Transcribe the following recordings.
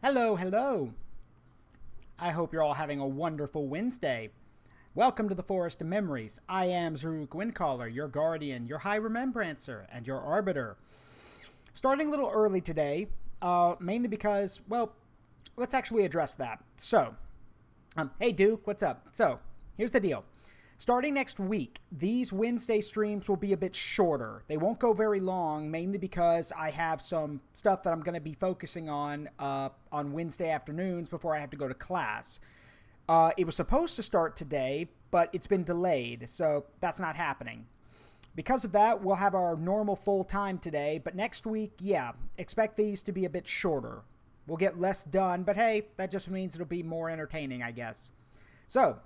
Hello, hello. I hope you're all having a wonderful Wednesday. Welcome to the Forest of Memories. I am Zaruk Windcaller, your guardian, your High Remembrancer, and your Arbiter. Starting a little early today, mainly because, well, let's actually address that. So, hey Duke, what's up? So, here's the deal. Starting next week, these Wednesday streams will be a bit shorter. They won't go very long, mainly because I have some stuff that I'm going to be focusing on Wednesday afternoons before I have to go to class. It was supposed to start today, but it's been delayed, so that's not happening. Because of that, we'll have our normal full time today, but next week, yeah, expect these to be a bit shorter. We'll get less done, but hey, that just means it'll be more entertaining, I guess. So,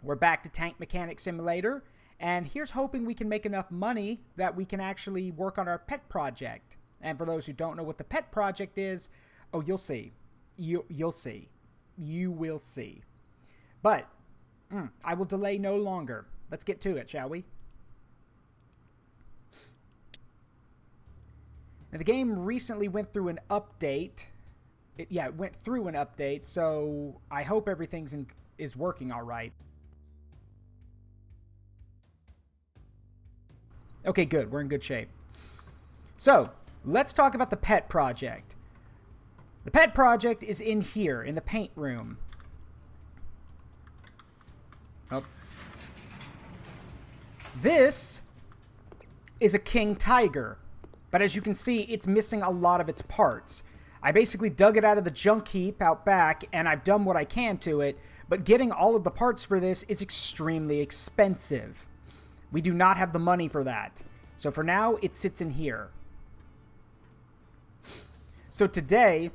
we're back to Tank Mechanic Simulator, and here's hoping we can make enough money that we can actually work on our pet project. And for those who don't know what the pet project is, oh, you'll see. You'll see. You will see. But, I will delay no longer. Let's get to it, shall we? Now, the game recently went through an update. It went through an update, so I hope everything is working all right. Okay, good. We're in good shape. So, let's talk about the pet project. The pet project is in here, in the paint room. Oh. This is a king tiger, but as you can see, it's missing a lot of its parts. I basically dug it out of the junk heap out back, and I've done what I can to it, but getting all of the parts for this is extremely expensive. We do not have the money for that. So for now, it sits in here. So today,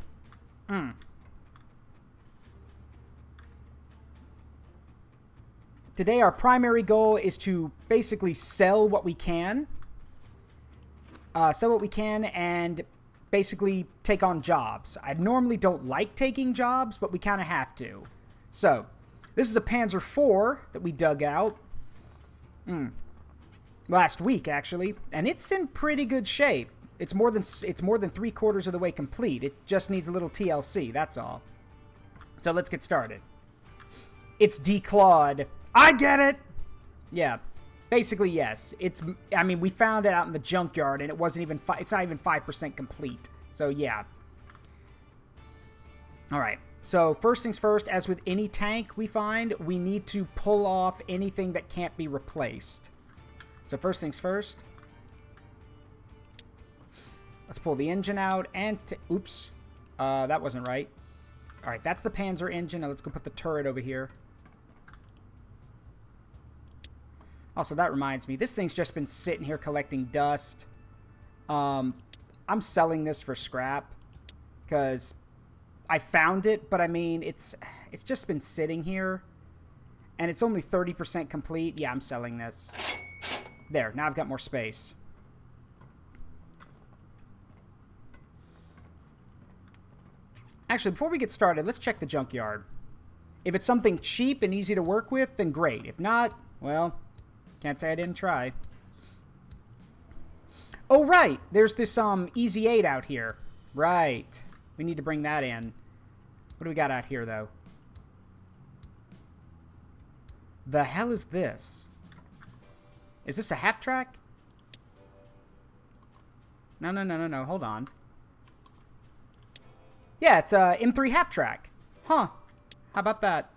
our primary goal is to basically sell what we can. And basically take on jobs. I normally don't like taking jobs, but we kind of have to. So, this is a Panzer IV that we dug out. Last week, actually, and it's in pretty good shape. It's more than 3/4 of the way complete. It just needs a little TLC, that's all. So let's get started. It's declawed. I get it! Yeah, basically, yes. We found it out in the junkyard, and it's not even 5% complete. So, yeah. Alright, so first things first, as with any tank we find, we need to pull off anything that can't be replaced. So first things first, let's pull the engine out and, oops, that wasn't right. All right, that's the Panzer engine. Now let's go put the turret over here. Also, that reminds me, this thing's just been sitting here collecting dust. I'm selling this for scrap because I found it, but I mean, it's just been sitting here and it's only 30% complete. Yeah, I'm selling this. There, now I've got more space. Actually, before we get started, let's check the junkyard. If it's something cheap and easy to work with, then great. If not, well, can't say I didn't try. Oh, right! There's this, Easy 8 out here. Right. We need to bring that in. What do we got out here, though? The hell is this? Is this a half track? No. Hold on. Yeah, it's a M3 half track. Huh. How about that?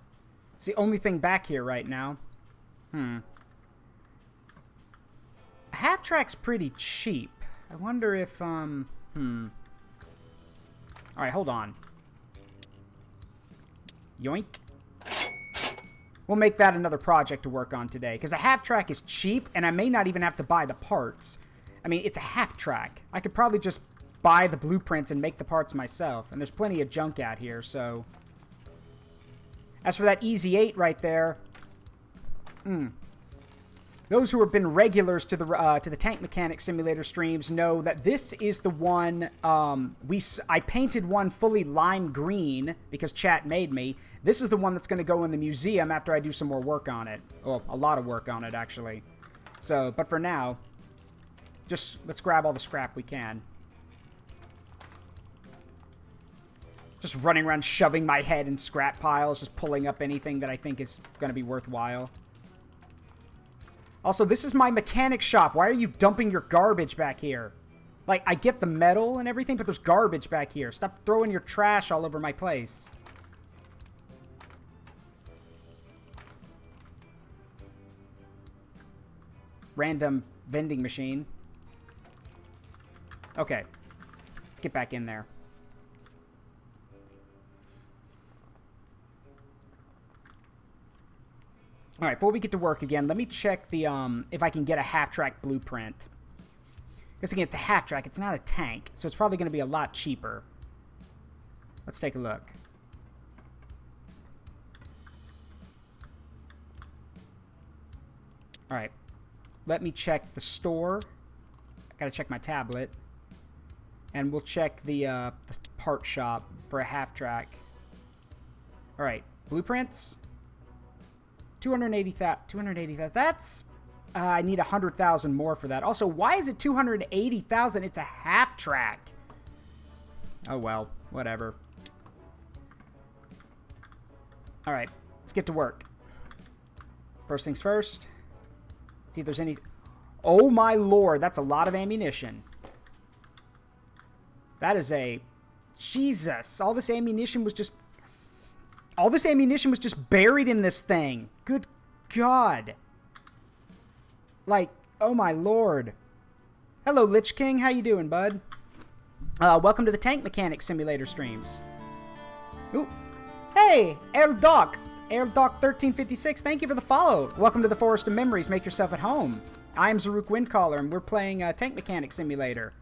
It's the only thing back here right now. A half track's pretty cheap. I wonder if, Alright, hold on. Yoink. We'll make that another project to work on today, because a half-track is cheap, and I may not even have to buy the parts. I mean, it's a half-track. I could probably just buy the blueprints and make the parts myself, and there's plenty of junk out here, so... As for that Easy 8 right there... Those who have been regulars to the Tank Mechanic Simulator streams know that this is the one, I painted one fully lime green because chat made me. This is the one that's going to go in the museum after I do some more work on it. Well, a lot of work on it, actually. So, but for now, just let's grab all the scrap we can. Just running around shoving my head in scrap piles, just pulling up anything that I think is going to be worthwhile. Also, this is my mechanic shop. Why are you dumping your garbage back here? Like, I get the metal and everything, but there's garbage back here. Stop throwing your trash all over my place. Random vending machine. Okay. Let's get back in there. Alright, before we get to work again, let me check the, if I can get a half-track blueprint. Because again, it's a half-track, it's not a tank, so it's probably going to be a lot cheaper. Let's take a look. Alright. Let me check the store. I gotta check my tablet. And we'll check the part shop for a half-track. Alright, blueprints. 280,000. That's... I need 100,000 more for that. Also, why is it 280,000? It's a half-track. Oh, well. Whatever. Alright, let's get to work. First things first. See if there's any... Oh, my lord. That's a lot of ammunition. That is a... Jesus. All this ammunition was just... All this ammunition was just buried in this thing. Good God. Like, oh my lord. Hello, Lich King. How you doing, bud? Welcome to the Tank Mechanic Simulator streams. Ooh. Hey, Erdoc. Erdoc1356, thank you for the follow. Welcome to the Forest of Memories. Make yourself at home. I am Zaruk Windcaller, and we're playing Tank Mechanic Simulator.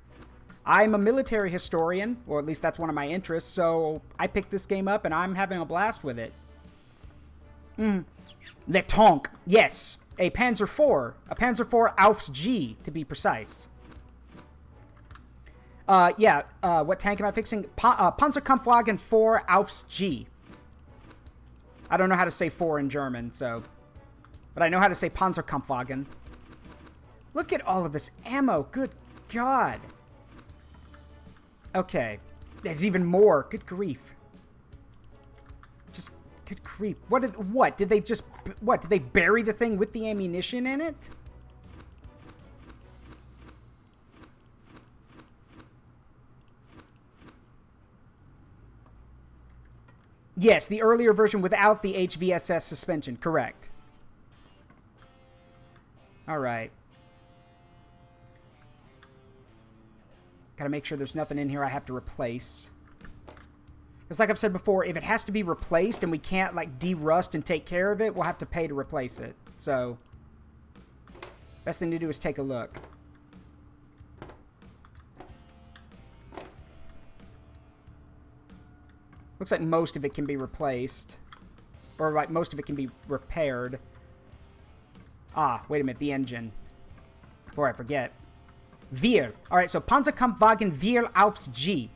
I'm a military historian, or at least that's one of my interests, so I picked this game up and I'm having a blast with it. Le Tank. Yes, a Panzer IV. A Panzer IV Aufs G, to be precise. What tank am I fixing? Panzerkampfwagen 4 Aufs G. I don't know how to say 4 in German, so... But I know how to say Panzerkampfwagen. Look at all of this ammo. Good God. Okay. There's even more. Good grief. Just, good grief. What? Did they just... What? Did they bury the thing with the ammunition in it? Yes, the earlier version without the HVSS suspension. Correct. Alright. Gotta make sure there's nothing in here I have to replace. Because like I've said before, if it has to be replaced and we can't, like, de-rust and take care of it, we'll have to pay to replace it. So, best thing to do is take a look. Looks like most of it can be replaced. Or, like, most of it can be repaired. Ah, wait a minute, the engine. Before I forget. Wir. Alright, so Panzerkampfwagen Wir Aufs G.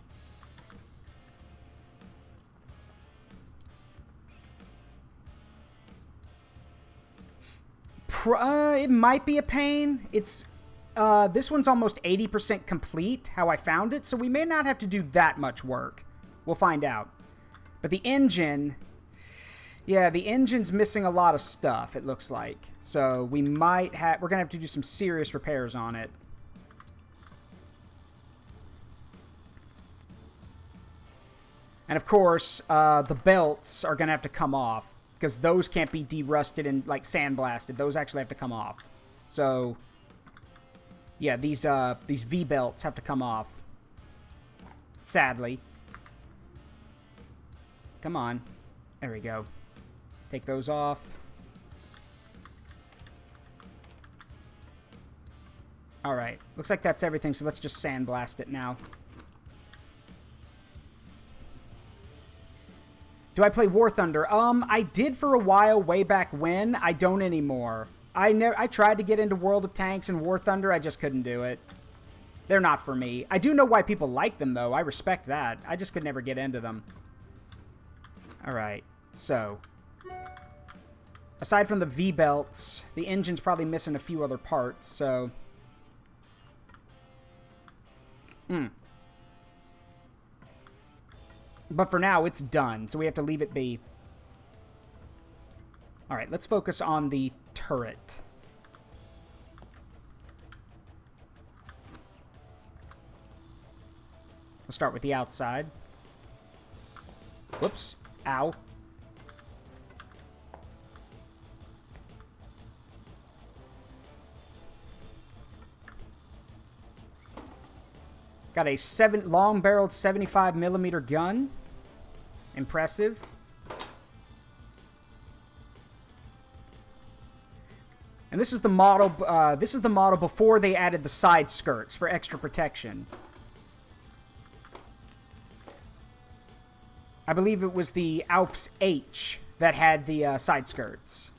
It might be a pain. It's, this one's almost 80% complete, how I found it, so we may not have to do that much work. We'll find out. But the engine... Yeah, the engine's missing a lot of stuff, it looks like. So we might have... We're going to have to do some serious repairs on it. And of course, the belts are going to have to come off. Because those can't be de-rusted and, like, sandblasted. Those actually have to come off. So, yeah, these V-belts have to come off. Sadly. Come on. There we go. Take those off. Alright. Looks like that's everything, so let's just sandblast it now. Do I play War Thunder? I did for a while way back when. I don't anymore. I tried to get into World of Tanks and War Thunder. I just couldn't do it. They're not for me. I do know why people like them, though. I respect that. I just could never get into them. Alright, so... Aside from the V-belts, the engine's probably missing a few other parts, so... But for now, it's done, so we have to leave it be. Alright, let's focus on the turret. We'll start with the outside. Whoops. Ow. Got a long-barreled 75mm gun. Impressive. And this is the model. This is the model before they added the side skirts for extra protection. I believe it was the Alps H that had the side skirts.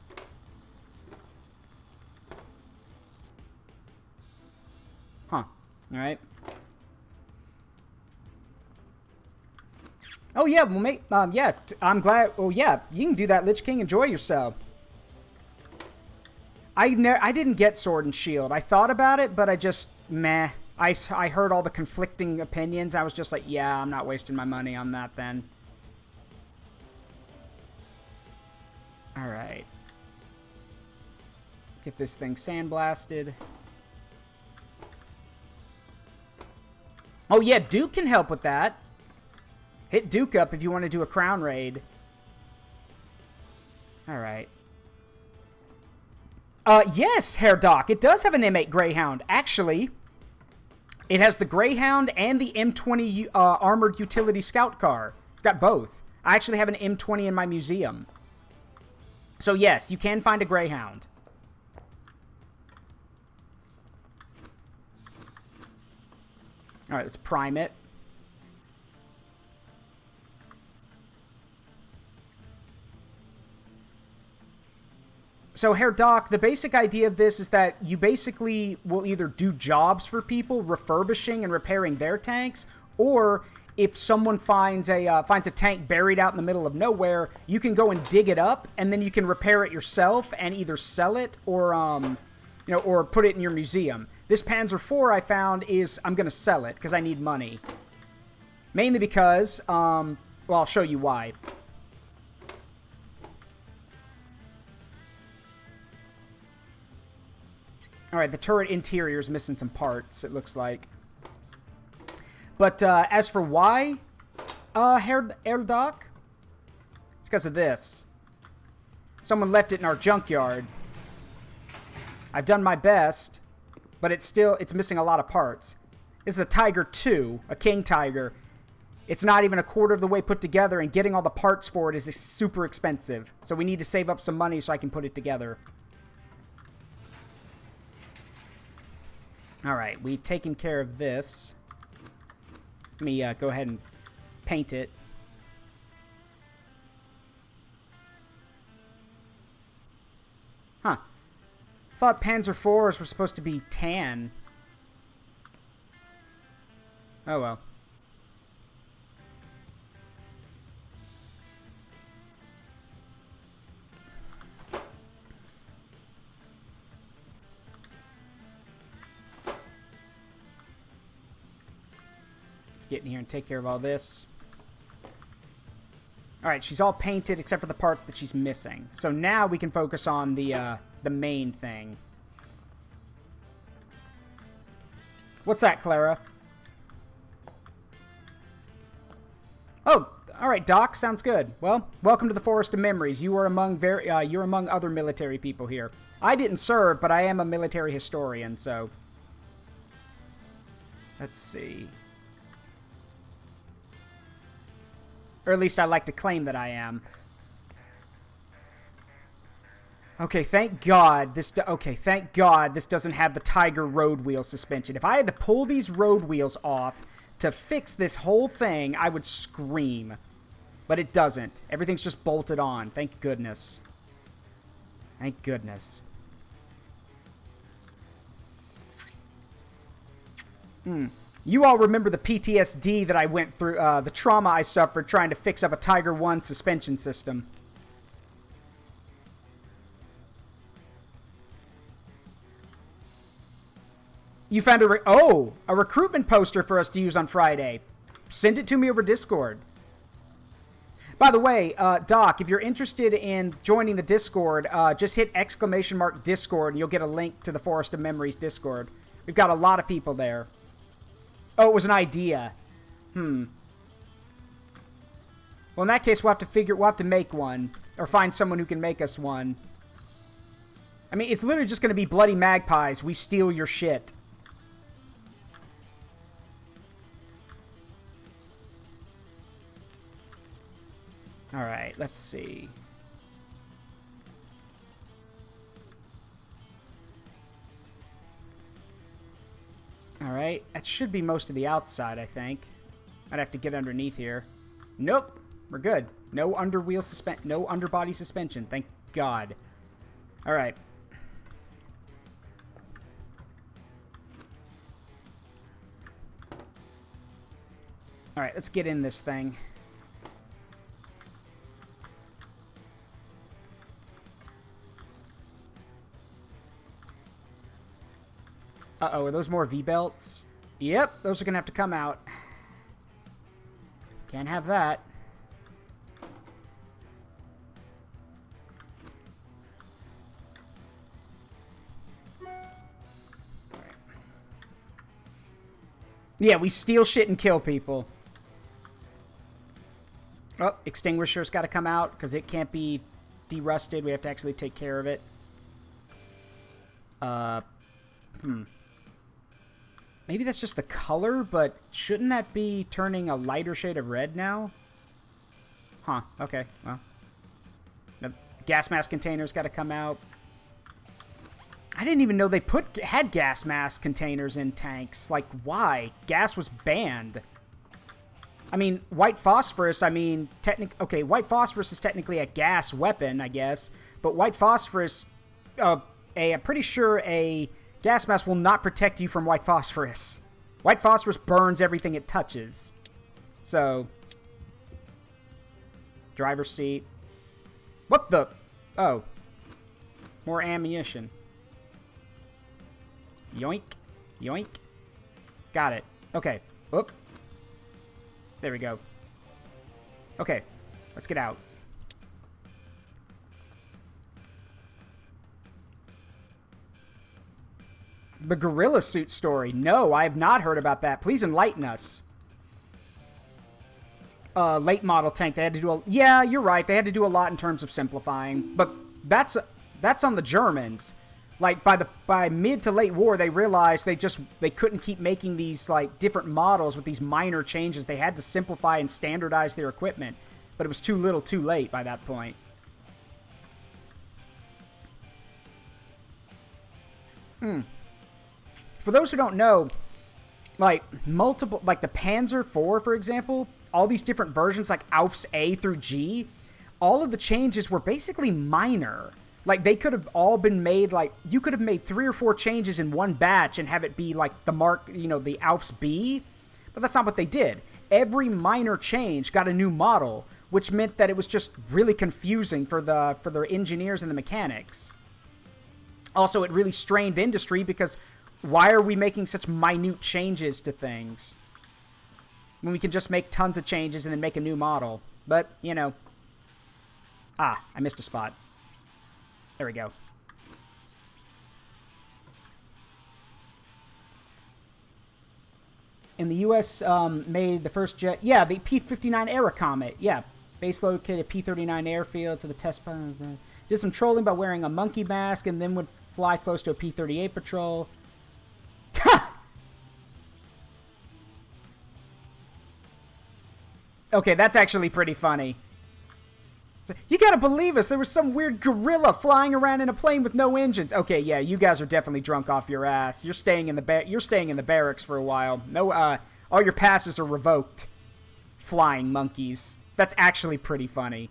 Huh. All right. Oh yeah, well, mate. Yeah, I'm glad. Oh yeah, you can do that, Lich King. Enjoy yourself. I didn't get Sword and Shield. I thought about it, but I just meh. I heard all the conflicting opinions. I was just like, yeah, I'm not wasting my money on that then. All right. Get this thing sandblasted. Oh yeah, Duke can help with that. Hit Duke up if you want to do a crown raid. Alright. Yes, Herr Doc. It does have an M8 Greyhound. Actually, it has the Greyhound and the M20 Armored Utility Scout Car. It's got both. I actually have an M20 in my museum. So yes, you can find a Greyhound. Alright, let's prime it. So, Herr Doc, the basic idea of this is that you basically will either do jobs for people, refurbishing and repairing their tanks, or if someone finds a tank buried out in the middle of nowhere, you can go and dig it up, and then you can repair it yourself and either sell it or, or put it in your museum. This Panzer IV I found I'm going to sell it because I need money. Mainly because, well, I'll show you why. Alright, the turret interior is missing some parts, it looks like. But as for why, Herr Doc, it's because of this. Someone left it in our junkyard. I've done my best, but it's missing a lot of parts. This is a Tiger II, a King Tiger. It's not even a quarter of the way put together, and getting all the parts for it is super expensive. So we need to save up some money so I can put it together. Alright, we've taken care of this. Let me go ahead and paint it. Huh. Thought Panzer IVs were supposed to be tan. Oh well. Get in here and take care of all this. Alright, she's all painted except for the parts that she's missing. So now we can focus on the main thing. What's that, Clara? Oh, alright, Doc. Sounds good. Well, welcome to the Forest of Memories. You are you're among other military people here. I didn't serve, but I am a military historian, so... Let's see... Or at least I like to claim that I am. Okay, thank God this doesn't have the Tiger road wheel suspension. If I had to pull these road wheels off to fix this whole thing, I would scream. But it doesn't. Everything's just bolted on. Thank goodness. Thank goodness. You all remember the PTSD that I went through, the trauma I suffered trying to fix up a Tiger 1 suspension system. You found a recruitment poster for us to use on Friday. Send it to me over Discord. By the way, Doc, if you're interested in joining the Discord, just hit !Discord and you'll get a link to the Forest of Memories Discord. We've got a lot of people there. Oh, it was an idea. Well, in that case, we'll have to make one. Or find someone who can make us one. I mean, it's literally just going to be bloody magpies. We steal your shit. Alright, let's see. Alright, that should be most of the outside, I think. I'd have to get underneath here. Nope, we're good. No no underbody suspension, thank God. Alright. Alright, let's get in this thing. Uh-oh, are those more V-belts? Yep, those are going to have to come out. Can't have that. Alright. Yeah, we steal shit and kill people. Oh, extinguisher's got to come out because it can't be derusted. We have to actually take care of it. Maybe that's just the color, but shouldn't that be turning a lighter shade of red now? Huh, okay, well. The gas mask containers got to come out. I didn't even know they had gas mask containers in tanks. Like, why? Gas was banned. I mean, white phosphorus, I mean, okay, white phosphorus is technically a gas weapon, I guess. But white phosphorus, I'm pretty sure a gas mask will not protect you from white phosphorus. White phosphorus burns everything it touches. So, driver's seat. What the? Oh. More ammunition. Yoink. Yoink. Got it. Okay. Oop. There we go. Okay. Let's get out. The gorilla suit story. No, I have not heard about that. Please enlighten us. Late model tank. They had to do yeah, you're right. They had to do a lot in terms of simplifying. But that's on the Germans. Like by mid to late war, they realized they couldn't keep making these like different models with these minor changes. They had to simplify and standardize their equipment. But it was too little, too late by that point. For those who don't know, like the Panzer IV, for example, all these different versions like Aufs A through G, all of the changes were basically minor. Like they could have all been made, like you could have made 3 or 4 changes in one batch and have it be like the the Aufs B, but that's not what they did. Every minor change got a new model, which meant that it was just really confusing for the engineers and the mechanics. Also, it really strained industry because why are we making such minute changes to things when we can just make tons of changes and then make a new model? But, you know. Ah, I missed a spot. There we go. And the U.S. Made the first jet. Yeah, the P-59 Aerocomet. Yeah. Base located P-39 airfield, so the test pilots did some trolling by wearing a monkey mask and then would fly close to a P-38 patrol. Okay, that's actually pretty funny. So, you gotta believe us, there was some weird gorilla flying around in a plane with no engines. Okay, yeah, you guys are definitely drunk off your ass. You're staying in the barracks for a while. No, all your passes are revoked. Flying monkeys. That's actually pretty funny.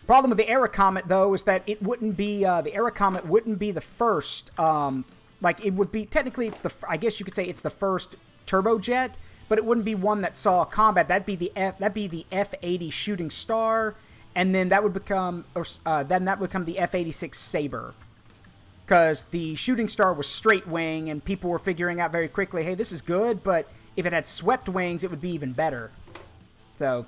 Problem with the Aerocomet, though, is that it wouldn't be, the Aerocomet wouldn't be the first, like, it would be, technically, I guess you could say it's the first turbojet, but it wouldn't be one that saw combat. That'd be the F-80 Shooting Star, and then that would become, the F-86 Sabre. because the shooting star was straight wing, and people were figuring out very quickly, hey, this is good, but if it had swept wings, it would be even better. So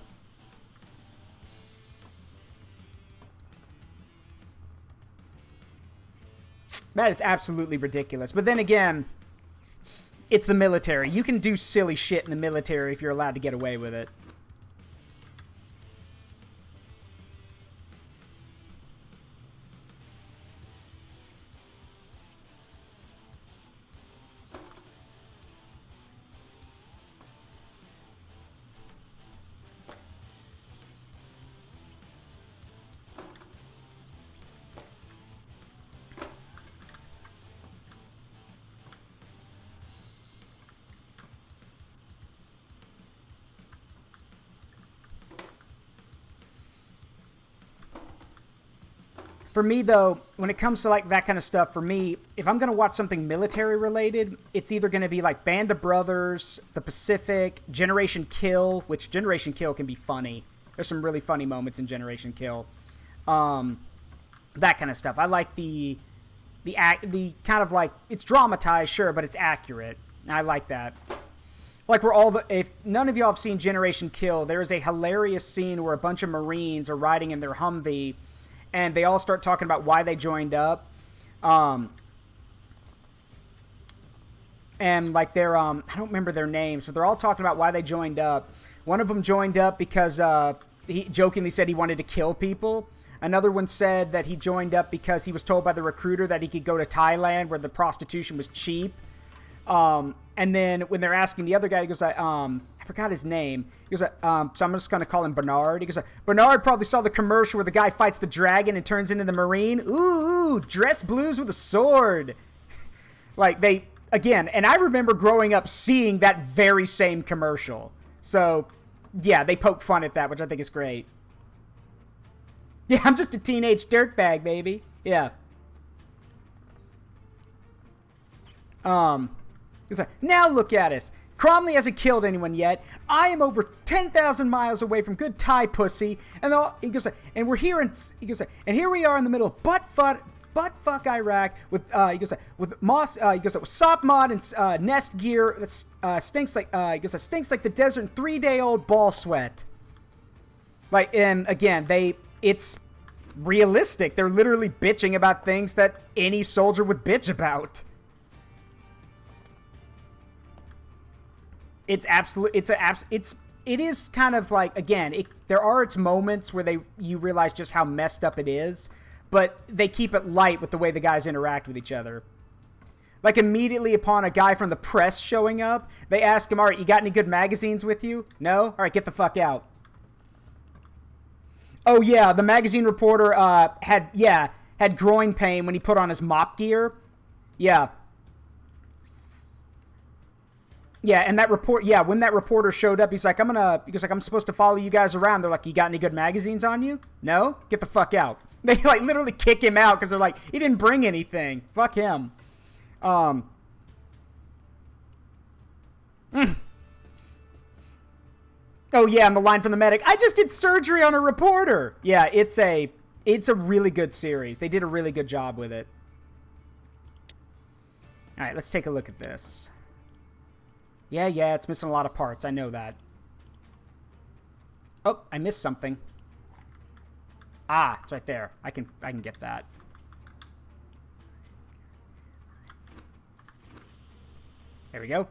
that is absolutely ridiculous. But then again, it's the military. You can do silly shit in the military if you're allowed to get away with it. For me, though, when it comes to like that kind of stuff, for me, if I'm going to watch something military related, it's either going to be like Band of Brothers, The Pacific, Generation Kill, which Generation Kill can be funny. There's some really funny moments in Generation Kill. That kind of stuff. I like the kind of like, it's dramatized, sure, but it's accurate. I like that. Like if none of y'all have seen Generation Kill, there is a hilarious scene where a bunch of Marines are riding in their Humvee, and they all start talking about why they joined up. And like they're, I don't remember their names, but they're all talking about why they joined up. One of them joined up because he jokingly said he wanted to kill people. Another one said that he joined up because he was told by the recruiter that he could go to Thailand where the prostitution was cheap. And then when they're asking the other guy, he goes, I forgot his name. He goes, so I'm just going to call him Bernard. He goes, Bernard probably saw the commercial where the guy fights the dragon and turns into the Marine. Ooh, dress blues with a sword. Like again, and I remember growing up seeing that very same commercial. So, yeah, they poke fun at that, which I think is great. Yeah, I'm just a teenage dirtbag, baby. Yeah. He's like, now look at us. Cromley hasn't killed anyone yet. I am over 10,000 miles away from good Thai pussy. And he goes, and we're here and here we are in the middle of butt fuck Iraq with with Moss. He goes, with SOP mod and Nest gear that stinks like stinks like the desert and 3-day-old ball sweat. Like, and again, it's realistic. They're literally bitching about things that any soldier would bitch about. It is kind of like, again, there are its moments where you realize just how messed up it is, but they keep it light with the way the guys interact with each other. Like, immediately upon a guy from the press showing up, they ask him, all right, you got any good magazines with you? No? All right, get the fuck out. Oh, yeah, the magazine reporter had groin pain when he put on his mop gear. Yeah. Yeah, and when that reporter showed up, he's like, I'm supposed to follow you guys around. They're like, you got any good magazines on you? No? Get the fuck out. They like literally kick him out because they're like, he didn't bring anything. Fuck him. Oh yeah, and the line from the medic, I just did surgery on a reporter. Yeah, it's a really good series. They did a really good job with it. All right, let's take a look at this. Yeah, it's missing a lot of parts. I know that. Oh, I missed something. Ah, it's right there. I can get that. There we go.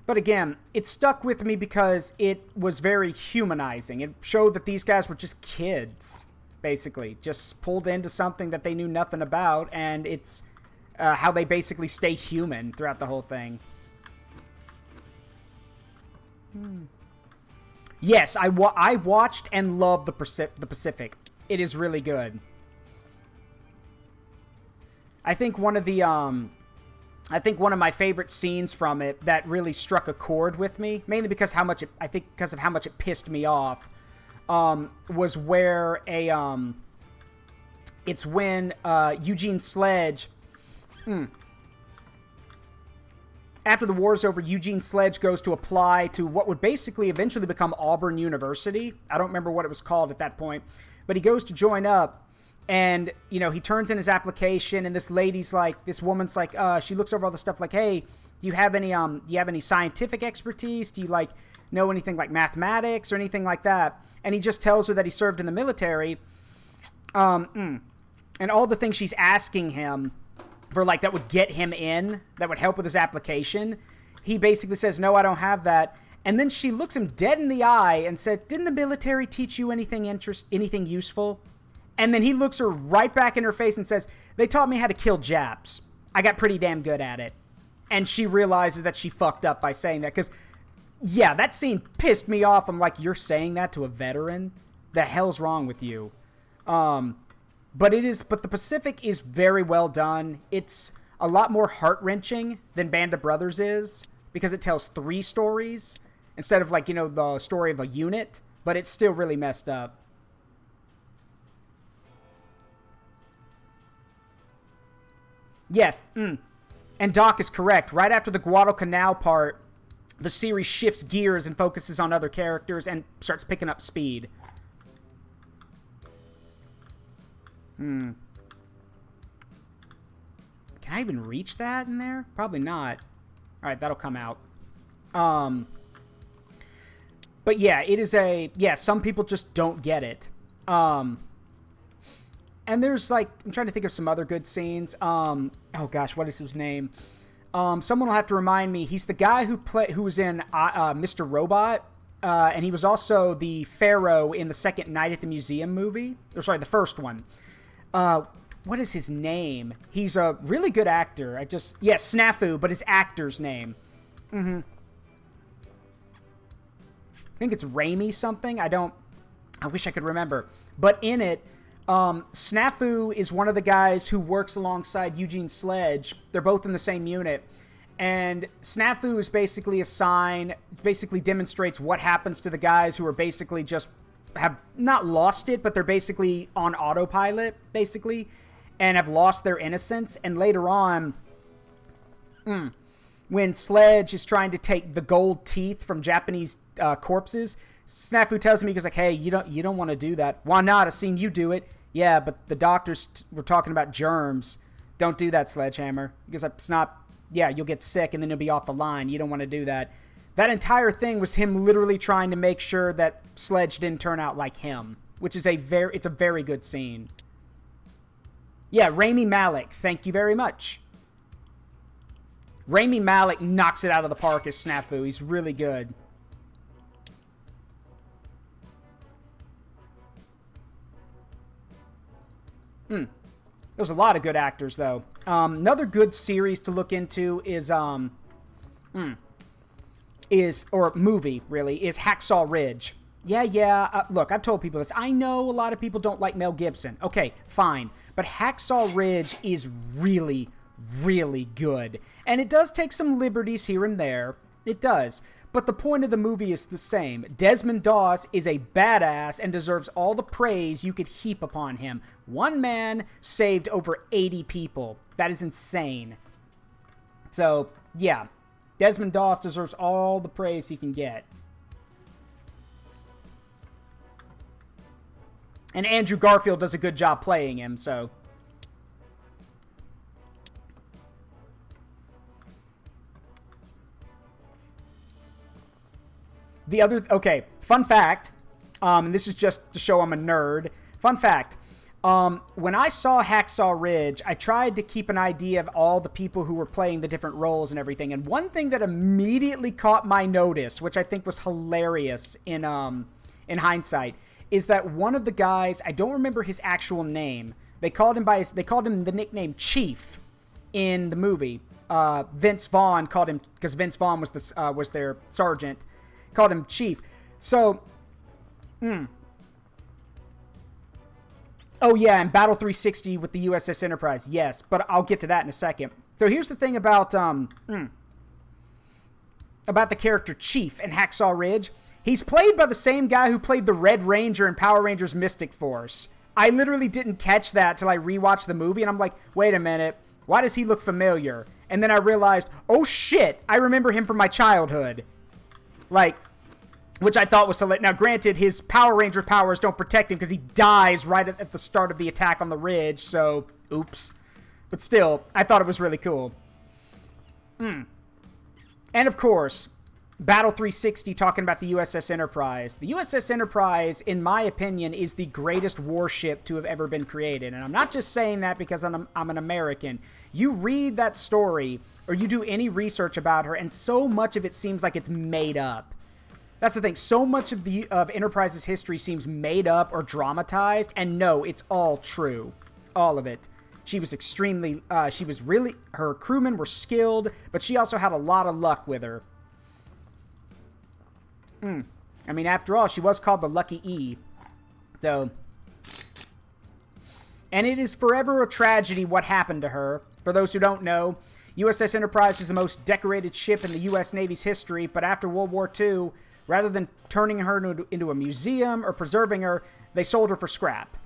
But again, it stuck with me because it was very humanizing. It showed that these guys were just kids, basically. Just pulled into something that they knew nothing about, and it's how they basically stay human throughout the whole thing. Yes, I watched and loved the Pacific. It is really good. I think one of my favorite scenes from it that really struck a chord with me, mainly because of how much it pissed me off, was where it's when Eugene Sledge. After the war's over, Eugene Sledge goes to apply to what would basically eventually become Auburn University. I don't remember what it was called at that point. But he goes to join up, and, you know, he turns in his application, and this woman's like, she looks over all the stuff like, hey, do you have any scientific expertise? Do you, like, know anything like mathematics or anything like that? And he just tells her that he served in the military. And all the things she's asking him for, like, that would get him in, that would help with his application, he basically says, no, I don't have that. And then she looks him dead in the eye and said, didn't the military teach you anything useful? And then he looks her right back in her face and says, they taught me how to kill Japs. I got pretty damn good at it. And she realizes that she fucked up by saying that. Because, yeah, that scene pissed me off. I'm like, you're saying that to a veteran? The hell's wrong with you? But the Pacific is very well done. It's a lot more heart-wrenching than Band of Brothers is, because it tells 3 stories instead of, like, you know, the story of a unit, but it's still really messed up. Yes, and Doc is correct. Right after the Guadalcanal part, the series shifts gears and focuses on other characters and starts picking up speed. Can I even reach that in there? Probably not. Alright, that'll come out. But yeah, it is some people just don't get it. And there's, like, I'm trying to think of some other good scenes. Oh gosh, what is his name? Someone will have to remind me. He's the guy who was in Mr. Robot, and he was also the Pharaoh in the second Night at the Museum movie. Or sorry, the first one. What is his name? He's a really good actor. Snafu, but his actor's name. I think it's Raimi something. I wish I could remember. But in it, Snafu is one of the guys who works alongside Eugene Sledge. They're both in the same unit. And Snafu is basically demonstrates what happens to the guys who are basically just have not lost it, but they're basically on autopilot, basically, and have lost their innocence. And later on, when Sledge is trying to take the gold teeth from Japanese corpses, Snafu tells him, he goes like, hey, you don't want to do that. Why not? I've seen you do it. Yeah, but the doctors were talking about germs. Don't do that, Sledgehammer. Because it's not, you'll get sick and then you'll be off the line. You don't want to do that. That entire thing was him literally trying to make sure that Sledge didn't turn out like him, which is it's a very good scene. Yeah, Rami Malek, thank you very much. Rami Malek knocks it out of the park as Snafu. He's really good. There's a lot of good actors, though. Another good series to look into is movie, really, is Hacksaw Ridge. Look, I've told people this. I know a lot of people don't like Mel Gibson. Okay, fine. But Hacksaw Ridge is really, really good. And it does take some liberties here and there. It does. But the point of the movie is the same. Desmond Doss is a badass and deserves all the praise you could heap upon him. One man saved over 80 people. That is insane. So, yeah. Desmond Doss deserves all the praise he can get. And Andrew Garfield does a good job playing him, so... fun fact, and this is just to show I'm a nerd. Fun fact, when I saw Hacksaw Ridge, I tried to keep an idea of all the people who were playing the different roles and everything, and one thing that immediately caught my notice, which I think was hilarious in hindsight, is that one of the guys, I don't remember his actual name, they called him the nickname Chief in the movie. Vince Vaughn called him, because Vince Vaughn was their sergeant, called him Chief. So, oh yeah, and Battle 360 with the USS Enterprise, yes, but I'll get to that in a second. So here's the thing about the character Chief in Hacksaw Ridge. He's played by the same guy who played the Red Ranger in Power Rangers Mystic Force. I literally didn't catch that till I rewatched the movie, and I'm like, wait a minute, why does he look familiar? And then I realized, oh shit, I remember him from my childhood. Like, which I thought was hilarious. Now, granted, his Power Ranger powers don't protect him because he dies right at the start of the attack on the ridge, so oops. But still, I thought it was really cool. And of course, Battle 360 talking about the USS Enterprise. The USS Enterprise, in my opinion, is the greatest warship to have ever been created. And I'm not just saying that because I'm an American. You read that story, or you do any research about her, and so much of it seems like it's made up. That's the thing. So much of Enterprise's history seems made up or dramatized, and no, it's all true. All of it. She was extremely, her crewmen were skilled, but she also had a lot of luck with her. I mean, after all, she was called the Lucky E. So, and it is forever a tragedy what happened to her. For those who don't know, USS Enterprise is the most decorated ship in the U.S. Navy's history, but after World War II, rather than turning her into a museum or preserving her, they sold her for scrap.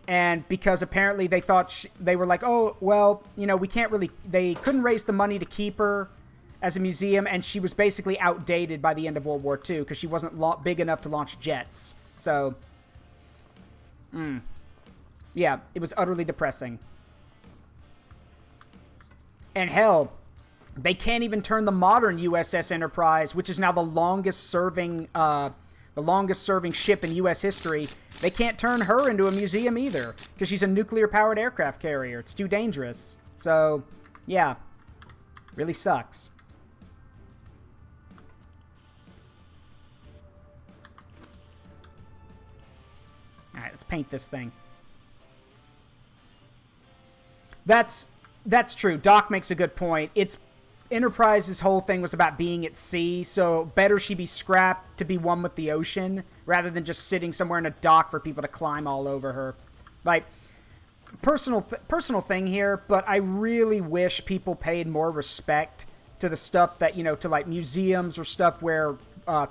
And because apparently they thought, they were like, oh, well, you know, we can't really, they couldn't raise the money to keep her as a museum, and she was basically outdated by the end of World War II because she wasn't big enough to launch jets. So, yeah, it was utterly depressing. And hell, they can't even turn the modern USS Enterprise, which is now the longest serving ship in U.S. history. They can't turn her into a museum either because she's a nuclear-powered aircraft carrier. It's too dangerous. So, yeah, really sucks. All right, let's paint this thing. That's true. Doc makes a good point. Enterprise's whole thing was about being at sea, so better she be scrapped to be one with the ocean rather than just sitting somewhere in a dock for people to climb all over her. Like, personal thing here, but I really wish people paid more respect to the stuff that, you know, to like museums or stuff where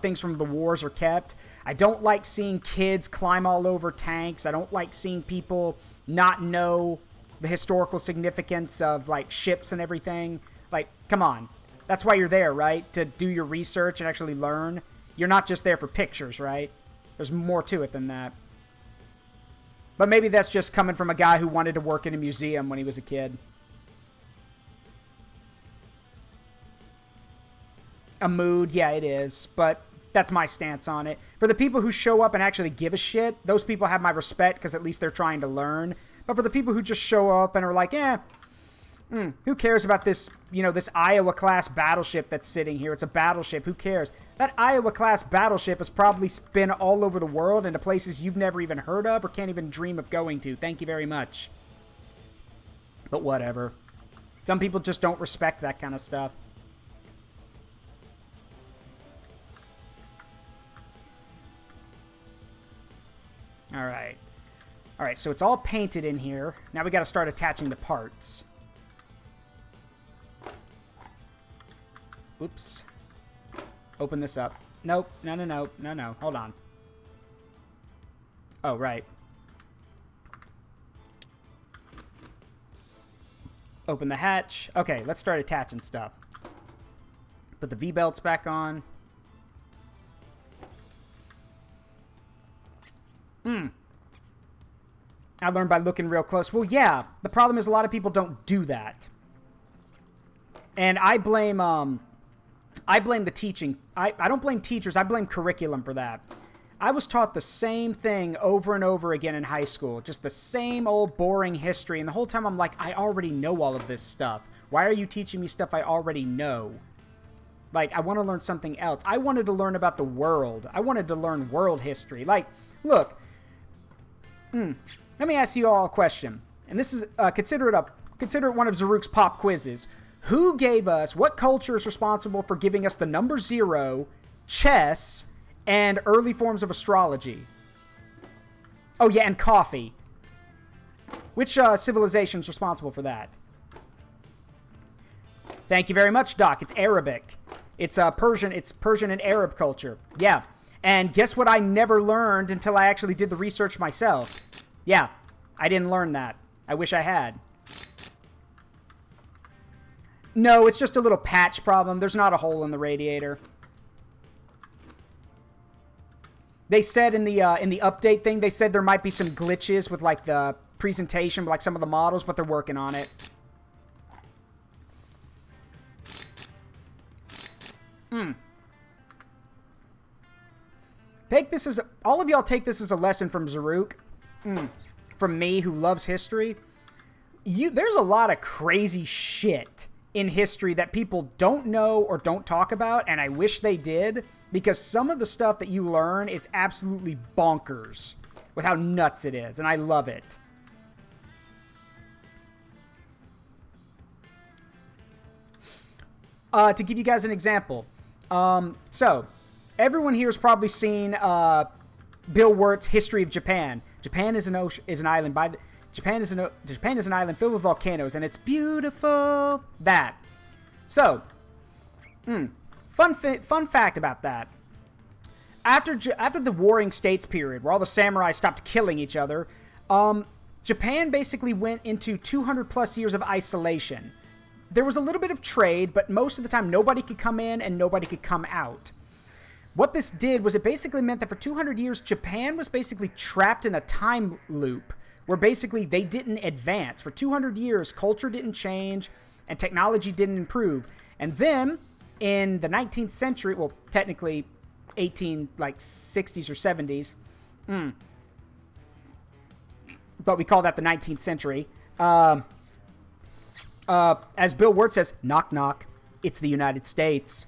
things from the wars are kept. I don't like seeing kids climb all over tanks. I don't like seeing people not know the historical significance of like ships and everything. Like, come on. That's why you're there, right? To do your research and actually learn. You're not just there for pictures, right? There's more to it than that. But maybe that's just coming from a guy who wanted to work in a museum when he was a kid. A mood, yeah, it is. But that's my stance on it. For the people who show up and actually give a shit, those people have my respect because at least they're trying to learn. But for the people who just show up and are like, who cares about this, you know, this Iowa-class battleship that's sitting here? It's a battleship. Who cares? That Iowa-class battleship has probably been all over the world into places you've never even heard of or can't even dream of going to. Thank you very much. But whatever. Some people just don't respect that kind of stuff. All right. All right, so it's all painted in here. Now we got to start attaching the parts. Oops. Open this up. Nope. No. Hold on. Oh, right. Open the hatch. Okay, let's start attaching stuff. Put the V-belts back on. I learned by looking real close. Well, yeah. The problem is a lot of people don't do that. And I blame the teaching. I don't blame teachers. I blame curriculum for that. I was taught the same thing over and over again in high school. Just the same old boring history. And the whole time I'm like, I already know all of this stuff. Why are you teaching me stuff I already know? Like, I want to learn something else. I wanted to learn about the world. I wanted to learn world history. Like, look. Let me ask you all a question. And this is, consider it one of Zaruk's pop quizzes. Who gave us, what culture is responsible for giving us the number 0, chess, and early forms of astrology? Oh, yeah, and coffee. Which civilization is responsible for that? Thank you very much, Doc. It's Arabic. It's Persian. It's Persian and Arab culture. Yeah. And guess what I never learned until I actually did the research myself? Yeah, I didn't learn that. I wish I had. No, it's just a little patch problem. There's not a hole in the radiator. They said in the update thing, they said there might be some glitches with like the presentation, like some of the models, but they're working on it. Take this as all of y'all take this as a lesson from Zaruk, from me who loves history. There's a lot of crazy shit in history that people don't know or don't talk about, and I wish they did, because some of the stuff that you learn is absolutely bonkers with how nuts it is, and I love it. To give you guys an example, so everyone here has probably seen Bill Wirt's History of Japan. Japan is an island Japan is an island filled with volcanoes, and it's beautiful. That. So, fun fact about that. After the Warring States period, where all the samurai stopped killing each other, Japan basically went into 200 plus years of isolation. There was a little bit of trade, but most of the time nobody could come in and nobody could come out. What this did was it basically meant that for 200 years, Japan was basically trapped in a time loop where basically they didn't advance. For 200 years, culture didn't change and technology didn't improve. And then in the 19th century, well, technically 60s or 70s, but we call that the 19th century. As Bill Wirt says, knock knock, it's the United States.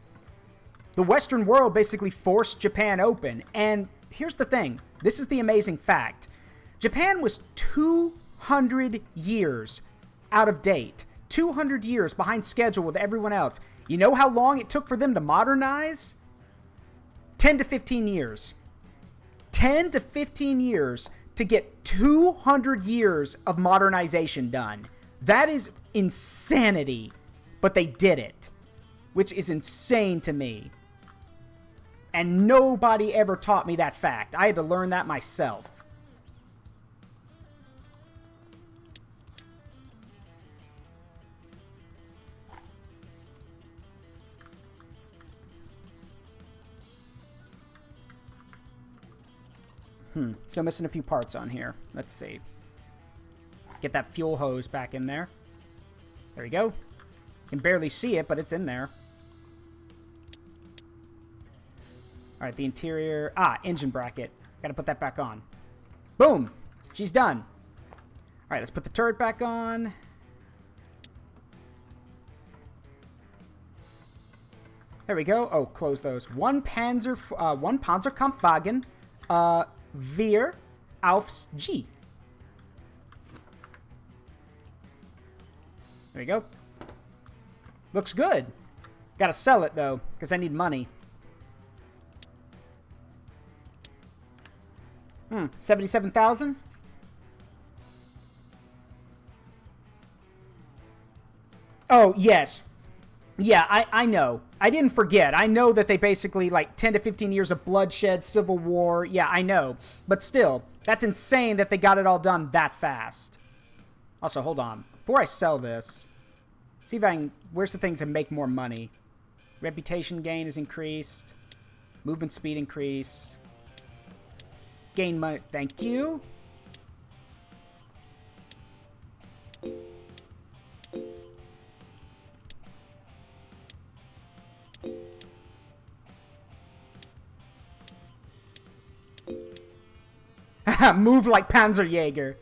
The Western world basically forced Japan open. And here's the thing. This is the amazing fact. Japan was 200 years out of date. 200 years behind schedule with everyone else. You know how long it took for them to modernize? 10 to 15 years. 10 to 15 years to get 200 years of modernization done. That is insanity. But they did it. Which is insane to me. And nobody ever taught me that fact. I had to learn that myself. Still missing a few parts on here. Let's see. Get that fuel hose back in there. There we go. Can barely see it, but it's in there. Alright, the interior... engine bracket. Gotta put that back on. Boom! She's done. Alright, let's put the turret back on. There we go. Oh, close those. One Panzerkampfwagen. Wir aufs G. There we go. Looks good. Gotta sell it, though, because I need money. 77,000? Oh, yes. Yeah, I know. I didn't forget. I know that they basically, 10 to 15 years of bloodshed, civil war. Yeah, I know. But still, that's insane that they got it all done that fast. Also, hold on. Before I sell this, see if I can... Where's the thing to make more money? Reputation gain is increased. Movement speed increase. Gain money. Thank you. Move like Panzerjäger.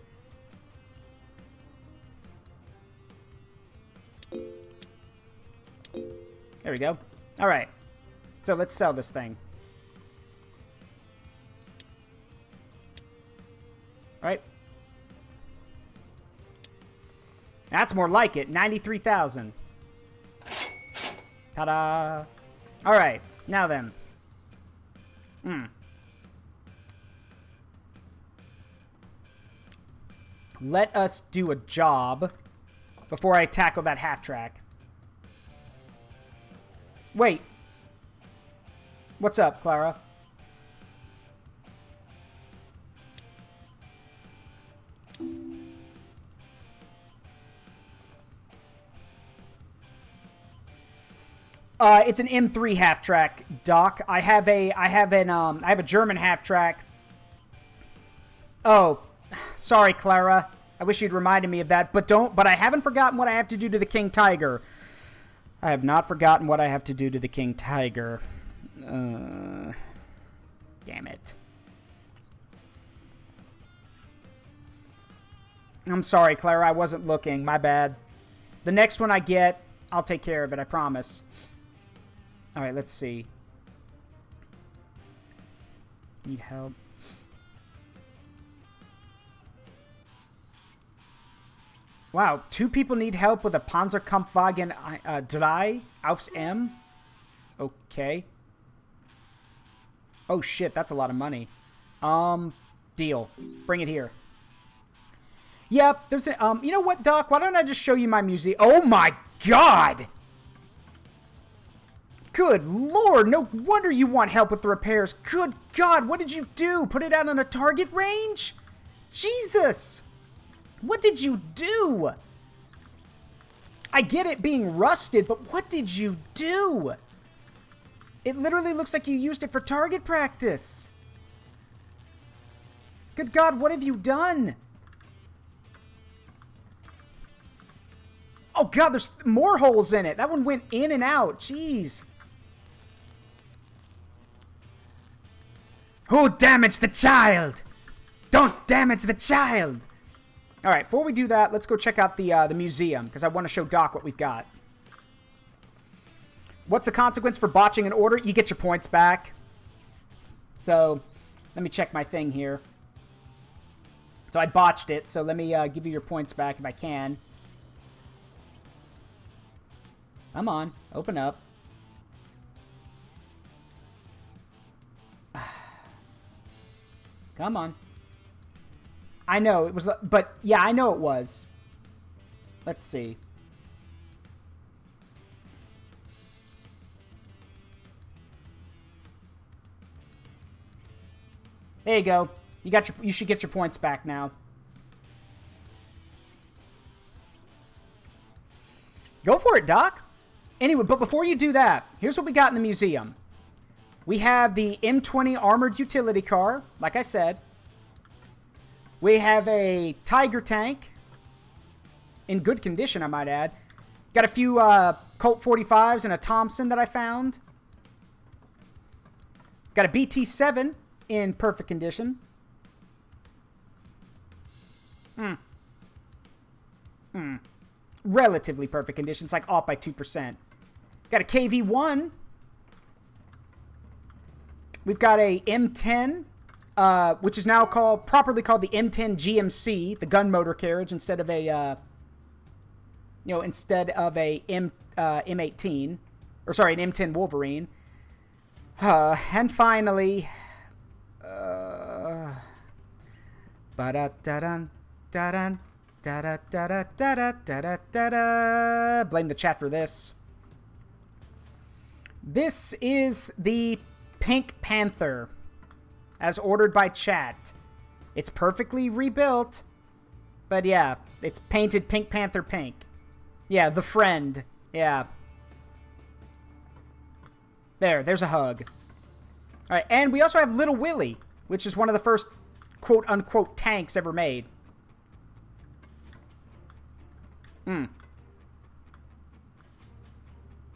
There we go. All right. So let's sell this thing. All right. That's more like it. 93,000. Ta-da. All right. Now then. Let us do a job before I tackle that half-track. Wait. What's up, Clara? It's an M3 half track, Doc. I have a German half track. Oh, sorry, Clara. I wish you'd reminded me of that. But I haven't forgotten what I have to do to the King Tiger. I have not forgotten what I have to do to the King Tiger. Damn it. I'm sorry, Clara. I wasn't looking. My bad. The next one I get, I'll take care of it. I promise. All right, let's see. Need help. Wow, 2 people need help with a Panzerkampfwagen 3 aufs M? Okay. Oh shit, that's a lot of money. Deal. Bring it here. Yep, there's a, you know what, Doc? Why don't I just show you my museum? Oh my god! Good lord, no wonder you want help with the repairs. Good god, what did you do? Put it out on a target range? Jesus! What did you do? I get it being rusted, but what did you do? It literally looks like you used it for target practice. Good god, what have you done? Oh god, there's more holes in it. That one went in and out. Jeez. Who damaged the child? Don't damage the child. All right, before we do that, let's go check out the museum, because I want to show Doc what we've got. What's the consequence for botching an order? You get your points back. So, let me check my thing here. So I botched it, so let me give you your points back if I can. Come on, open up. Come on. I know, it was, but yeah, I know it was. Let's see. There you go. You should get your points back now. Go for it, Doc. Anyway, but before you do that, here's what we got in the museum. We have the M20 armored utility car, like I said. We have a Tiger tank. In good condition, I might add. Got a few Colt 45s and a Thompson that I found. Got a BT-7 in perfect condition. Relatively perfect condition. It's like off by 2%. Got a KV-1. We've got a M10, which is now properly called the M10 GMC, the gun motor carriage, instead of a, M18, or sorry, an M10 Wolverine. And finally, ba-da-da-dun, da-dun, da-da-da-da-da-da-da-da-da. Blame the chat for this. This is the Pink Panther, as ordered by chat. It's perfectly rebuilt, but yeah, it's painted Pink Panther pink. Yeah, the friend. Yeah. There's a hug. All right, and we also have Little Willie, which is one of the first quote-unquote tanks ever made.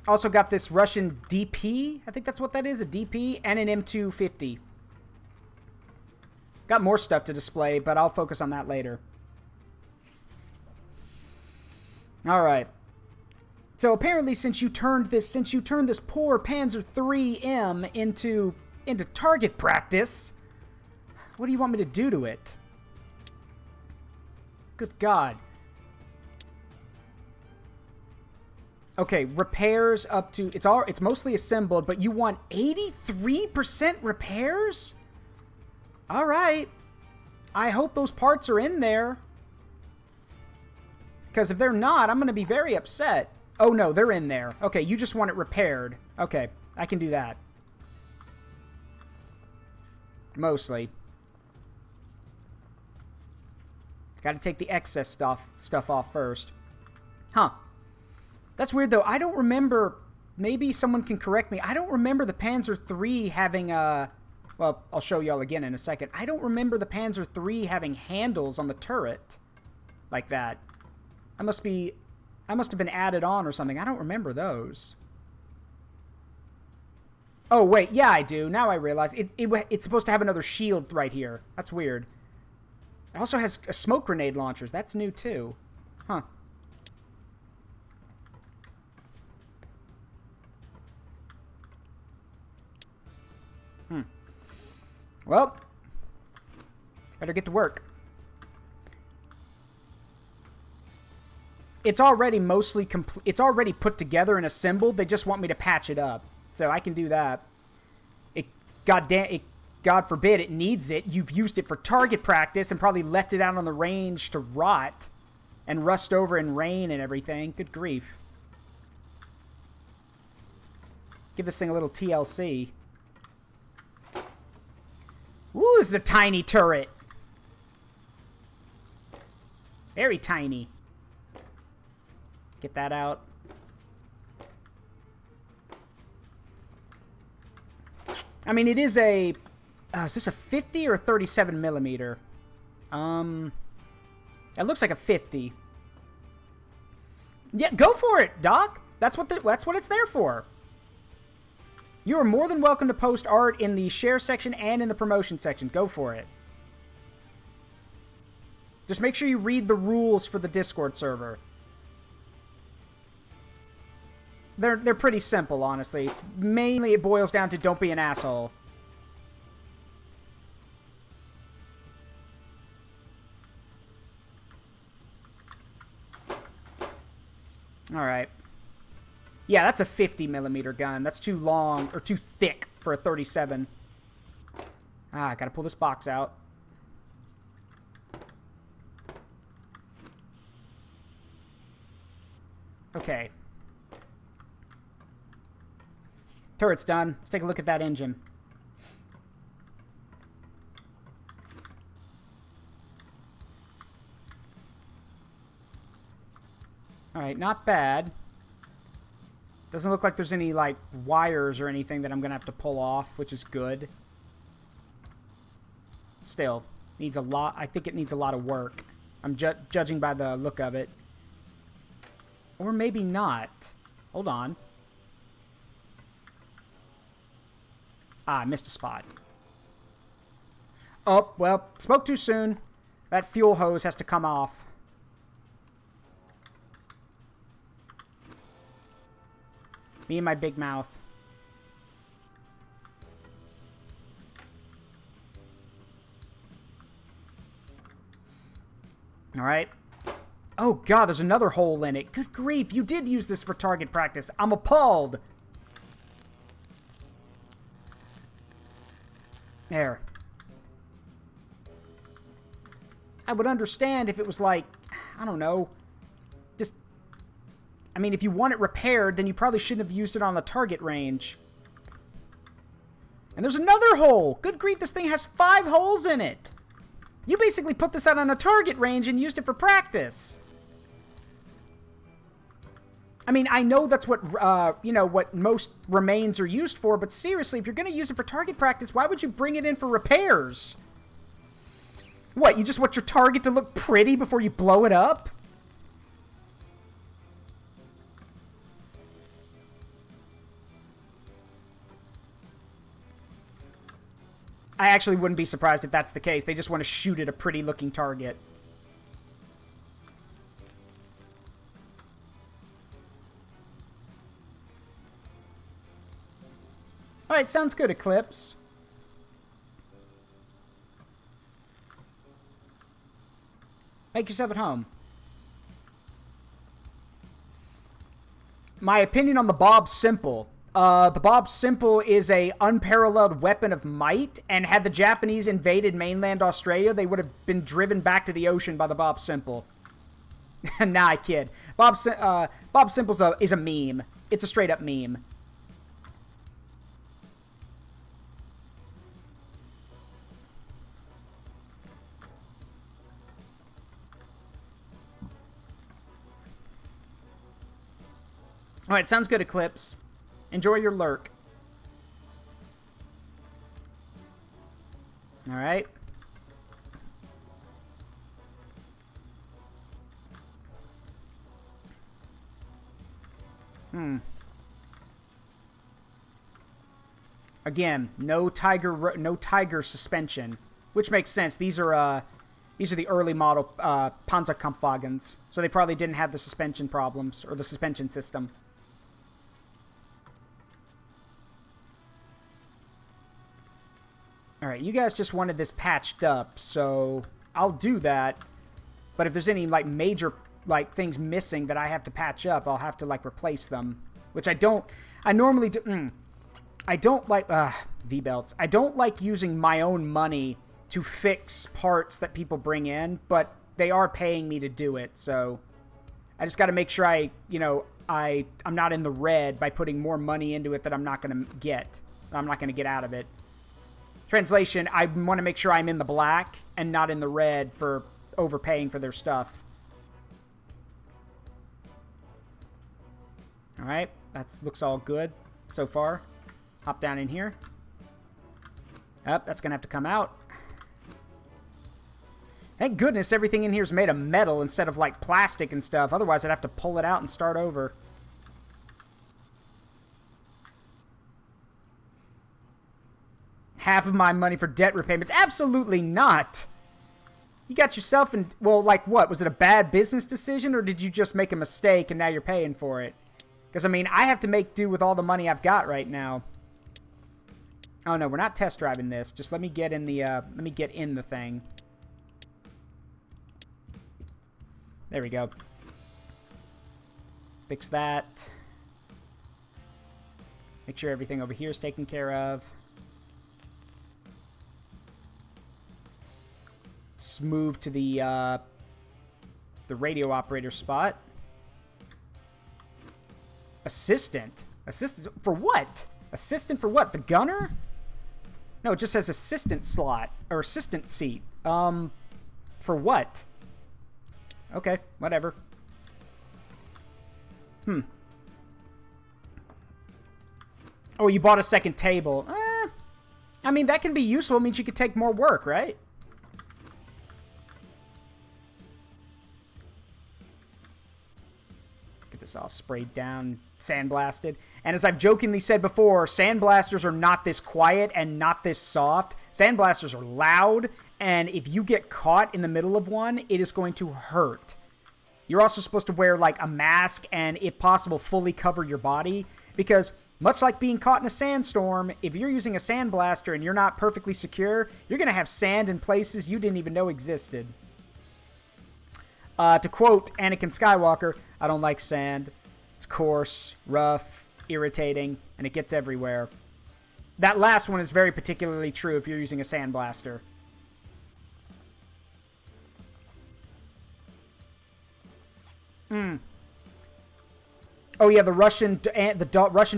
Also got this Russian DP. I think that's what that is, a DP, and an M250. Got more stuff to display, but I'll focus on that later. All right. So apparently, since you turned this poor Panzer IIIM into target practice, what do you want me to do to it? Good God. Okay, repairs up to... It's mostly assembled, but you want 83% repairs? All right. I hope those parts are in there. Because if they're not, I'm going to be very upset. Oh, no, they're in there. Okay, you just want it repaired. Okay, I can do that. Mostly. Got to take the excess stuff off first. Huh. That's weird, though. I don't remember maybe someone can correct me. I don't remember the Panzer III having well, I'll show y'all again in a second. I don't remember the Panzer III having handles on the turret like that. I must have been added on or something. I don't remember those. Oh, wait. Yeah, I do. Now I realize. It's supposed to have another shield right here. That's weird. It also has smoke grenade launchers. That's new, too. Huh. Well, better get to work. It's already mostly complete. It's already put together and assembled. They just want me to patch it up. So I can do that. God forbid it needs it. You've used it for target practice and probably left it out on the range to rot and rust over in rain and everything. Good grief. Give this thing a little TLC. Ooh, this is a tiny turret. Very tiny. Get that out. I mean, it is a... is this a 50 or a 37 millimeter? It looks like a 50. Yeah, go for it, Doc. That's what it's there for. You are more than welcome to post art in the share section and in the promotion section. Go for it. Just make sure you read the rules for the Discord server. They're pretty simple, honestly. It's mainly, it boils down to don't be an asshole. Alright. Yeah, that's a 50 millimeter gun. That's too long, or too thick for a 37. Ah, I gotta pull this box out. Okay. Turret's done. Let's take a look at that engine. Alright, not bad. Doesn't look like there's any, like, wires or anything that I'm gonna have to pull off, which is good. Still, needs a lot. I think it needs a lot of work. I'm judging by the look of it. Or maybe not. Hold on. Ah, I missed a spot. Oh, well, spoke too soon. That fuel hose has to come off. Me and my big mouth. Alright. Oh god, there's another hole in it. Good grief, you did use this for target practice. I'm appalled. There. I would understand if it was like, I don't know, just... I mean, if you want it repaired, then you probably shouldn't have used it on the target range. And there's another hole! Good grief, this thing has 5 holes in it! You basically put this out on a target range and used it for practice. I mean, I know that's what, you know, what most remains are used for, but seriously, if you're going to use it for target practice, why would you bring it in for repairs? What, you just want your target to look pretty before you blow it up? I actually wouldn't be surprised if that's the case. They just want to shoot at a pretty-looking target. Alright, sounds good, Eclipse. Make yourself at home. My opinion on the Bob Simple. The Bob Simple is a unparalleled weapon of might, and had the Japanese invaded mainland Australia, they would have been driven back to the ocean by the Bob Simple. Nah, I kid. Bob Simple is a meme. It's a straight-up meme. Alright, sounds good, Eclipse. Enjoy your lurk. Alright. Again, no tiger suspension, which makes sense. These are the early model Panzerkampfwagens, so they probably didn't have the suspension problems or the suspension system. All right, you guys just wanted this patched up, so I'll do that. But if there's any like major like things missing that I have to patch up, I'll have to like replace them, which I don't. I normally do. I don't like V-belts. I don't like using my own money to fix parts that people bring in, but they are paying me to do it, so I just got to make sure I'm not in the red by putting more money into it that I'm not going to get. I'm not going to get out of it. Translation, I want to make sure I'm in the black and not in the red for overpaying for their stuff. All right, that looks all good so far. Hop down in here. That's going to have to come out. Thank goodness everything in here is made of metal instead of like plastic and stuff. Otherwise, I'd have to pull it out and start over. Half of my money for debt repayments? Absolutely not. You got yourself in... Well, like what? Was it a bad business decision or did you just make a mistake and now you're paying for it? Because, I mean, I have to make do with all the money I've got right now. Oh, no, we're not test driving this. Just let me get in the thing. There we go. Fix that. Make sure everything over here is taken care of. Let's move to the radio operator spot. Assistant? Assistant for what? Assistant for what? The gunner? No, it just says assistant slot. Or assistant seat. For what? Okay, whatever. Oh, you bought a second table. I mean, that can be useful. It means you could take more work, right? Get this all sprayed down, sandblasted. And as I've jokingly said before, sandblasters are not this quiet and not this soft. Sandblasters are loud, and if you get caught in the middle of one, it is going to hurt. You're also supposed to wear like a mask and, if possible, fully cover your body. Because much like being caught in a sandstorm, if you're using a sandblaster and you're not perfectly secure, you're going to have sand in places you didn't even know existed. To quote Anakin Skywalker, I don't like sand. It's coarse, rough, irritating, and it gets everywhere. That last one is very particularly true if you're using a sandblaster. Oh yeah, the Russian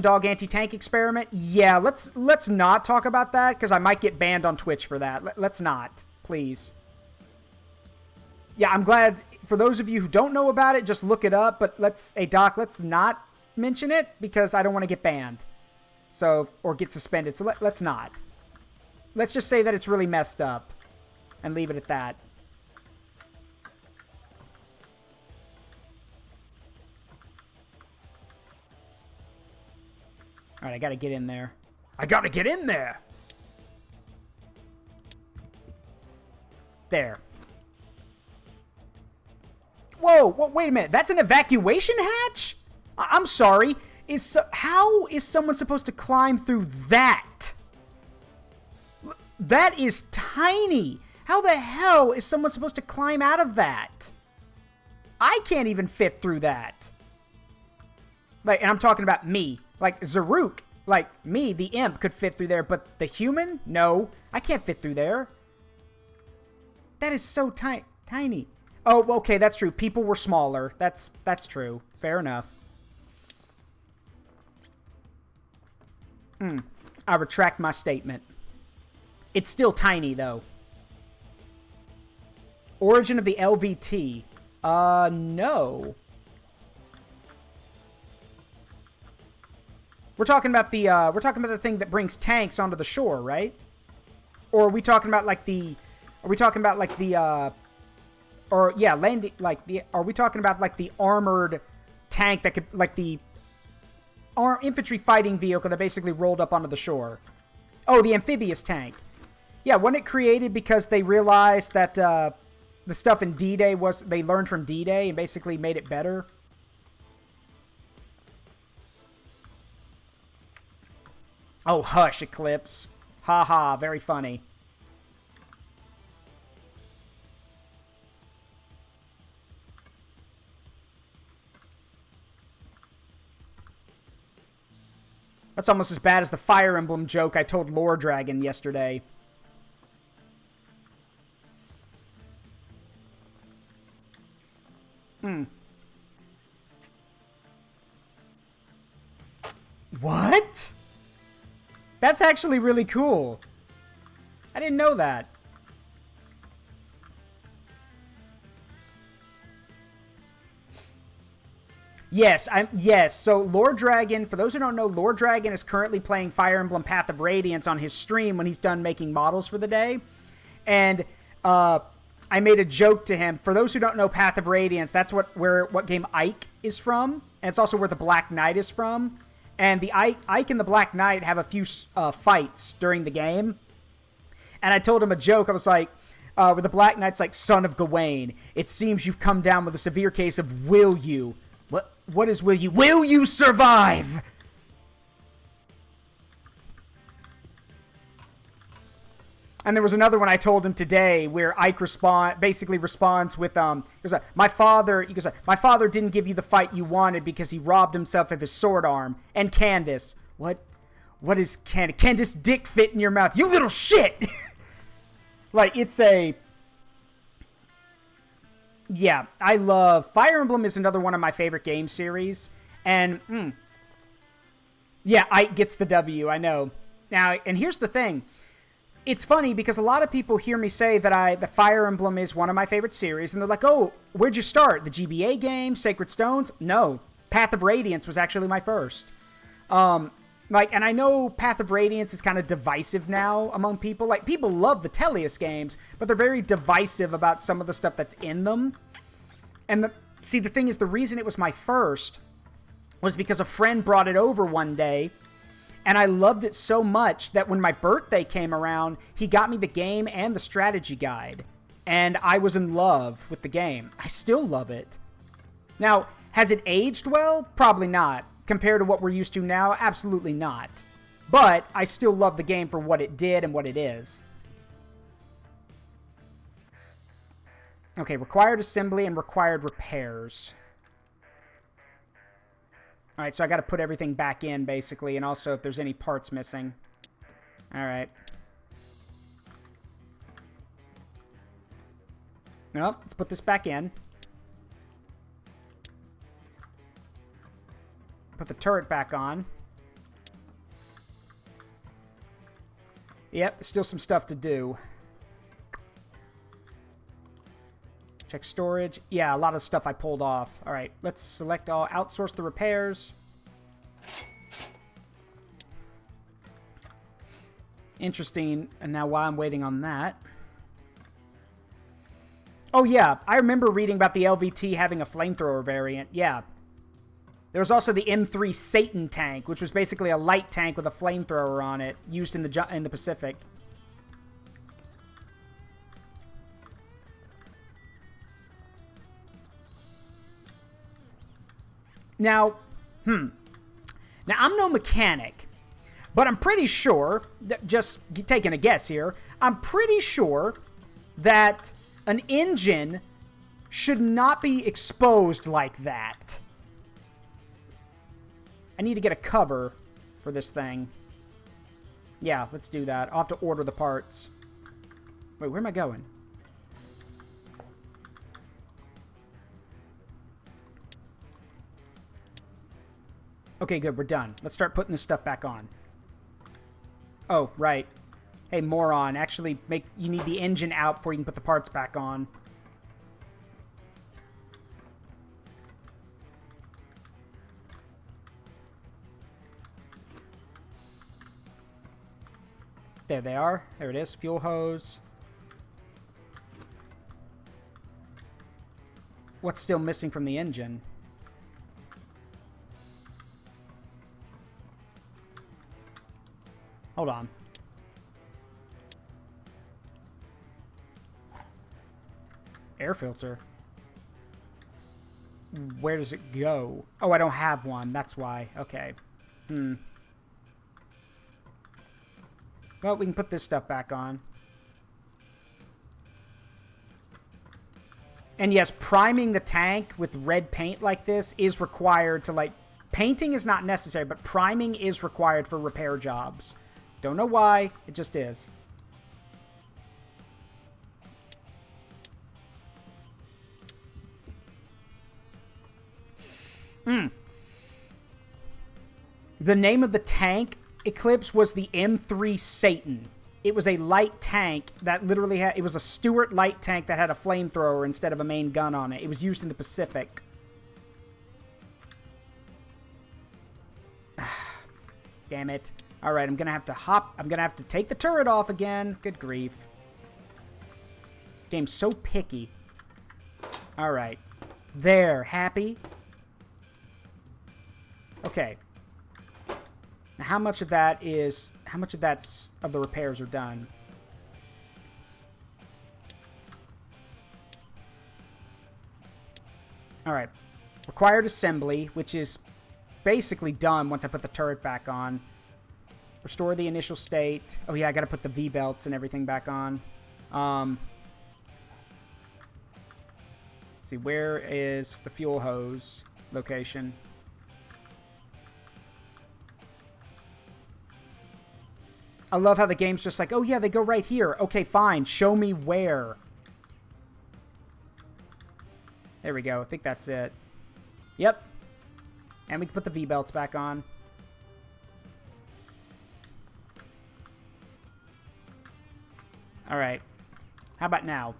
dog anti-tank experiment. Yeah, let's not talk about that because I might get banned on Twitch for that. Let's not, please. Yeah, I'm glad. For those of you who don't know about it, just look it up. But hey Doc, let's not mention it because I don't want to get banned, or get suspended. So let's not. Let's just say that it's really messed up, and leave it at that. All right, I gotta get in there. I gotta get in there! There. Whoa, wait a minute. That's an evacuation hatch? I'm sorry. How is someone supposed to climb through that? That is tiny. How the hell is someone supposed to climb out of that? I can't even fit through that. Like, and I'm talking about me. Like, Zaruk, like me, the imp, could fit through there, but the human? No, I can't fit through there. That is so tiny. Oh, okay, that's true. People were smaller. That's true. Fair enough. I retract my statement. It's still tiny, though. Origin of the LVT. No. We're talking about the thing that brings tanks onto the shore, right? Or are we talking about like the? Are we talking about like the? Or yeah, landing like the. Are we talking about like the armored tank that could like the infantry fighting vehicle that basically rolled up onto the shore? Oh, the amphibious tank. Yeah, wasn't it created because they realized that the stuff in D-Day they learned from D-Day and basically made it better? Oh, hush, Eclipse. Haha, very funny. That's almost as bad as the Fire Emblem joke I told Lore Dragon yesterday. What? That's actually really cool. I didn't know that. Yes, so Lord Dragon, for those who don't know, Lord Dragon is currently playing Fire Emblem Path of Radiance on his stream when he's done making models for the day. And I made a joke to him. For those who don't know Path of Radiance, that's what game Ike is from. And it's also where the Black Knight is from. And the Ike and the Black Knight have a few fights during the game. And I told him a joke. I was like, where the Black Knight's like, "Son of Gawain, it seems you've come down with a severe case of will you." What is will you? Will you survive? And there was another one I told him today where Ike basically responds with, he goes, my father didn't give you the fight you wanted because he robbed himself of his sword arm. And Candace, what is Candace? Candace dick fit in your mouth, you little shit! Like, it's a... Yeah, I love... Fire Emblem is another one of my favorite game series. And, yeah, Ike gets the W, I know. Now, and here's the thing. It's funny because a lot of people hear me say that the Fire Emblem is one of my favorite series, and they're like, "Oh, where'd you start? The GBA game, Sacred Stones?" No, Path of Radiance was actually my first. And I know Path of Radiance is kind of divisive now among people. Like, people love the Tellius games, but they're very divisive about some of the stuff that's in them. And the thing is, the reason it was my first was because a friend brought it over one day. And I loved it so much that when my birthday came around, he got me the game and the strategy guide. And I was in love with the game. I still love it. Now, has it aged well? Probably not. Compared to what we're used to now? Absolutely not. But I still love the game for what it did and what it is. Okay, required assembly and required repairs. Alright, so I got to put everything back in, basically, and also if there's any parts missing. Alright. Well, let's put this back in. Put the turret back on. Yep, still some stuff to do. Check storage. Yeah, a lot of stuff I pulled off. All right, let's select all. Outsource the repairs. Interesting. And now while I'm waiting on that. Oh, yeah. I remember reading about the LVT having a flamethrower variant. Yeah. There was also the M3 Satan tank, which was basically a light tank with a flamethrower on it, used in the Pacific. Now, Now, I'm no mechanic, but I'm pretty sure, just taking a guess here, I'm pretty sure that an engine should not be exposed like that. I need to get a cover for this thing. Yeah, let's do that. I'll have to order the parts. Wait, where am I going? Okay, good. We're done. Let's start putting this stuff back on. Oh, right. Hey, moron. Actually, you need the engine out before you can put the parts back on. There they are. There it is. Fuel hose. What's still missing from the engine? Hold on. Air filter. Where does it go? Oh, I don't have one. That's why. Okay. Well, we can put this stuff back on. And yes, priming the tank with red paint like this is required to, like... Painting is not necessary, but priming is required for repair jobs. Don't know why. It just is. The name of the tank, Eclipse, was the M3 Satan. It was a light tank that literally had... It was a Stuart light tank that had a flamethrower instead of a main gun on it. It was used in the Pacific. Damn it. Alright, I'm gonna have to hop... I'm gonna have to take the turret off again. Good grief. Game's so picky. Alright. There. Happy? Okay. Now, how much of that is... How much of that's... Of the repairs are done? Alright. Required assembly, which is basically done once I put the turret back on. Restore the initial state. Oh yeah, I gotta put the V-belts and everything back on. Let's see, where is the fuel hose location? I love how the game's just like, oh yeah, they go right here. Okay, fine. Show me where. There we go. I think that's it. Yep. And we can put the V-belts back on. Alright. How about now?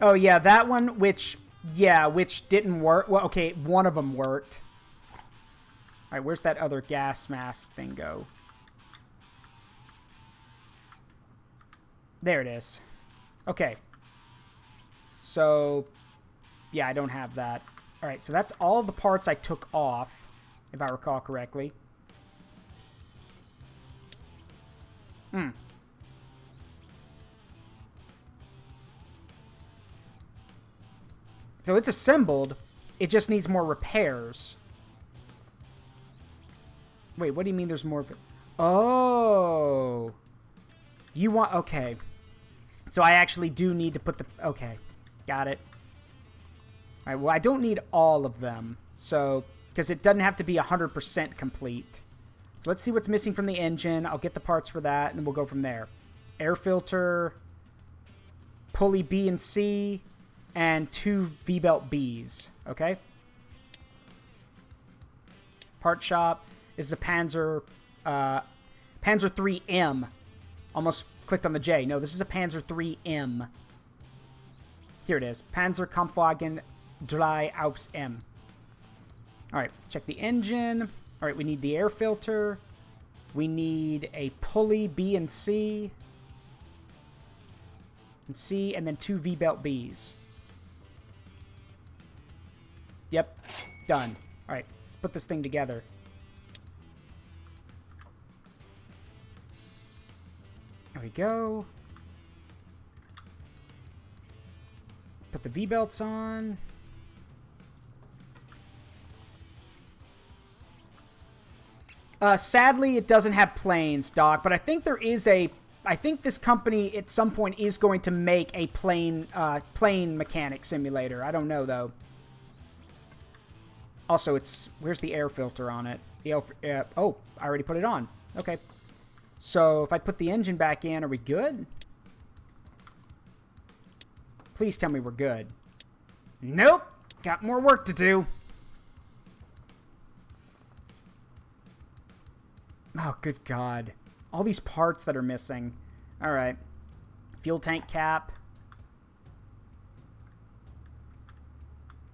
Oh yeah, that one, which didn't work. Well, okay, one of them worked. Alright, where's that other gas mask thing go? There it is. Okay. So, yeah, I don't have that. Alright, so that's all the parts I took off, if I recall correctly. So it's assembled. It just needs more repairs. Wait, what do you mean there's more of it? Oh. You want... Okay. So I actually do need to put the... Okay. Got it. Alright, well, I don't need all of them. So... Because it doesn't have to be 100% complete. So let's see what's missing from the engine. I'll get the parts for that, and then we'll go from there. Air filter... Pulley B and C... And 2 V-belt Bs. Okay? Part shop... This is a Panzer 3M. Almost clicked on the J. No, this is a Panzer 3M. Here it is. Panzer Kampfwagen 3 aus M. Alright, check the engine. Alright, we need the air filter. We need a pulley B and C. And C, and then 2 V-belt Bs. Yep, done. Alright, let's put this thing together. There we go. Put the V-belts on. Sadly, it doesn't have planes, Doc, but I think there is a... I think this company at some point is going to make a plane mechanic simulator. I don't know, though. Also, it's... Where's the air filter on it? The oh, I already put it on. Okay. So, if I put the engine back in, are we good? Please tell me we're good. Nope! Got more work to do. Oh, good God. All these parts that are missing. Alright. Fuel tank cap.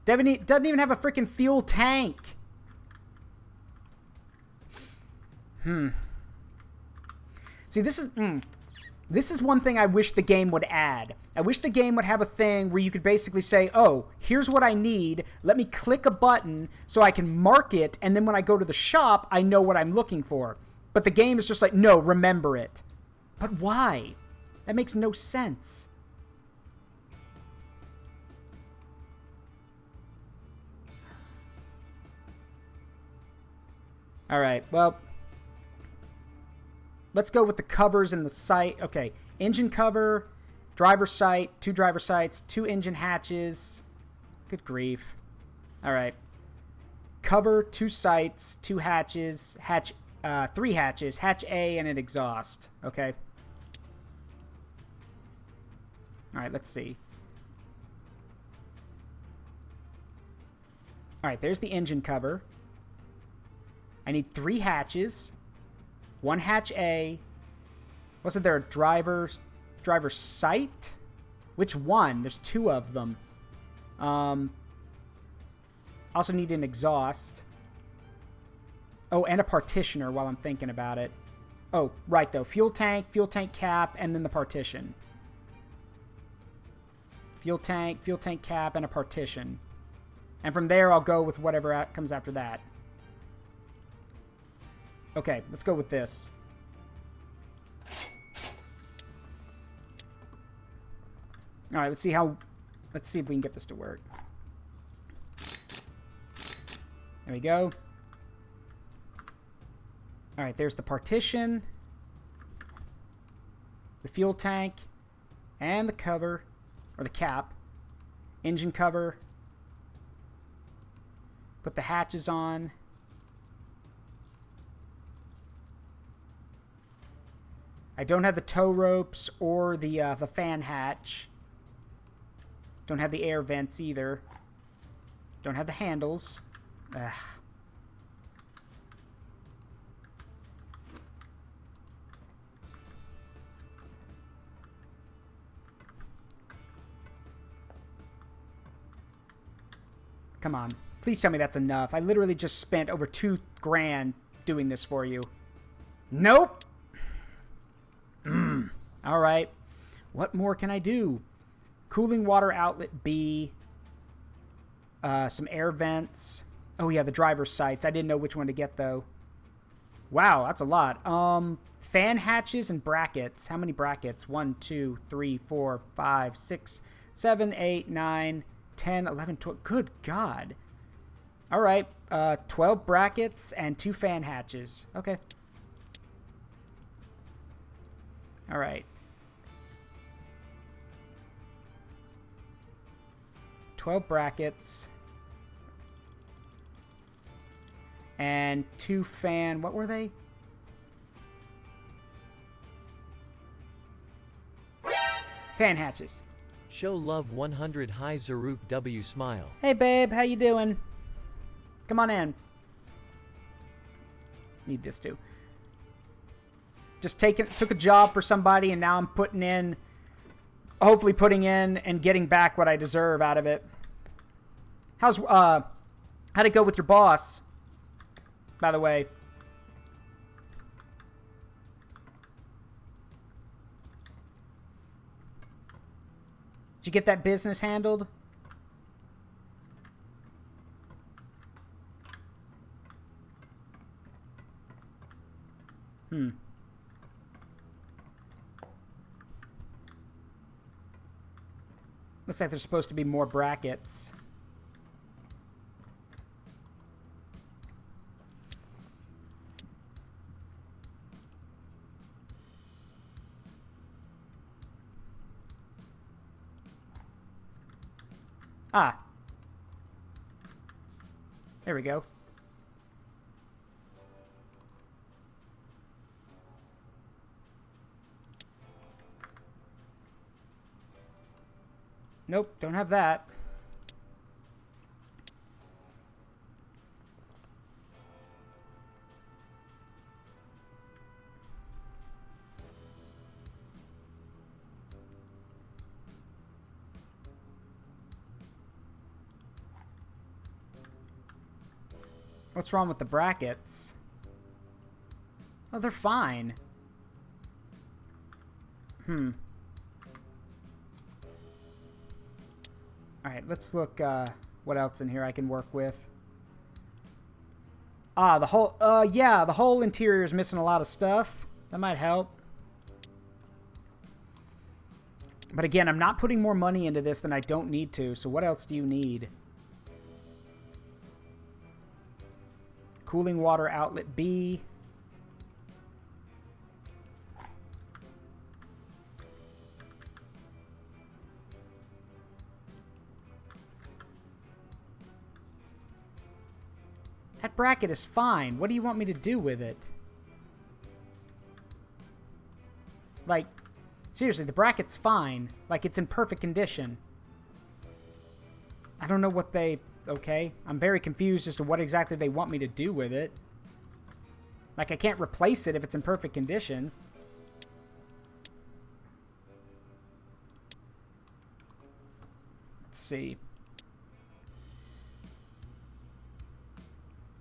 Doesn't even have a freaking fuel tank. See, this is one thing I wish the game would add. I wish the game would have a thing where you could basically say, oh, here's what I need. Let me click a button so I can mark it, and then when I go to the shop, I know what I'm looking for. But the game is just like, no, remember it. But why? That makes no sense. All right, well, let's go with the covers and the sight. Okay, engine cover, driver sight, 2 driver sights, 2 engine hatches. Good grief. All right. Cover, 2 sights, 2 hatches, 3 hatches, hatch A, and an exhaust. Okay. All right, let's see. All right, there's the engine cover. I need 3 hatches. 1 hatch A. Wasn't there a driver sight? Which one? There's 2 of them. Also need an exhaust. Oh, and a partitioner while I'm thinking about it. Oh, right though. Fuel tank cap, and then the partition. Fuel tank cap, and a partition. And from there, I'll go with whatever comes after that. Okay, let's go with this. All right, let's see if we can get this to work. There we go. All right, there's the partition, the fuel tank, and the cover, or the cap, engine cover. Put the hatches on. I don't have the tow ropes or the fan hatch. Don't have the air vents either. Don't have the handles. Ugh. Come on. Please tell me that's enough. I literally just spent over $2,000 doing this for you. Nope. All right. What more can I do? Cooling water outlet B. Some air vents. Oh, yeah, the driver's sights. I didn't know which one to get, though. Wow, that's a lot. Fan hatches and brackets. How many brackets? 1, 2, 3, 4, 5, 6, 7, 8, 9, 10, 11, 12. Good God. All right. 12 brackets and 2 fan hatches. Okay. All right. 12 brackets. And 2 fan... What were they? Fan hatches. Show love 100 High Zaruk W smile. Hey, babe. How you doing? Come on in. Need this, too. Just took a job for somebody, and now I'm hopefully putting in and getting back what I deserve out of it. How'd it go with your boss, by the way? Did you get that business handled? Looks like there's supposed to be more brackets. Ah. There we go. Nope, don't have that. What's wrong with the brackets? Oh, they're fine. Alright, let's look what else in here I can work with. Ah, the whole... yeah, the whole interior is missing a lot of stuff. That might help. But again, I'm not putting more money into this than I don't need to, so what else do you need? Cooling water outlet B. That bracket is fine. What do you want me to do with it? Like, seriously, the bracket's fine. Like, it's in perfect condition. I don't know what they... Okay. I'm very confused as to what exactly they want me to do with it. Like, I can't replace it if it's in perfect condition. Let's see.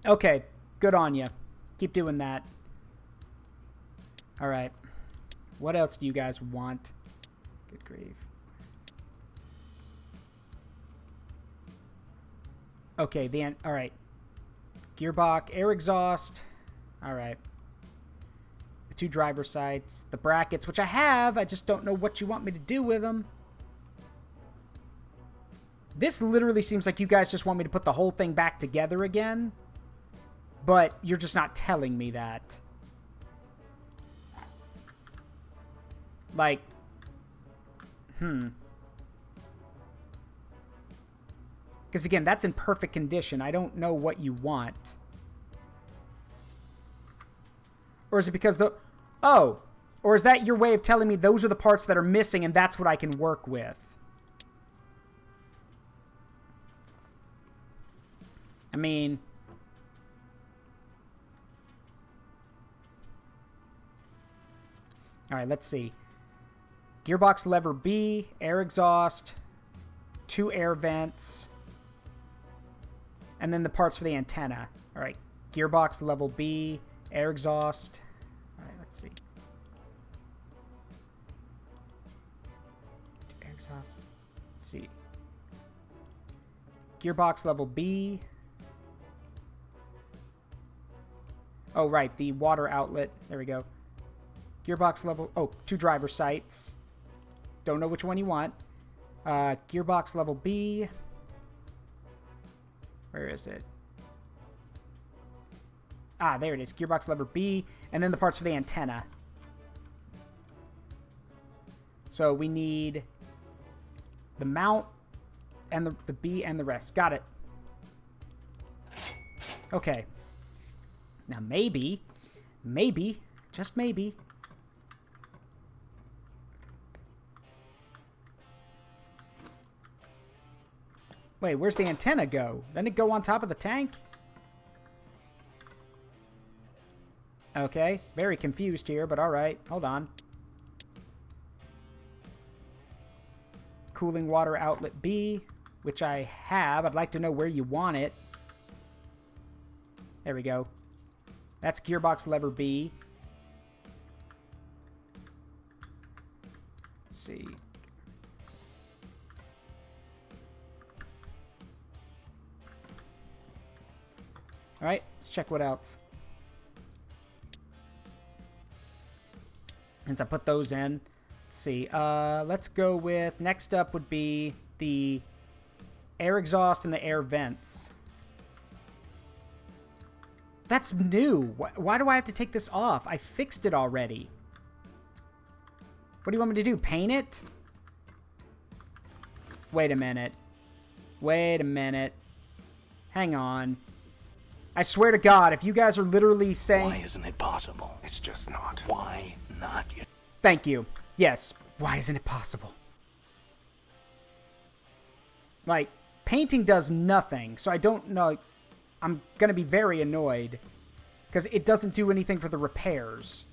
Okay. Good on you. Keep doing that. Alright. What else do you guys want? Good grief. Okay, alright. Gearbox, air exhaust. Alright. The 2 driver sites. The brackets, which I have. I just don't know what you want me to do with them. This literally seems like you guys just want me to put the whole thing back together again. But you're just not telling me that. Like, because again, that's in perfect condition. I don't know what you want. Or is it because the... Oh! Or is that your way of telling me those are the parts that are missing and that's what I can work with? I mean... Alright, let's see. Gearbox lever B, air exhaust, 2 air vents, and then the parts for the antenna. Alright, gearbox level B, air exhaust. Alright, let's see. Air exhaust. Let's see. Gearbox level B. Oh, right, the water outlet. There we go. Gearbox level... Oh, 2 driver sites. Don't know which one you want. Gearbox level B. Where is it? Ah, there it is. Gearbox lever B. And then the parts for the antenna. So we need the mount and the B and the rest. Got it. Okay. Now maybe, just maybe... Wait, where's the antenna go? Doesn't it go on top of the tank? Okay, very confused here, but alright. Hold on. Cooling water outlet B, which I have. I'd like to know where you want it. There we go. That's gearbox lever B. Let's see. Alright, let's check what else. Since I put those in. Let's see. Let's go with... Next up would be the air exhaust and the air vents. That's new. Why do I have to take this off? I fixed it already. What do you want me to do? Paint it? Wait a minute. Wait a minute. Hang on. I swear to God, if you guys are literally saying... Why isn't it possible? It's just not. Why not? Thank you. Yes. Why isn't it possible? Like, painting does nothing, so I don't know... I'm going to be very annoyed. Because it doesn't do anything for the repairs.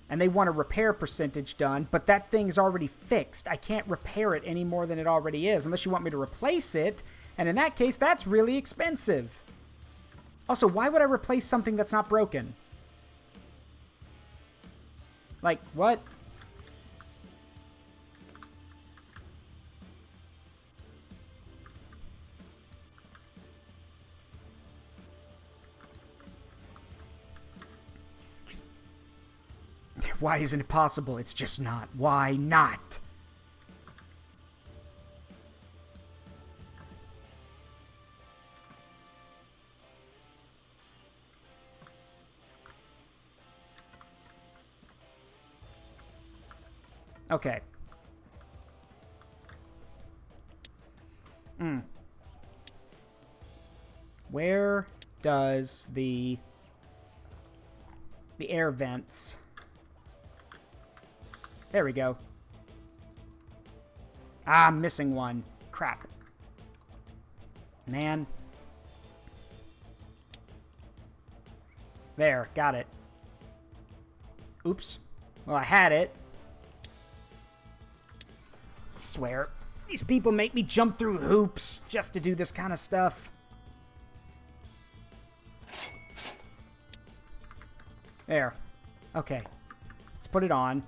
And they want a repair percentage done, but that thing's already fixed. I can't repair it any more than it already is, unless you want me to replace it. And in that case, that's really expensive. Also, why would I replace something that's not broken? Like, what? Why isn't it possible? It's just not. Why not? Okay. Where does the air vents... There we go. Ah, I'm missing one. Crap. Man. There, got it. Oops. Well, I had it. I swear. These people make me jump through hoops just to do this kind of stuff. There. Okay. Let's put it on.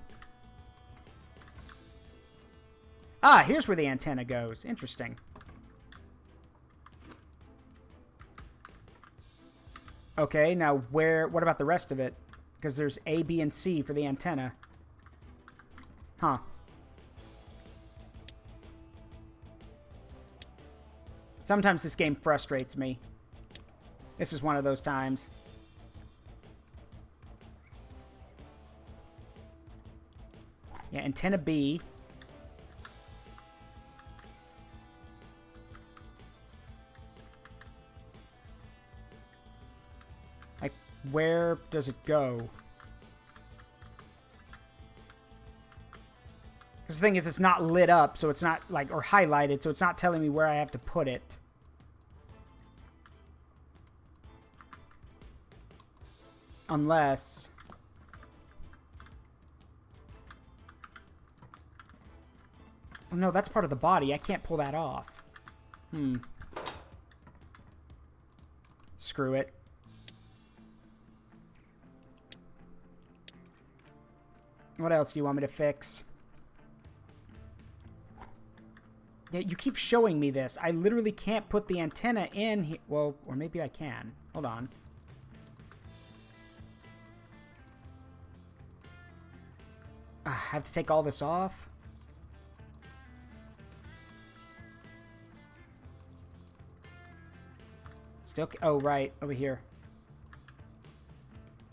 Ah, here's where the antenna goes. Interesting. Okay, now what about the rest of it? Because there's A, B, and C for the antenna. Huh. Sometimes this game frustrates me. This is one of those times. Yeah, antenna B. Like, where does it go? Because the thing is, it's not lit up, so it's not, like, or highlighted, so it's not telling me where I have to put it. Unless... Oh, no, that's part of the body. I can't pull that off. Screw it. What else do you want me to fix? Yeah, you keep showing me this. I literally can't put the antenna in here. Well, or maybe I can. Hold on. I have to take all this off? Still... Oh, right. Over here.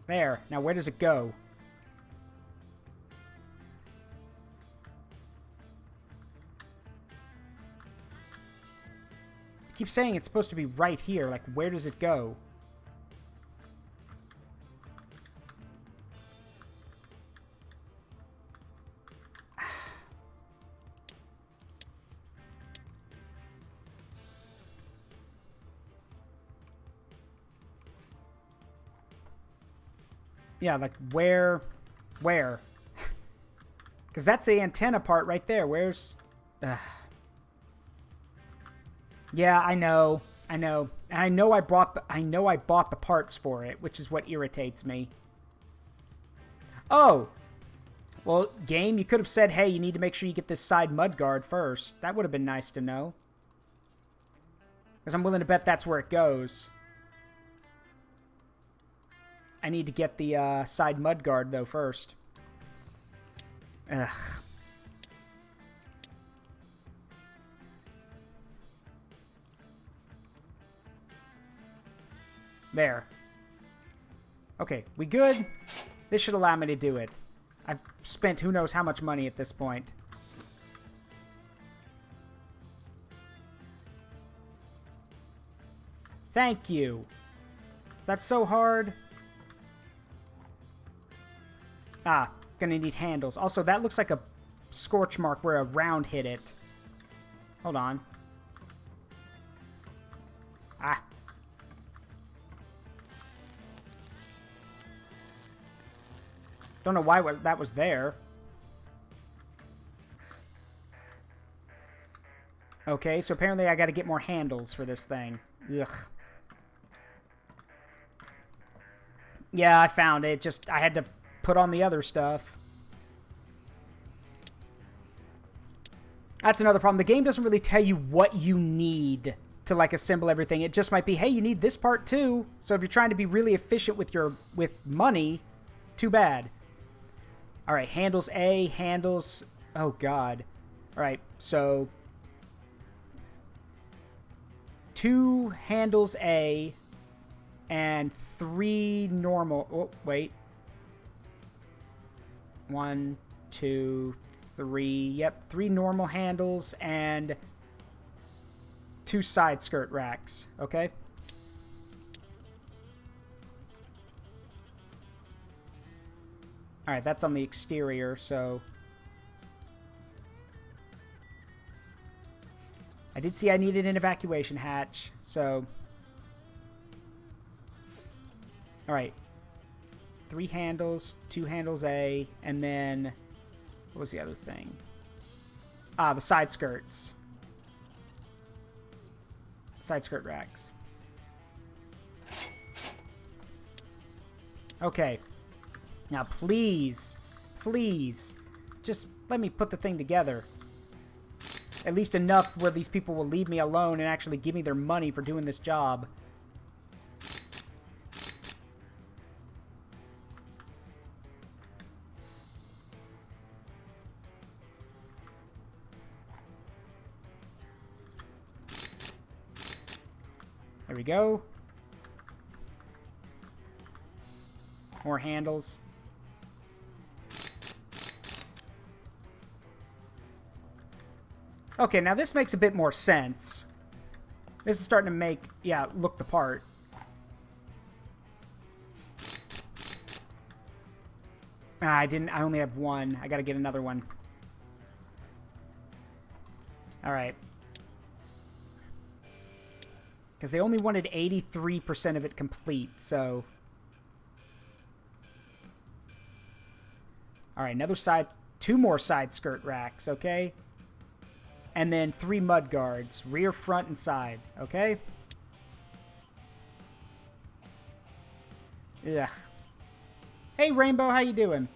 There. Now, where does it go? I keep saying it's supposed to be right here. Like, where does it go? Yeah, like, where? Because that's the antenna part right there. Where's... Yeah, I know. And I know I bought the parts for it, which is what irritates me. Oh! Well, game, you could have said, hey, you need to make sure you get this side mudguard first. That would have been nice to know. Because I'm willing to bet that's where it goes. I need to get the side mudguard, though, first. Ugh. There. Okay, we good? This should allow me to do it. I've spent who knows how much money at this point. Thank you. Is that so hard? Ah, gonna need handles. Also, that looks like a scorch mark where a round hit it. Hold on. Ah. Don't know why that was there. Okay, so apparently I gotta get more handles for this thing. Ugh. Yeah, I found it. Just, I had to put on the other stuff. That's another problem. The game doesn't really tell you what you need to, like, assemble everything. It just might be, hey, you need this part too. So if you're trying to be really efficient with money, too bad. All right, handles A, handles... Oh, God. All right, so... 2 handles A and 3 normal... Oh, wait. 1, 2, 3. Yep, 3 normal handles and 2 side skirt racks. Okay. All right, that's on the exterior, so... I did see I needed an evacuation hatch, so... All right. 3 handles, 2 handles A, and then... What was the other thing? Ah, the side skirts. Side skirt racks. Okay. Now, please, please, just let me put the thing together. At least enough where these people will leave me alone and actually give me their money for doing this job. There we go. More handles. Okay, now this makes a bit more sense. This is starting to make, yeah, look the part. Ah, I only have 1. I gotta get another one. Alright. Because they only wanted 83% of it complete, so... Alright, another side... 2 more side skirt racks, okay? And then 3 mud guards. Rear, front, and side. Okay? Ugh. Hey, Rainbow, how you doing?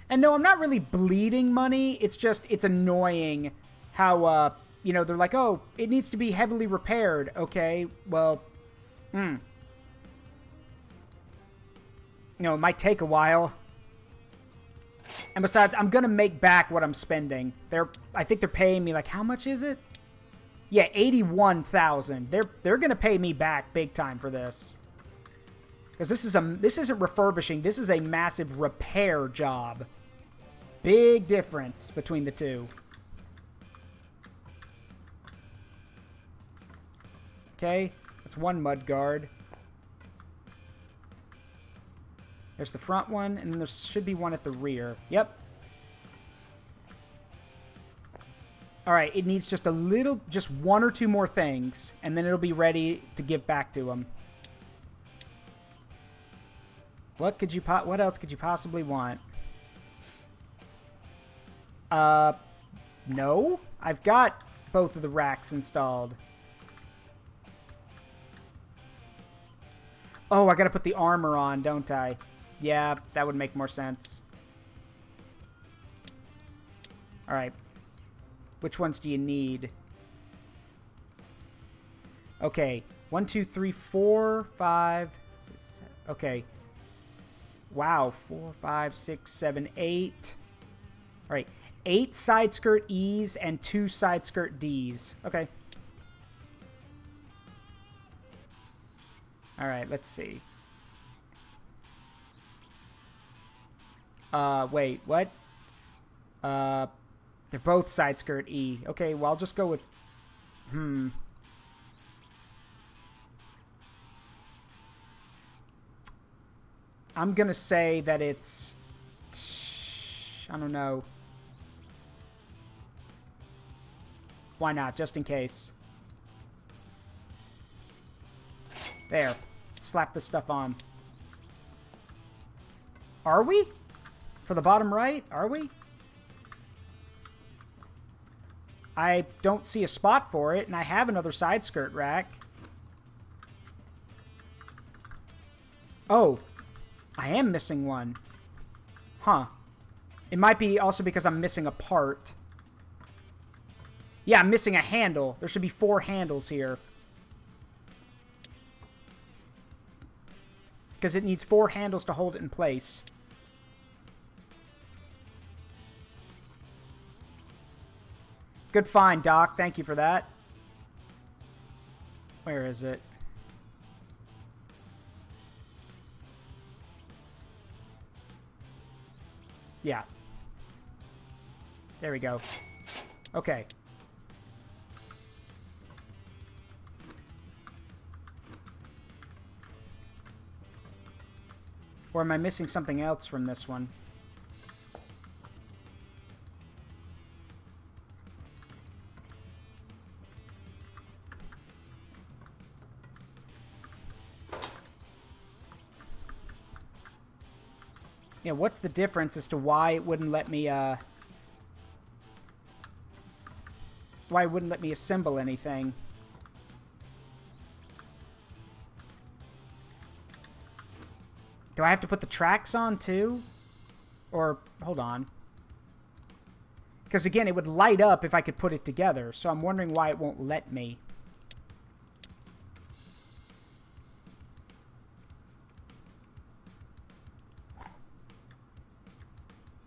And no, I'm not really bleeding money. It's just, it's annoying how, you know, they're like, oh, it needs to be heavily repaired. Okay, well, You know, it might take a while. And besides, I'm going to make back what I'm spending. I think they're paying me, like, how much is it? Yeah, 81,000. They're going to pay me back big time for this. Because this isn't refurbishing. This is a massive repair job. Big difference between the two. Okay, that's 1 mud guard. There's the front one, and then there should be 1 at the rear. Yep. Alright, it needs just just 1 or 2 more things, and then it'll be ready to give back to them. What else could you possibly want? No. I've got both of the racks installed. Oh, I gotta put the armor on, don't I? Yeah, that would make more sense. Alright. Which ones do you need? Okay. 1, 2, 3, 4, 5. 6, 7. Okay. Wow. 4, 5, 6, 7, 8. Alright. 8 side skirt E's and 2 side skirt D's. Okay. Alright, let's see. Wait, what? They're both side skirt E. Okay, well, I'll just go with... I'm gonna say that it's... I don't know. Why not? Just in case. There. Slap this stuff on. Are we? For the bottom right? Are we? I don't see a spot for it, and I have another side skirt rack. Oh. I am missing one. Huh. It might be also because I'm missing a part. Yeah, I'm missing a handle. There should be 4 handles here. Because it needs 4 handles to hold it in place. Good find, Doc. Thank you for that. Where is it? Yeah. There we go. Okay. Or am I missing something else from this one? Yeah, what's the difference as to why it wouldn't let me, why it wouldn't let me assemble anything? Do I have to put the tracks on, too? Or, hold on. Because, again, it would light up if I could put it together, so I'm wondering why it won't let me.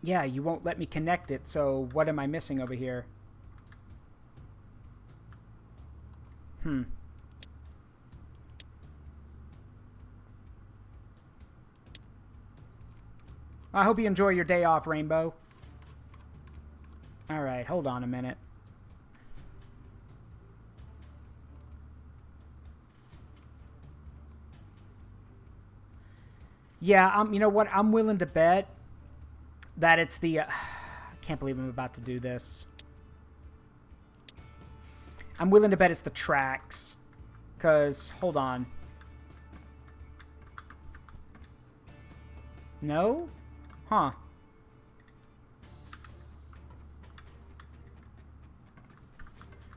Yeah, you won't let me connect it, so what am I missing over here? I hope you enjoy your day off, Rainbow. Alright, hold on a minute. Yeah, you know what? I'm willing to bet that it's the... I can't believe I'm about to do this. I'm willing to bet it's the tracks. Because, hold on. No? Huh.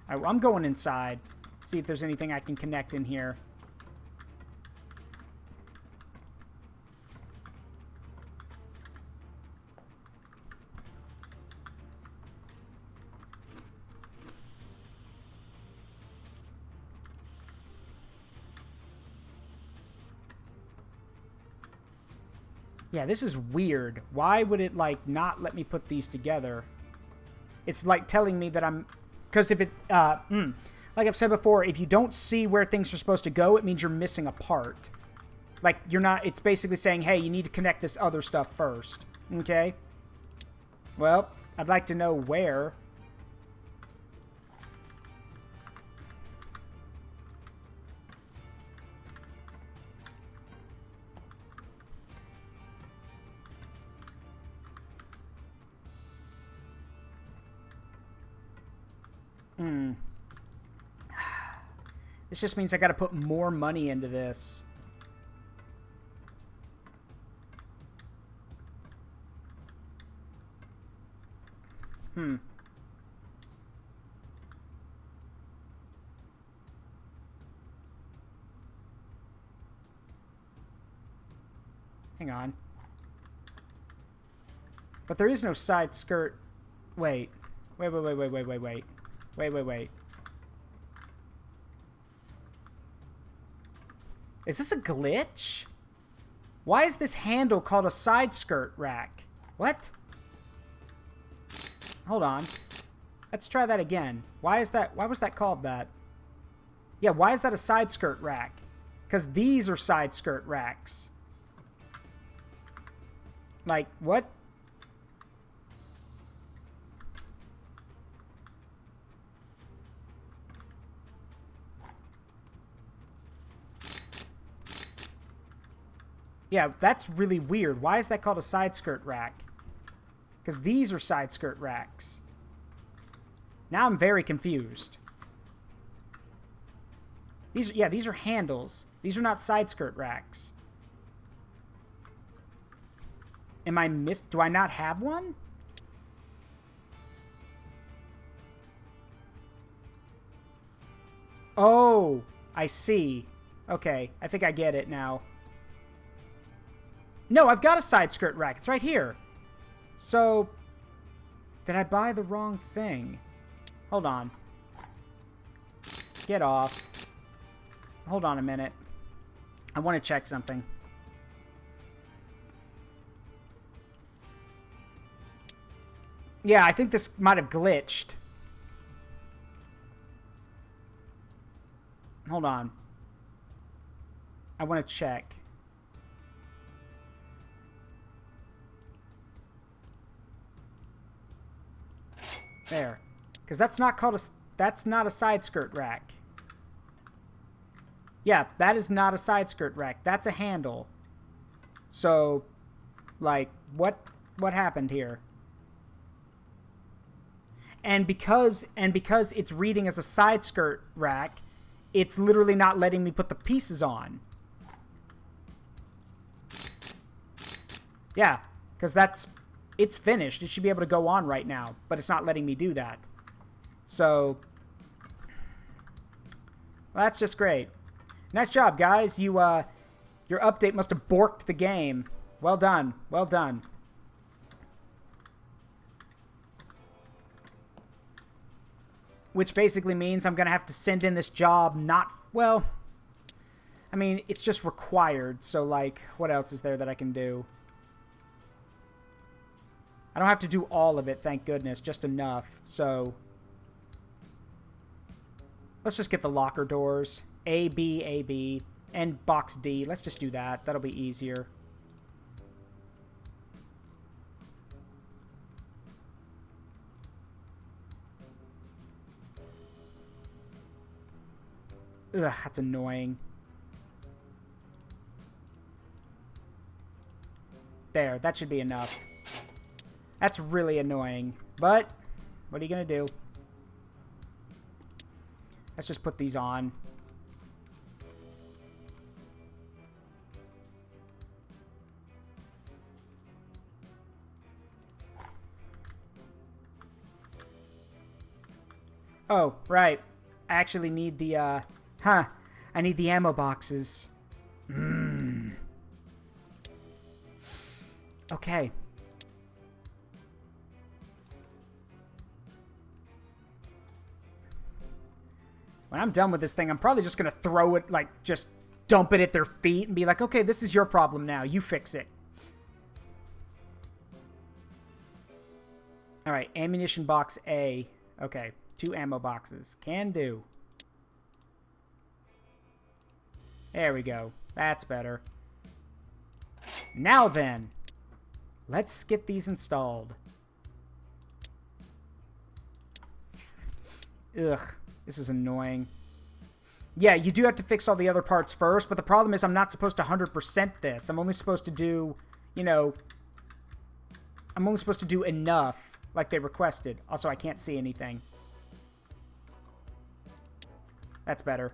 Alright, well, I'm going inside. See if there's anything I can connect in here. Yeah, this is weird. Why would it, like, not let me put these together? It's, like, telling me that I'm... Because if it... like I've said before, if you don't see where things are supposed to go, it means you're missing a part. Like, you're not... It's basically saying, hey, you need to connect this other stuff first. Okay? Well, I'd like to know where... This just means I gotta put more money into this. Hang on. But there is no side skirt. Wait. Wait. Is this a glitch? Why is this handle called a side skirt rack? What? Hold on. Let's try that again. Why was that called that? Yeah, why is that a side skirt rack? Because these are side skirt racks. Like, what? Yeah, that's really weird. Why is that called a side skirt rack? Because these are side skirt racks. Now I'm very confused. These are handles. These are not side skirt racks. Do I not have one? Oh, I see. Okay, I think I get it now. No, I've got a side skirt rack. It's right here. So, did I buy the wrong thing? Hold on. Get off. Hold on a minute. I want to check something. Yeah, I think this might have glitched. hold on. I want to check. There. Because that's not called a... That's not a side skirt rack. Yeah, that is not a side skirt rack. That's a handle. So, like, what happened here? And because it's reading as a side skirt rack, it's literally not letting me put the pieces on. Yeah, because it's finished. It should be able to go on right now, but it's not letting me do that. So, well, that's just great. Nice job, guys. Your update must have borked the game. Well done. Well done. Which basically means I'm going to have to send in this job not... Well, I mean, it's just required. So, like, what else is there that I can do? I don't have to do all of it, thank goodness. Just enough. So, let's just get the locker doors. A, B, and box D. Let's just do that. That'll be easier. Ugh, that's annoying. There, that should be enough. That's really annoying. But, what are you going to do? Let's just put these on. Oh, right. I actually need the, I need the ammo boxes. Okay. When I'm done with this thing, I'm probably just going to throw it, like, just dump it at their feet and be like, okay, this is your problem now. You fix it. All right, ammunition box A. Okay, 2 ammo boxes. Can do. There we go. That's better. Now then, let's get these installed. Ugh, this is annoying. Yeah, you do have to fix all the other parts first, but the problem is I'm not supposed to 100% this. I'm only supposed to do, you know, I'm only supposed to do enough like they requested. Also, I can't see anything. That's better.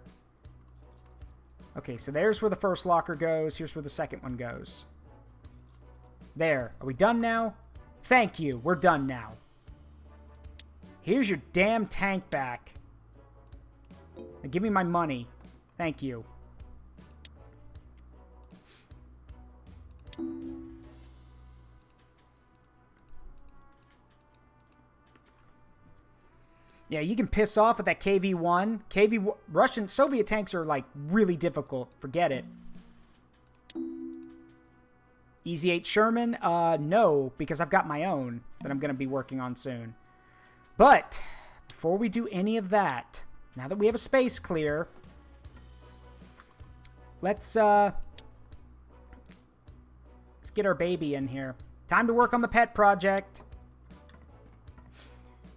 Okay, so there's where the first locker goes. Here's where the second one goes. There. Are we done now? Thank you. We're done now. Here's your damn tank back. Now give me my money. Thank you. Yeah, you can piss off with that KV-1. Russian Soviet tanks are, like, really difficult. Forget it. Easy 8 Sherman? No, because I've got my own that I'm going to be working on soon. But, before we do any of that, now that we have a space clear, let's get our baby in here. Time to work on the pet project.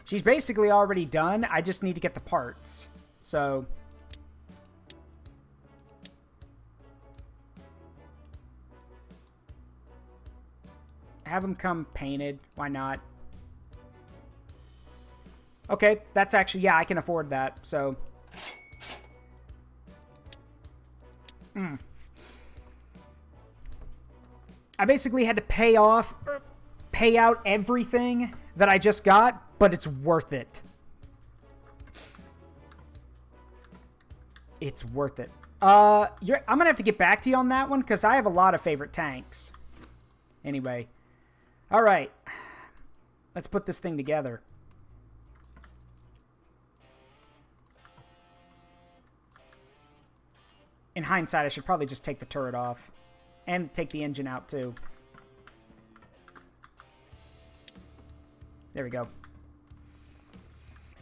She's basically already done. I just need to get the parts. So, have them come painted. Why not? Okay, that's actually, yeah, I can afford that. So, I basically had to pay out everything that I just got, but it's worth it. It's worth it. I'm going to have to get back to you on that one because I have a lot of favorite tanks. Anyway. All right. Let's put this thing together. In hindsight, I should probably just take the turret off. And take the engine out, too. There we go.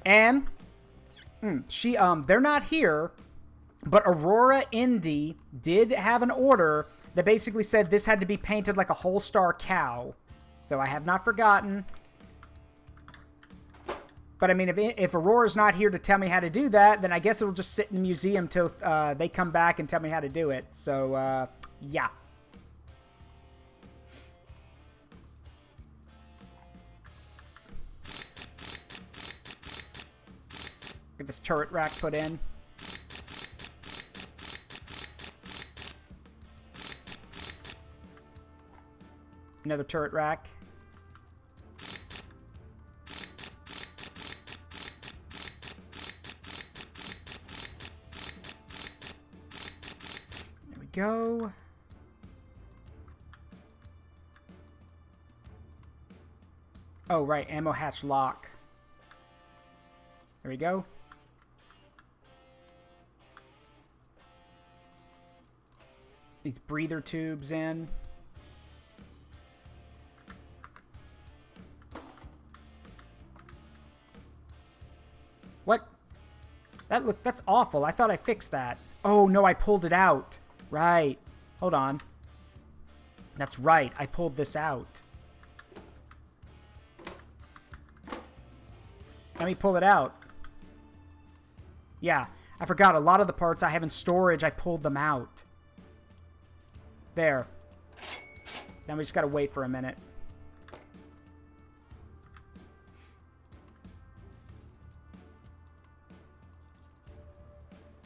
And they're not here. But Aurora Indy did have an order that basically said this had to be painted like a whole star cow. So I have not forgotten. But I mean, if Aurora's not here to tell me how to do that, then I guess it'll just sit in the museum till they come back and tell me how to do it. So, yeah. Get this turret rack put in. Another turret rack. There we go. Oh, right. Ammo hatch lock. There we go. These breather tubes in. What? That's awful. I thought I fixed that. Oh, no, I pulled it out. Right. Hold on. That's right. I pulled this out. Let me pull it out. Yeah, I forgot. A lot of the parts I have in storage, I pulled them out. There. Now we just gotta wait for a minute.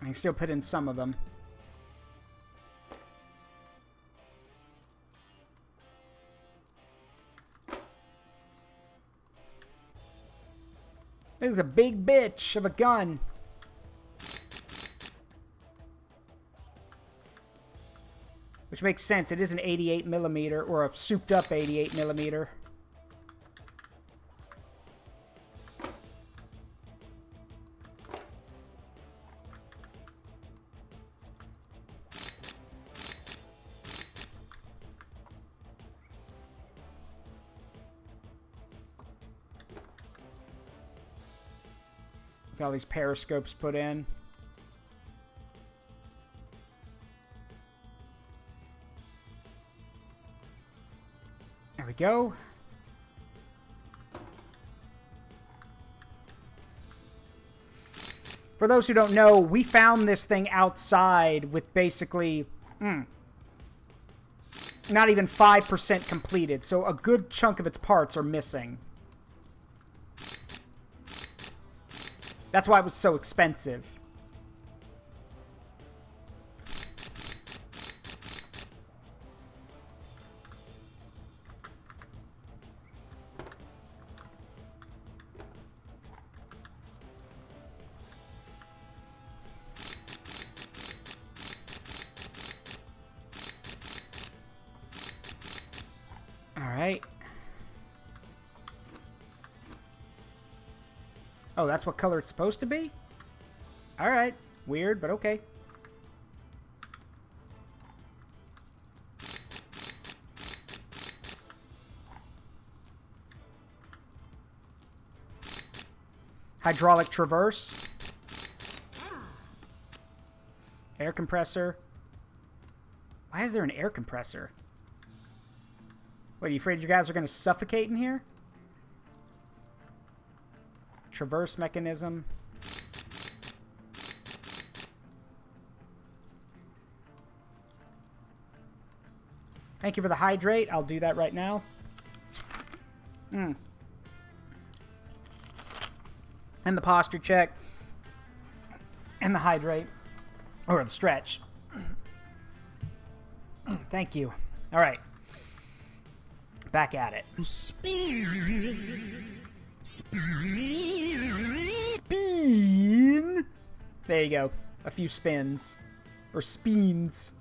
I can still put in some of them. This is a big bitch of a gun. Which makes sense. It is an 88mm, or a souped up 88mm. Got all these periscopes put in. There we go. For those who don't know, we found this thing outside with basically not even 5% completed, so a good chunk of its parts are missing. That's why it was so expensive. All right. Oh, that's what color it's supposed to be? Alright. Weird, but okay. Hydraulic traverse. Air compressor. Why is there an air compressor? What, are you afraid you guys are going to suffocate in here? Traverse mechanism. Thank you for the hydrate. I'll do that right now. And the posture check. And the hydrate. Or the stretch. Thank you. All right. Back at it. Spin. There you go. A few spins. Or speens.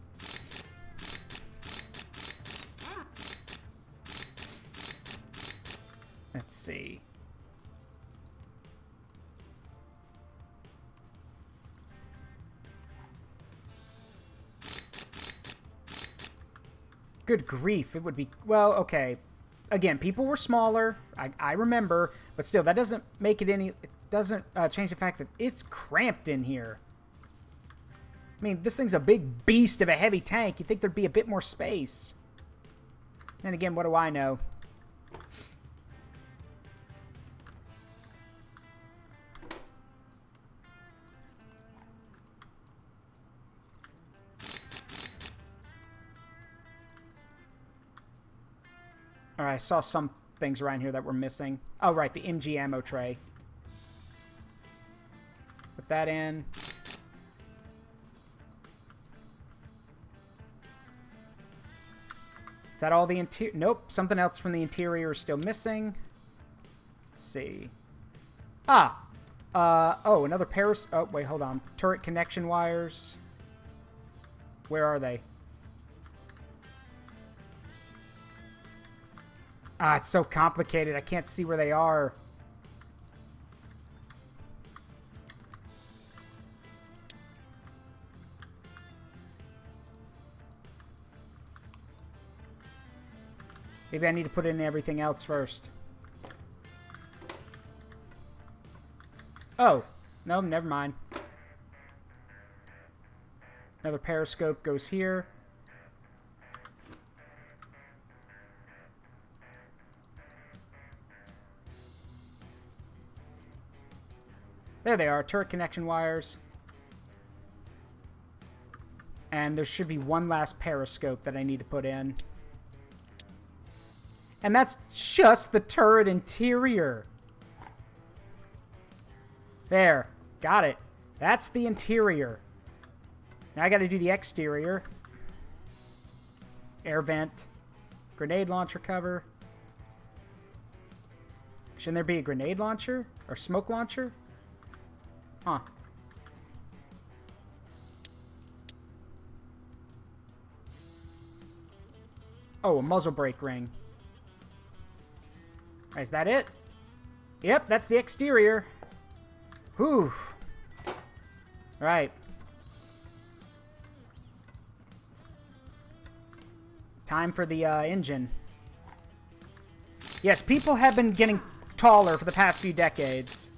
Let's see. Good grief. It would be... Well, okay. Again, people were smaller. I remember. But still, that doesn't make it any... It doesn't change the fact that it's cramped in here. I mean, this thing's a big beast of a heavy tank. You'd think there'd be a bit more space. Then again, what do I know? Alright, I saw some things around here that were missing. Oh, right, the MG ammo tray. Put that in. Is that all the interior? Nope, something else from the interior is still missing. Let's see. Oh, another pair of... Oh, wait, hold on. Turret connection wires. Where are they? It's so complicated. I can't see where they are. Maybe I need to put in everything else first. Oh, no, never mind. Another periscope goes here. There they are, turret connection wires. And there should be one last periscope that I need to put in. And that's just the turret interior. There. Got it. That's the interior. Now I got to do the exterior. Air vent. Grenade launcher cover. Shouldn't there be a grenade launcher? Or smoke launcher? Huh. Oh, a muzzle brake ring. Is that it? Yep, that's the exterior. Whew. Right. Time for the engine. Yes, people have been getting taller for the past few decades.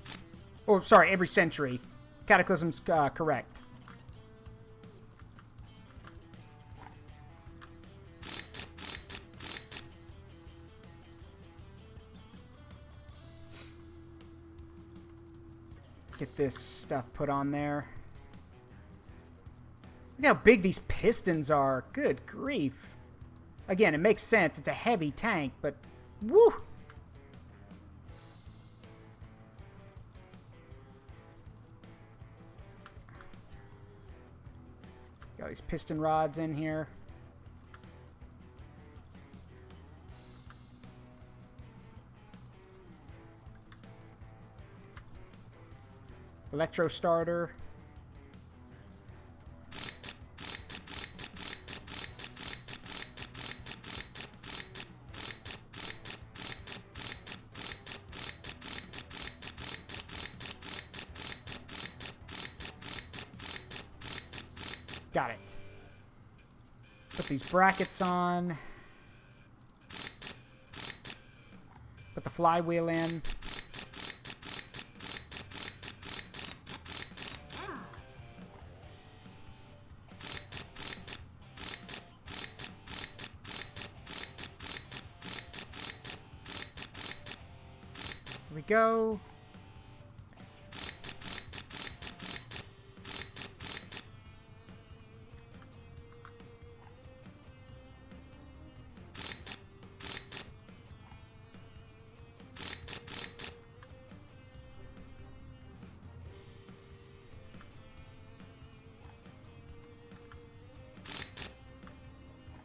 Oh, sorry, every century. Cataclysm's correct. Get this stuff put on there. Look how big these pistons are. Good grief. Again, it makes sense. It's a heavy tank, but woo! Got these piston rods in here. Electro starter. Got it. Put these brackets on. Put the flywheel in. Here we go.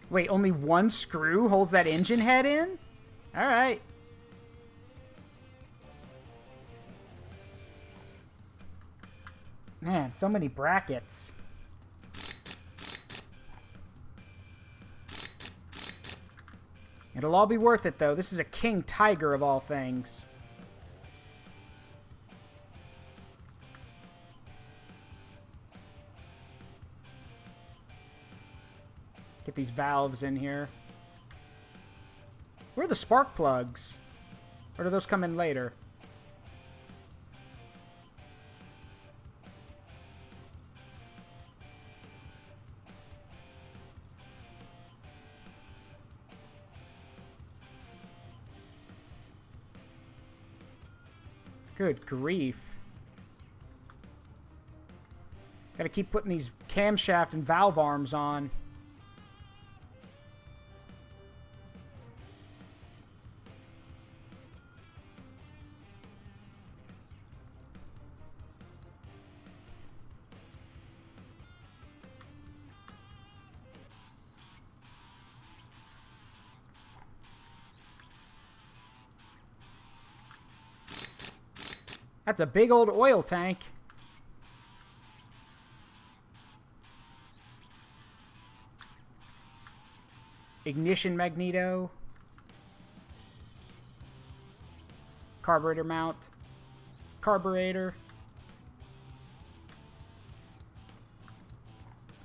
Wait, only one screw holds that engine head in? All right. Man, so many brackets. It'll all be worth it, though. This is a King Tiger of all things. Get these valves in here. Where are the spark plugs? Or do those come in later? Good grief. Gotta keep putting these camshaft and valve arms on. That's a big old oil tank. Ignition magneto. Carburetor mount. Carburetor.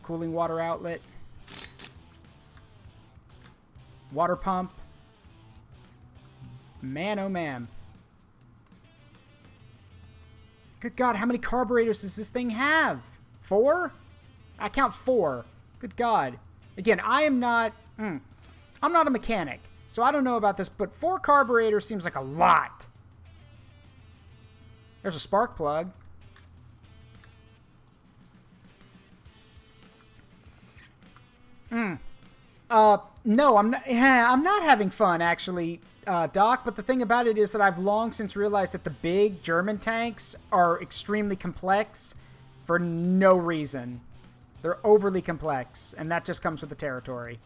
Cooling water outlet. Water pump. Man, oh man. Good God, how many carburetors does this thing have? 4? I count 4. Good God. Again, I'm not a mechanic, so I don't know about this, but 4 carburetors seems like a lot. There's a spark plug. No, I'm not having fun, actually, Doc, but the thing about it is that I've long since realized that the big German tanks are extremely complex for no reason. They're overly complex, and that just comes with the territory.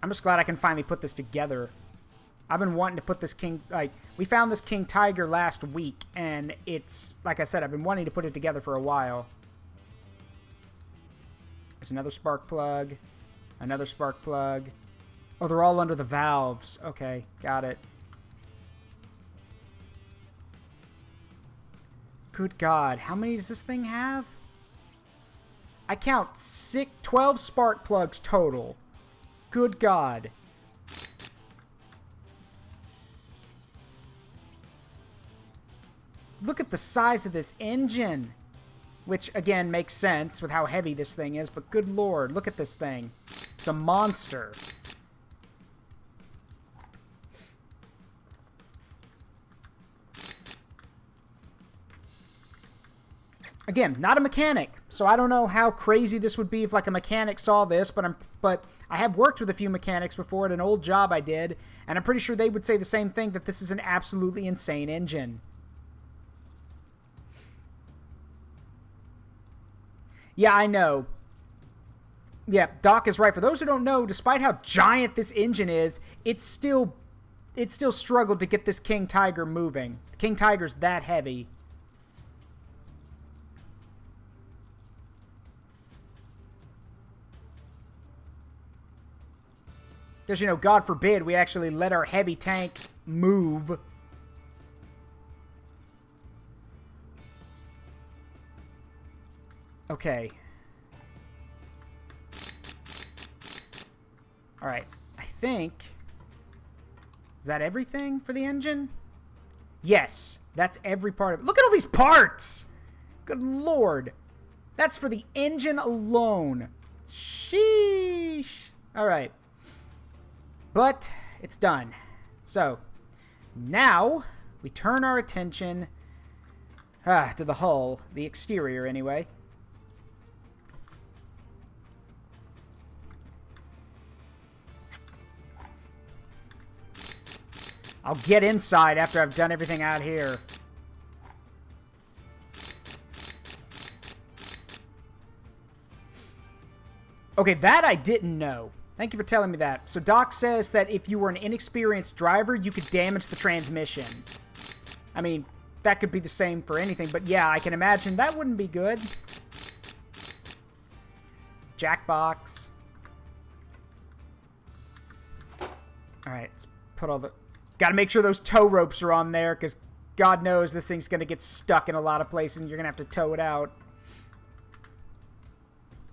I'm just glad I can finally put this together. I've been wanting to put this King... Like, we found this King Tiger last week, and it's... Like I said, I've been wanting to put it together for a while. There's another spark plug. Another spark plug. Oh, they're all under the valves. Okay, got it. Good God, how many does this thing have? I count 12 spark plugs total. Good God. Look at the size of this engine. Which, again, makes sense with how heavy this thing is, but good Lord, look at this thing. It's a monster. Again, not a mechanic, so I don't know how crazy this would be if, like, a mechanic saw this, but I have worked with a few mechanics before at an old job I did, and I'm pretty sure they would say the same thing, that this is an absolutely insane engine. Yeah, I know. Yeah, Doc is right. For those who don't know, despite how giant this engine is, it still struggled to get this King Tiger moving. The King Tiger's that heavy. Because, you know, God forbid we actually let our heavy tank move. Okay. Alright. I think... Is that everything for the engine? Yes. That's every part of it. Look at all these parts! Good Lord. That's for the engine alone. Sheesh. Alright. But it's done. So, now we turn our attention to the hull. The exterior, anyway. I'll get inside after I've done everything out here. Okay, that I didn't know. Thank you for telling me that. So Doc says that if you were an inexperienced driver, you could damage the transmission. I mean, that could be the same for anything, but yeah, I can imagine that wouldn't be good. Jackbox. Alright, let's put all the... Gotta make sure those tow ropes are on there, because God knows this thing's gonna get stuck in a lot of places, and you're gonna have to tow it out.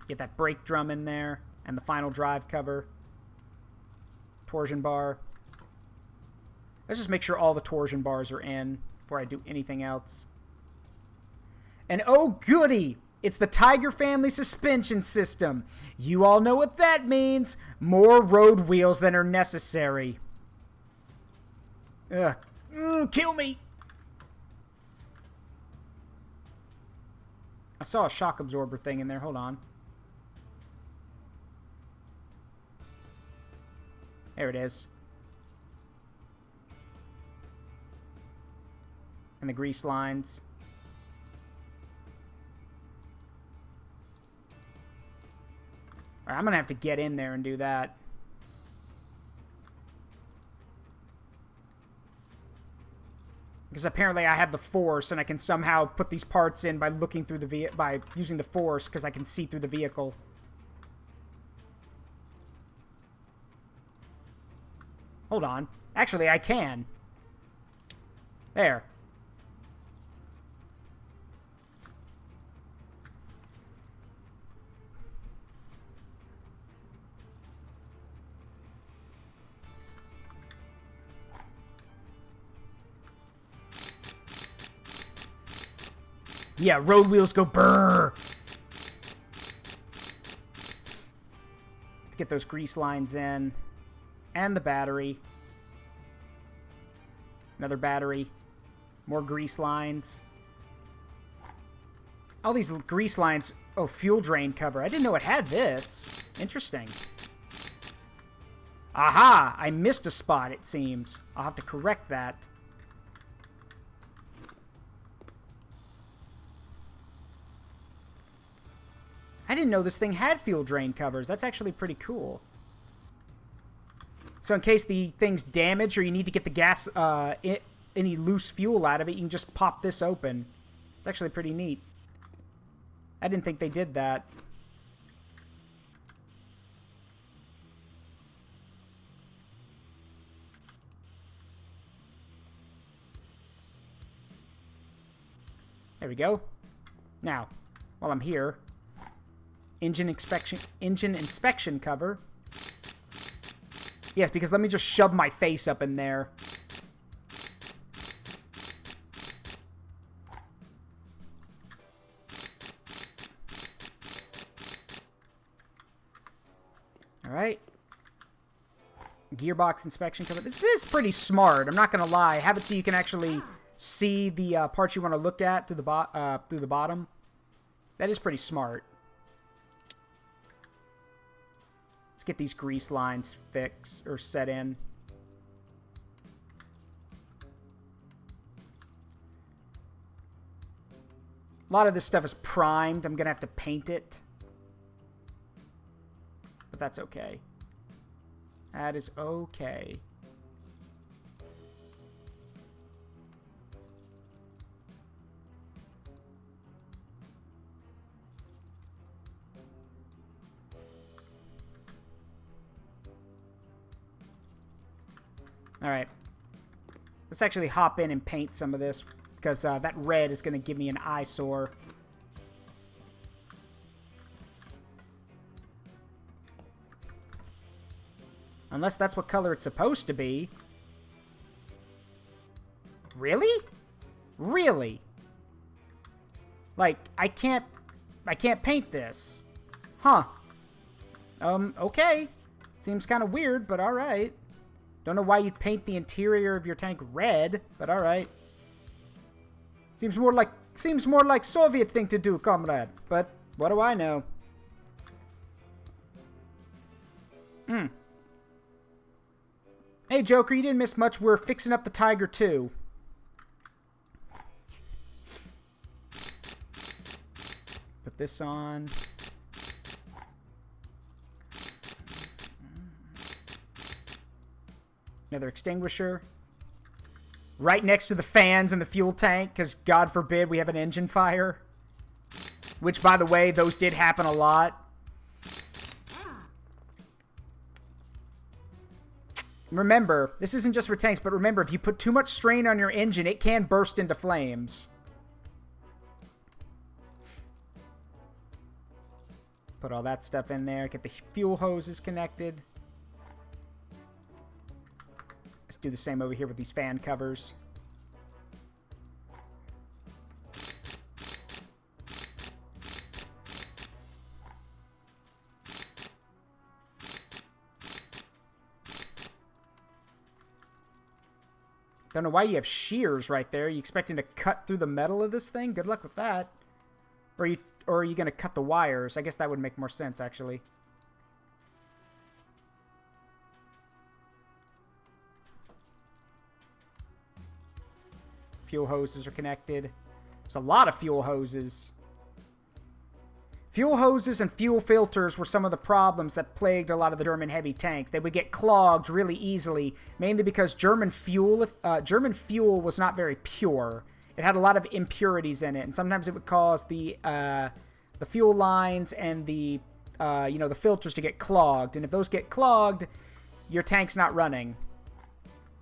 Get that brake drum in there, and the final drive cover. Torsion bar. Let's just make sure all the torsion bars are in before I do anything else. And oh goody! It's the Tiger family suspension system. You all know what that means. More road wheels than are necessary. Ugh. Kill me! I saw a shock absorber thing in there. Hold on. There it is. And the grease lines. Alright, I'm gonna have to get in there and do that. Because apparently I have the Force, and I can somehow put these parts in by looking through the by using the Force, because I can see through the vehicle. Hold on. Actually, I can. There. Yeah, road wheels go brrr. Let's get those grease lines in. And the battery. Another battery. More grease lines. All these grease lines. Oh, fuel drain cover. I didn't know it had this. Interesting. Aha! I missed a spot, it seems. I'll have to correct that. I didn't know this thing had fuel drain covers. That's actually pretty cool. So in case the thing's damaged or you need to get the gas, any loose fuel out of it, you can just pop this open. It's actually pretty neat. I didn't think they did that. There we go. Now, while I'm here, engine inspection cover. Yes, because let me just shove my face up in there. Alright. Gearbox inspection cover. This is pretty smart, I'm not going to lie. Have it so you can actually see the parts you want to look at through the bottom. That is pretty smart. Let's get these grease lines fixed or set in. A lot of this stuff is primed. I'm going to have to paint it. But that's okay. That is okay. Alright. Let's actually hop in and paint some of this, because that red is going to give me an eyesore. Unless that's what color it's supposed to be. Really? Really? Like, I can't paint this. Huh. Okay. Seems kind of weird, but alright. Don't know why you'd paint the interior of your tank red, but alright. Seems more like Soviet thing to do, comrade. But what do I know? Hey, Joker, you didn't miss much. We're fixing up the Tiger too. Put this on. Another extinguisher. Right next to the fans and the fuel tank, because God forbid we have an engine fire. Which, by the way, those did happen a lot. Remember, this isn't just for tanks, but remember, if you put too much strain on your engine, it can burst into flames. Put all that stuff in there. Get the fuel hoses connected. Let's do the same over here with these fan covers. Don't know why you have shears right there. Are you expecting to cut through the metal of this thing? Good luck with that. Or are you going to cut the wires? I guess that would make more sense, actually. Fuel hoses are connected. There's a lot of fuel hoses. Fuel hoses and fuel filters were some of the problems that plagued a lot of the German heavy tanks. They would get clogged really easily, mainly because German fuel was not very pure. It had a lot of impurities in it, and sometimes it would cause the fuel lines and the filters to get clogged. And if those get clogged, your tank's not running.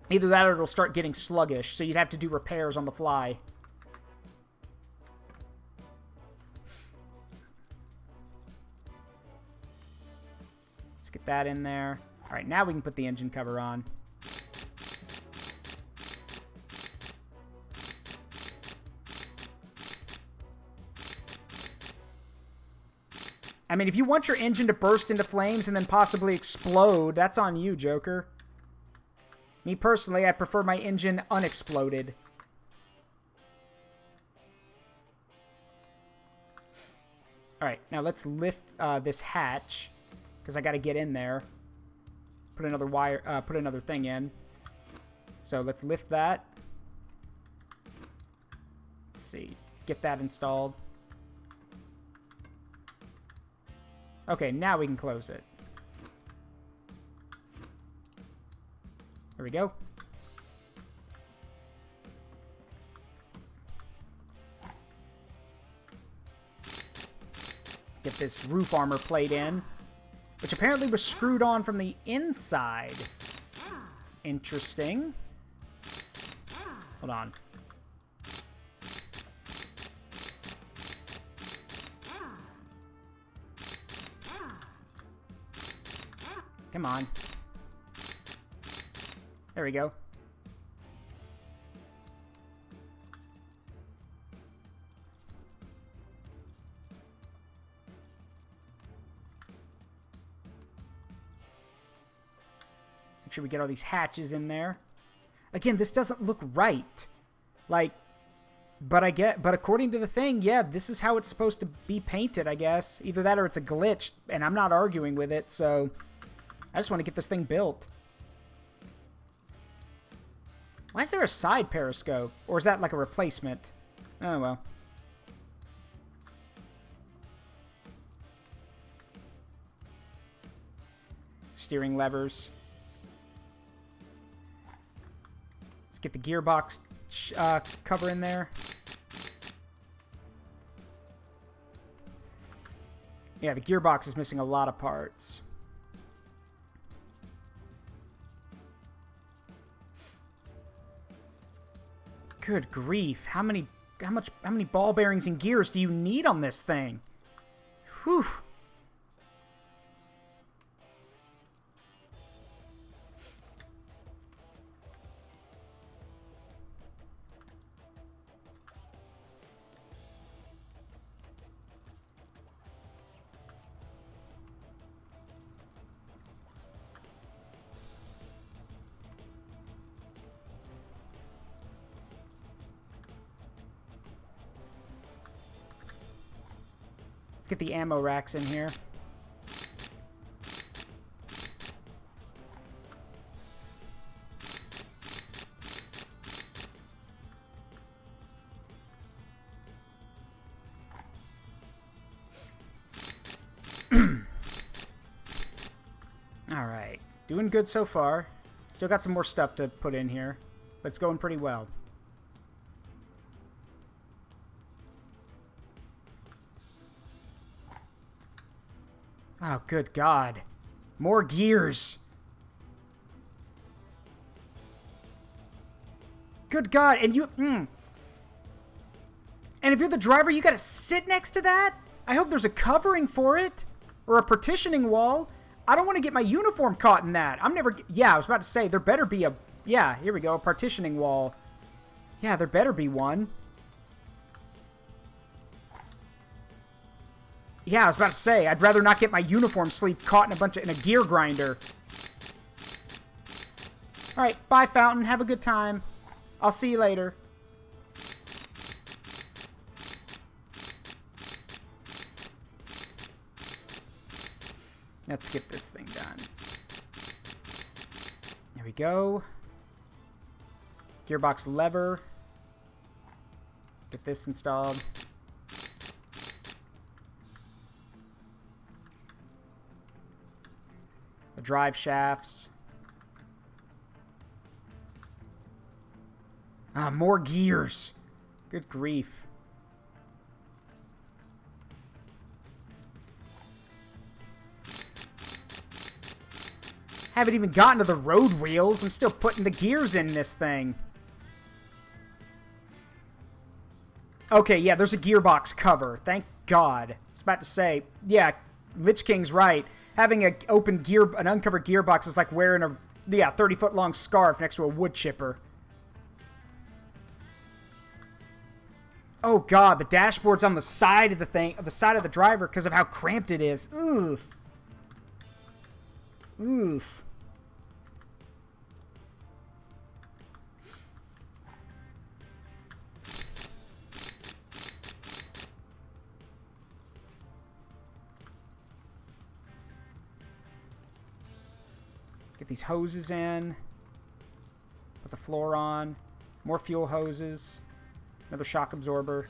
Either that or it'll start getting sluggish, so you'd have to do repairs on the fly. Get that in there. All right, now we can put the engine cover on. I mean, if you want your engine to burst into flames and then possibly explode, that's on you, Joker. Me personally, I prefer my engine unexploded. All right, now let's lift this hatch. Because I got to get in there. Put another wire, put another thing in. So let's lift that. Let's see. Get that installed. Okay, now we can close it. There we go. Get this roof armor plate in. Which apparently was screwed on from the inside. Interesting. Hold on. Come on. There we go. Make sure we get all these hatches in there. Again, this doesn't look right. Like, but according to the thing, yeah, this is how it's supposed to be painted, I guess. Either that or it's a glitch, and I'm not arguing with it, so I just want to get this thing built. Why is there a side periscope? Or is that like a replacement? Oh, well. Steering levers. Get the gearbox cover in there. Yeah, the gearbox is missing a lot of parts. Good grief. How many ball bearings and gears do you need on this thing? Whew. Get the ammo racks in here. All right. Doing good so far. Still got some more stuff to put in here, but it's going pretty well. Oh, good God. More gears. Good God. And you... And if you're the driver, you gotta sit next to that? I hope there's a covering for it. Or a partitioning wall. I don't want to get my uniform caught in that. I'm never... Yeah, I was about to say, there better be a... Yeah, here we go. A partitioning wall. Yeah, there better be one. Yeah, I was about to say, I'd rather not get my uniform sleeve caught in a gear grinder. Alright, bye, Fountain. Have a good time. I'll see you later. Let's get this thing done. There we go. Gearbox lever. Get this installed. The drive shafts. Ah, more gears. Good grief. Haven't even gotten to the road wheels. I'm still putting the gears in this thing. Okay, yeah, there's a gearbox cover. Thank God. I was about to say, yeah, Lich King's right. Having an uncovered gearbox is like wearing a 30-foot long scarf next to a wood chipper. Oh God, the dashboard's on the side of the thing, the side of the driver because of how cramped it is. Oof. Oof. Get these hoses in. Put the floor on. More fuel hoses. Another shock absorber.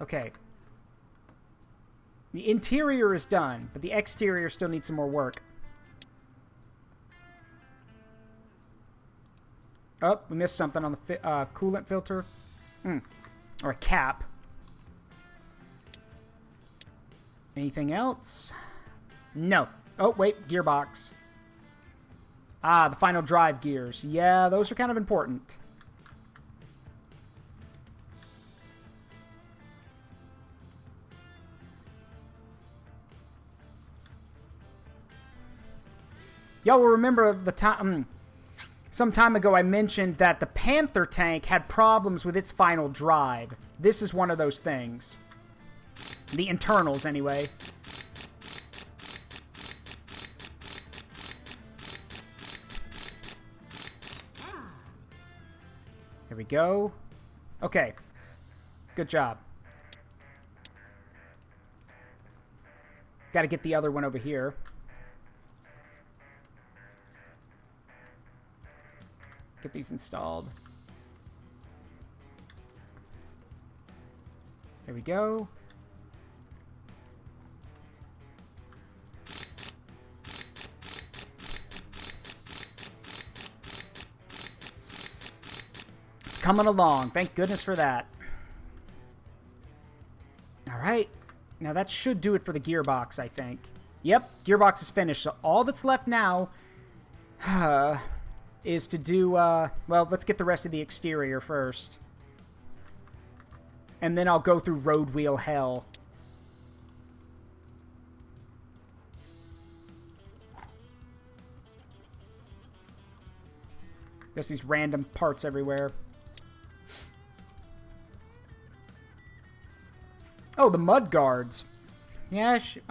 Okay. The interior is done, but the exterior still needs some more work. Oh, we missed something on the coolant filter. Or a cap. Anything else? No. Oh, wait. Gearbox. Ah, the final drive gears. Yeah, those are kind of important. Y'all will remember the time... some time ago, I mentioned that the Panther tank had problems with its final drive. This is one of those things. The internals, anyway. Here we go. Okay. Good job. Got to get the other one over here. Get these installed. There we go. It's coming along. Thank goodness for that. All right. Now that should do it for the gearbox, I think. Yep, gearbox is finished. So all that's left now is to do, well, let's get the rest of the exterior first. And then I'll go through road wheel hell. Just these random parts everywhere. Oh, the mud guards. Yeah, I should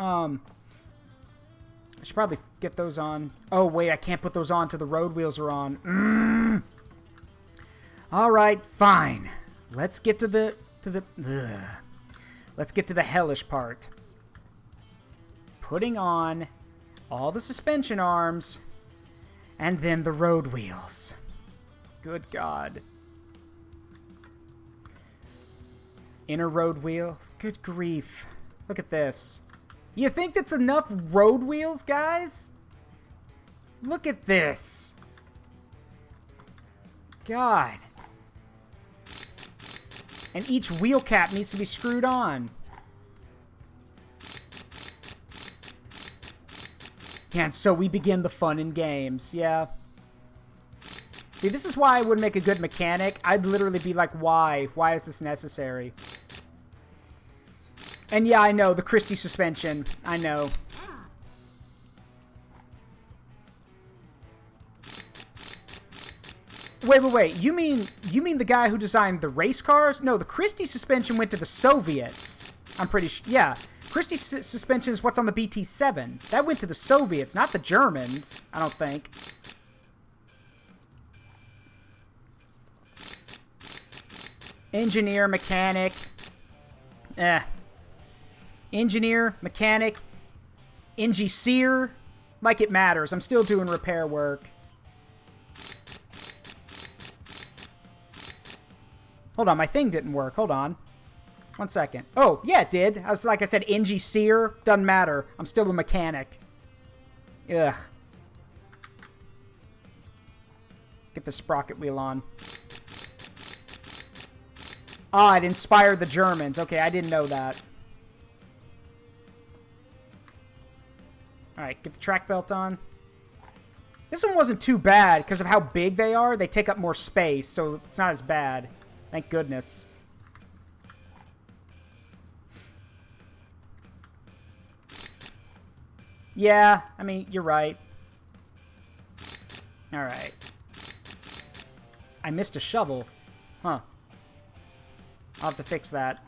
probably get those on. Oh, wait, I can't put those on till the road wheels are on. All right, fine. Let's get to the let's get to the hellish part. Putting on all the suspension arms and then the road wheels. Good God. Inner road wheel. Good grief. Look at this. You think that's enough road wheels, guys? Look at this. God. And each wheel cap needs to be screwed on. Yeah, and so we begin the fun and games. Yeah. See, this is why I wouldn't make a good mechanic. I'd literally be like, why? Why is this necessary? And yeah, I know, the Christie suspension. I know. Wait. You mean the guy who designed the race cars? No, the Christie suspension went to the Soviets. I'm pretty sure. Yeah. Christie suspension is what's on the BT-7. That went to the Soviets, not the Germans, I don't think. Engineer, mechanic. Engineer, mechanic, engineer. Like it matters. I'm still doing repair work. Hold on, my thing didn't work. Hold on. 1 second. Oh, yeah, it did. Like I said, engineer. Doesn't matter. I'm still a mechanic. Ugh. Get the sprocket wheel on. Ah, it inspired the Germans. Okay, I didn't know that. Alright, get the track belt on. This one wasn't too bad because of how big they are. They take up more space, so it's not as bad. Thank goodness. Yeah, I mean, you're right. Alright. I missed a shovel. Huh. I'll have to fix that.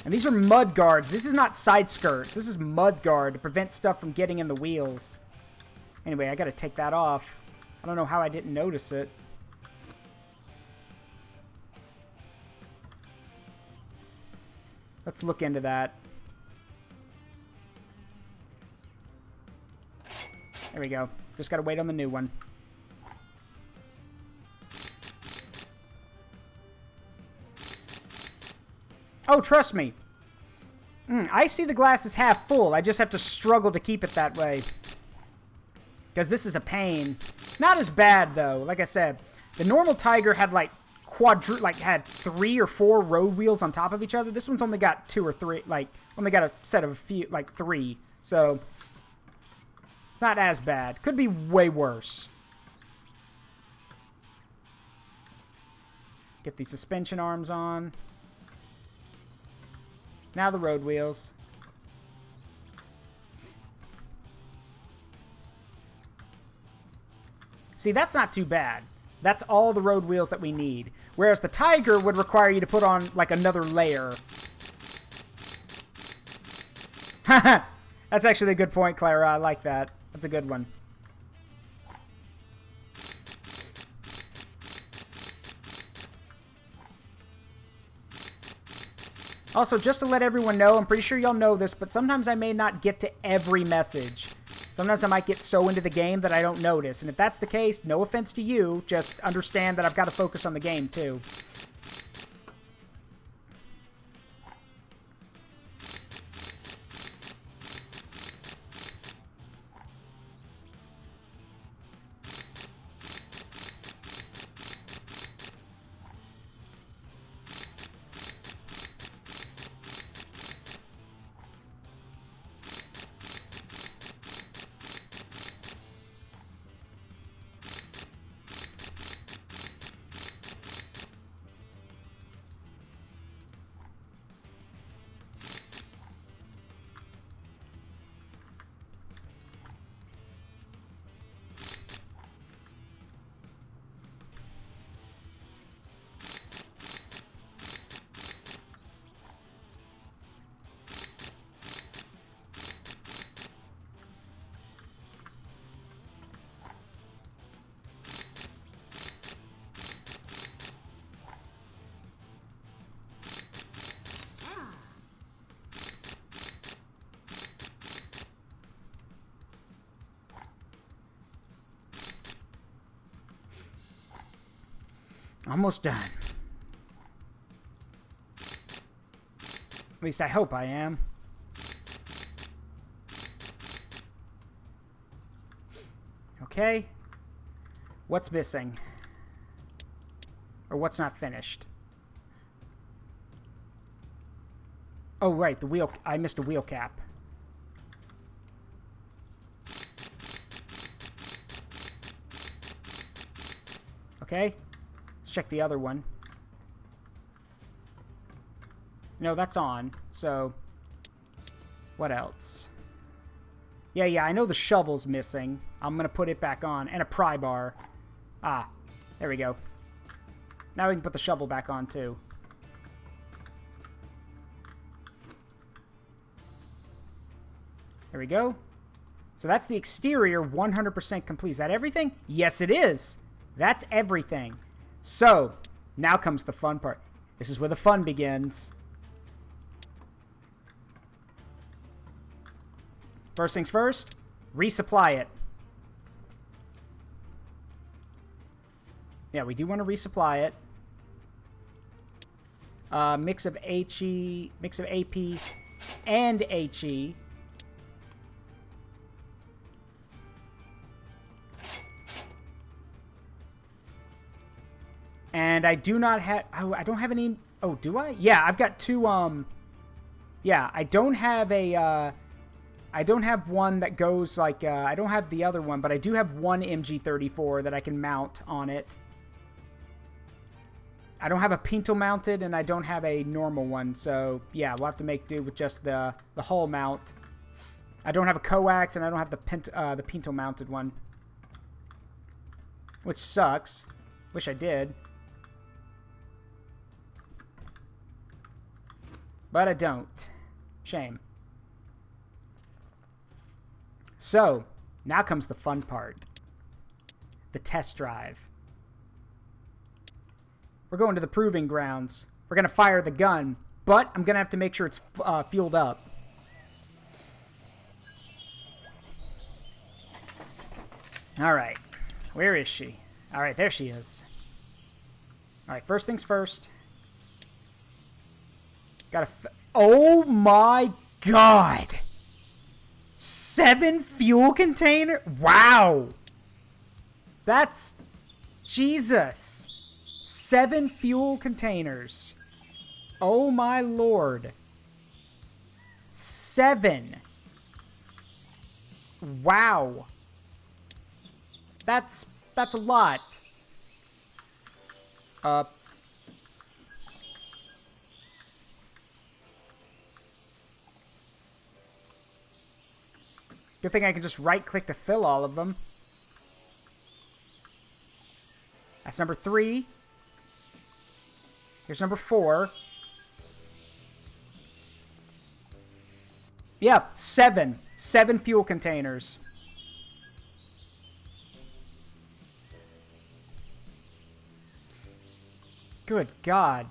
And these are mud guards. This is not side skirts. This is mud guard to prevent stuff from getting in the wheels. Anyway, I gotta take that off. I don't know how I didn't notice it. Let's look into that. There we go. Just gotta wait on the new one. Oh, trust me. I see the glass is half full. I just have to struggle to keep it that way. Because this is a pain. Not as bad, though. Like I said, the normal Tiger had, like, had 3 or 4 road wheels on top of each other. This one's only got 2 or 3, like, only got a set of a few, like, 3. So, not as bad. Could be way worse. Get these suspension arms on. Now the road wheels. See, that's not too bad. That's all the road wheels that we need. Whereas the Tiger would require you to put on, like, another layer. Haha! That's actually a good point, Clara. I like that. That's a good one. Also, just to let everyone know, I'm pretty sure y'all know this, but sometimes I may not get to every message. Sometimes I might get so into the game that I don't notice. And if that's the case, no offense to you, just understand that I've got to focus on the game, too. Almost done. At least I hope I am. Okay. What's missing? Or what's not finished? Oh, right, the wheel. I missed a wheel cap. Okay. Check the other one. No, that's on. So, what else? Yeah, I know the shovel's missing. I'm going to put it back on. And a pry bar. Ah, there we go. Now we can put the shovel back on, too. There we go. So that's the exterior 100% complete. Is that everything? Yes, it is. That's everything. So, now comes the fun part. This is where the fun begins. First things first, resupply it. Yeah, we do want to resupply it. Mix of HE, mix of AP and HE. And I do not have... Oh, I don't have any... Oh, do I? Yeah, I've got two... Yeah, I don't have a... I don't have one that goes like... I don't have the other one, but I do have one MG34 that I can mount on it. I don't have a pintle mounted, and I don't have a normal one. So, yeah, we'll have to make do with just the hull mount. I don't have a coax, and I don't have the pintle mounted one. Which sucks. Wish I did. But I don't. Shame. So, now comes the fun part. The test drive. We're going to the proving grounds. We're going to fire the gun, but I'm going to have to make sure it's fueled up. Alright. Where is she? Alright, there she is. Alright, first things first. Oh my god! 7 fuel container? Wow! That's... Jesus! 7 fuel containers. Oh my lord. 7. Wow. That's a lot. Good thing I can just right-click to fill all of them. That's number 3. Here's number 4. Yep, 7. 7 fuel containers. Good God.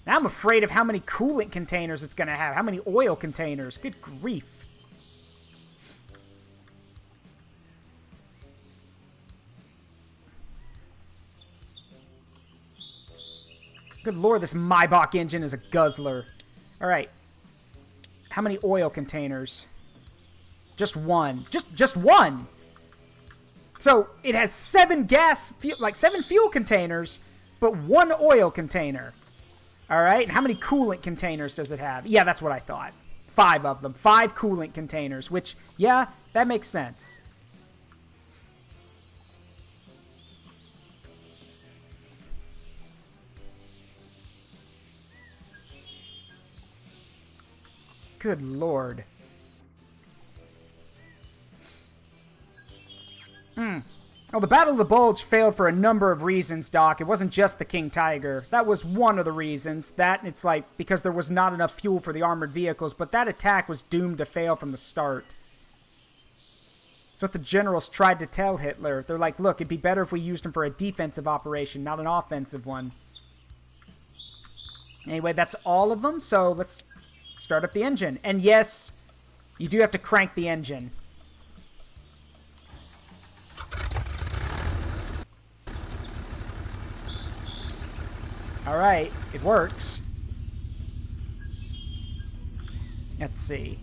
Now I'm afraid of how many coolant containers it's going to have. How many oil containers. Good grief. Good lord, this Maybach engine is a guzzler. Alright. How many oil containers? Just one. Just one! So, it has 7 7 fuel containers, but 1 oil container. Alright, and how many coolant containers does it have? Yeah, that's what I thought. 5 of them. 5 coolant containers, which, yeah, that makes sense. Good lord. Oh, the Battle of the Bulge failed for a number of reasons, Doc. It wasn't just the King Tiger. That was one of the reasons. That, and it's like, because there was not enough fuel for the armored vehicles, but that attack was doomed to fail from the start. That's what the generals tried to tell Hitler. They're like, look, it'd be better if we used him for a defensive operation, not an offensive one. Anyway, that's all of them, so let's start up the engine. And yes, you do have to crank the engine. Alright, it works. Let's see.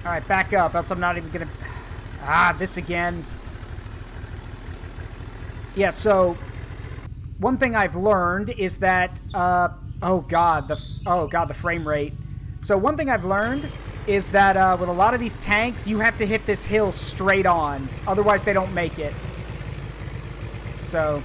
Alright, back up, else I'm not even gonna... Ah, this again. Yeah, so... One thing I've learned is that... oh god, the frame rate. So one thing I've learned is that with a lot of these tanks, you have to hit this hill straight on. Otherwise, they don't make it. So...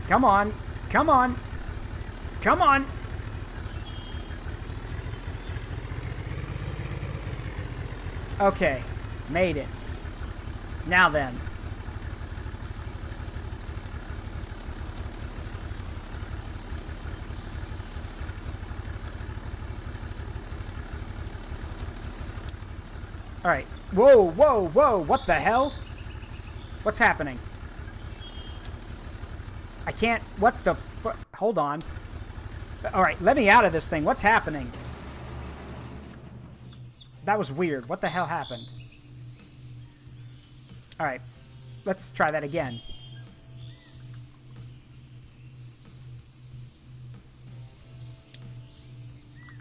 Come on. Come on. Come on. Okay. Made it. Now then. Alright. Whoa, whoa, whoa. What the hell? What's happening? I can't... What the fu... Hold on. Alright, let me out of this thing. What's happening? That was weird. What the hell happened? Alright. Let's try that again.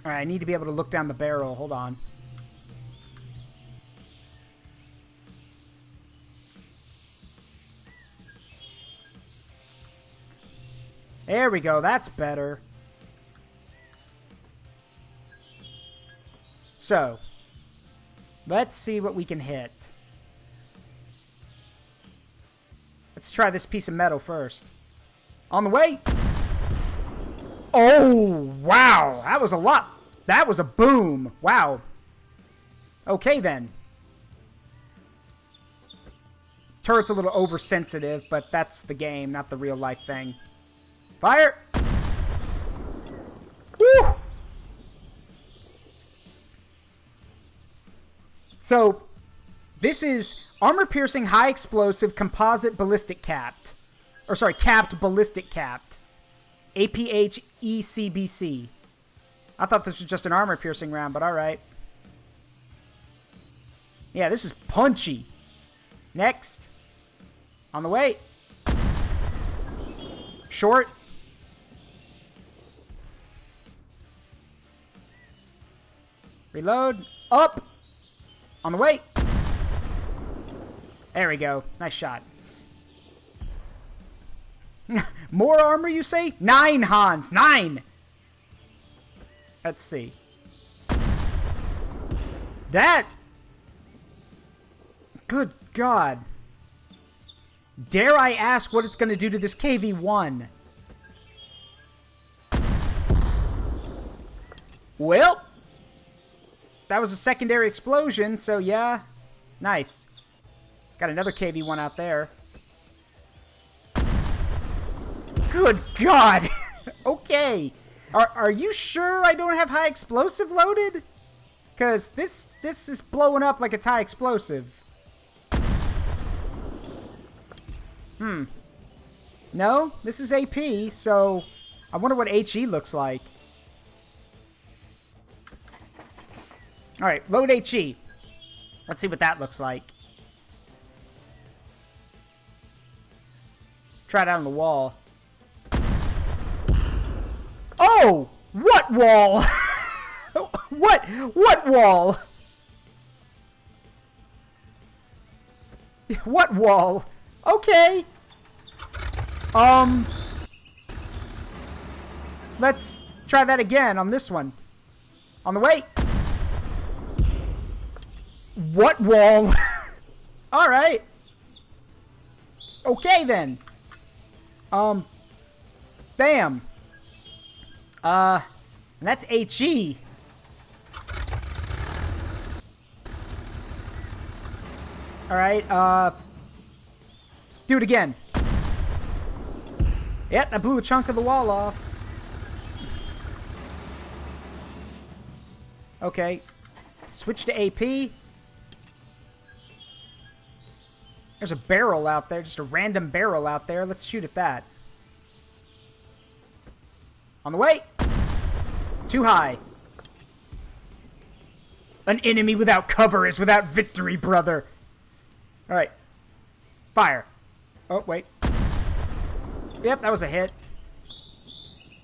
Alright, I need to be able to look down the barrel. Hold on. There we go. That's better. So, let's see what we can hit. Let's try this piece of metal first. On the way. Oh, wow. That was a lot. That was a boom. Wow. Okay, then. Turret's a little oversensitive, but that's the game, not the real life thing. Fire! Woo! So, this is armor-piercing, high-explosive, composite ballistic capped. Or, sorry, capped ballistic capped. APH-ECBC. I thought this was just an armor-piercing round, but alright. Yeah, this is punchy. Next. On the way. Short. Reload. Up. On the way. There we go. Nice shot. More armor, you say? 9, Hans. 9. Let's see. That. Good God. Dare I ask what it's going to do to this KV-1? Well. That was a secondary explosion, so yeah. Nice. Got another KV-1 out there. Good God! Okay. Are you sure I don't have high explosive loaded? Because this is blowing up like it's high explosive. No? This is AP, so I wonder what HE looks like. Alright, load HE. Let's see what that looks like. Try it out on the wall. Oh! What wall? What wall? What wall? Okay. Let's try that again on this one. On the way. What wall? Alright. Okay, then. Damn. And that's HE. Alright, do it again. Yep, I blew a chunk of the wall off. Okay. Switch to AP. There's a barrel out there, just a random barrel out there. Let's shoot at that. On the way. Too high. An enemy without cover is without victory, brother. All right. Fire. Oh, wait. Yep, that was a hit.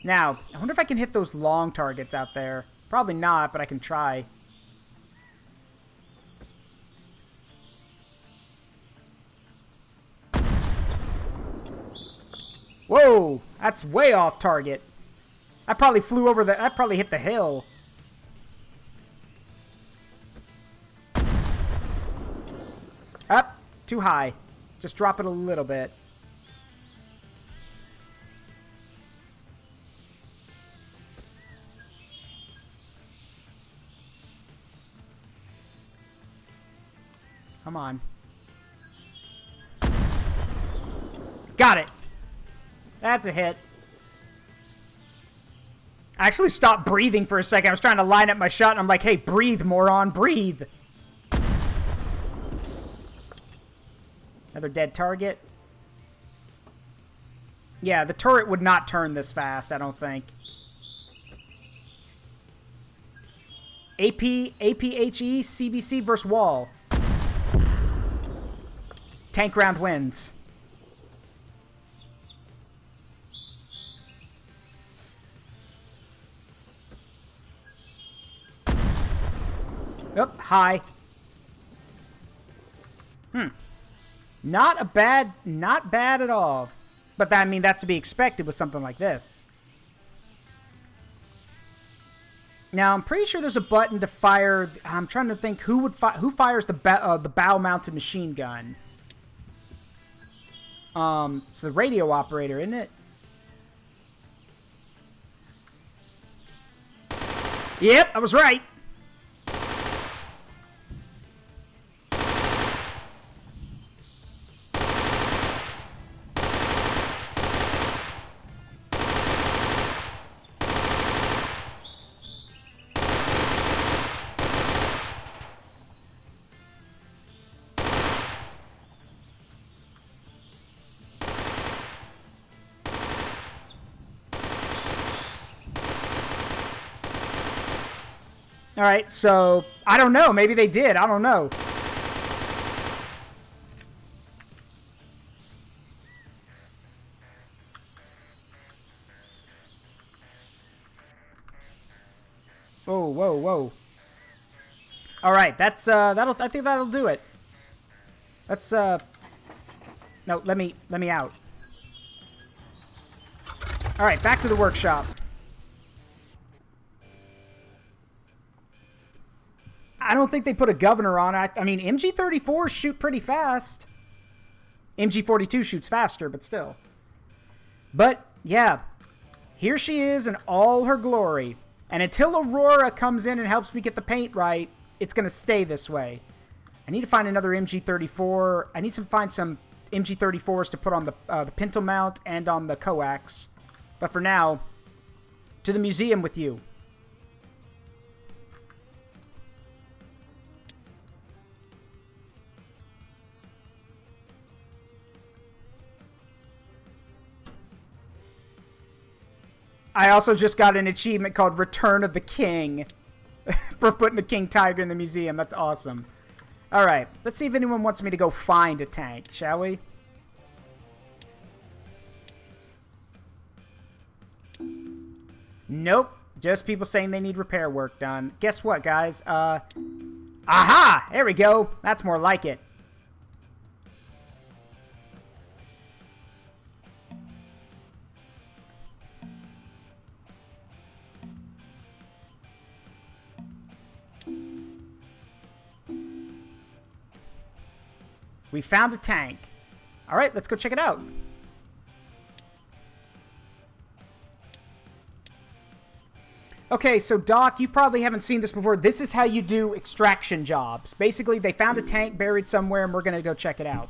Now, I wonder if I can hit those long targets out there. Probably not, but I can try. Whoa, that's way off target. I probably flew over the... I probably hit the hill. Up, too high. Just drop it a little bit. Come on. Got it. That's a hit. I actually stopped breathing for a second. I was trying to line up my shot, and I'm like, hey, breathe, moron, breathe. Another dead target. Yeah, the turret would not turn this fast, I don't think. APHE, CBC versus wall. Tank round wins. Yep, high. Not bad at all. But that, I mean, that's to be expected with something like this. Now, I'm pretty sure there's a button to fire. I'm trying to think who fires the bow-mounted machine gun. It's the radio operator, isn't it? Yep, I was right. All right, so I don't know. Maybe they did. I don't know. Whoa, whoa, whoa. All right, that's I think that'll do it. Let's no, let me out. All right, back to the workshop. I don't think they put a governor on it. I mean, MG-34s shoot pretty fast. MG-42 shoots faster, but still. But, yeah. Here she is in all her glory. And until Aurora comes in and helps me get the paint right, it's going to stay this way. I need to find another MG-34. I need to find some MG-34s to put on the pintle mount and on the coax. But for now, to the museum with you. I also just got an achievement called Return of the King for putting the King Tiger in the museum. That's awesome. All right, let's see if anyone wants me to go find a tank, shall we? Nope, just people saying they need repair work done. Guess what, guys? Aha! There we go. That's more like it. We found a tank. All right, let's go check it out. Okay, so Doc, you probably haven't seen this before. This is how you do extraction jobs. Basically, they found a tank buried somewhere, and we're going to go check it out.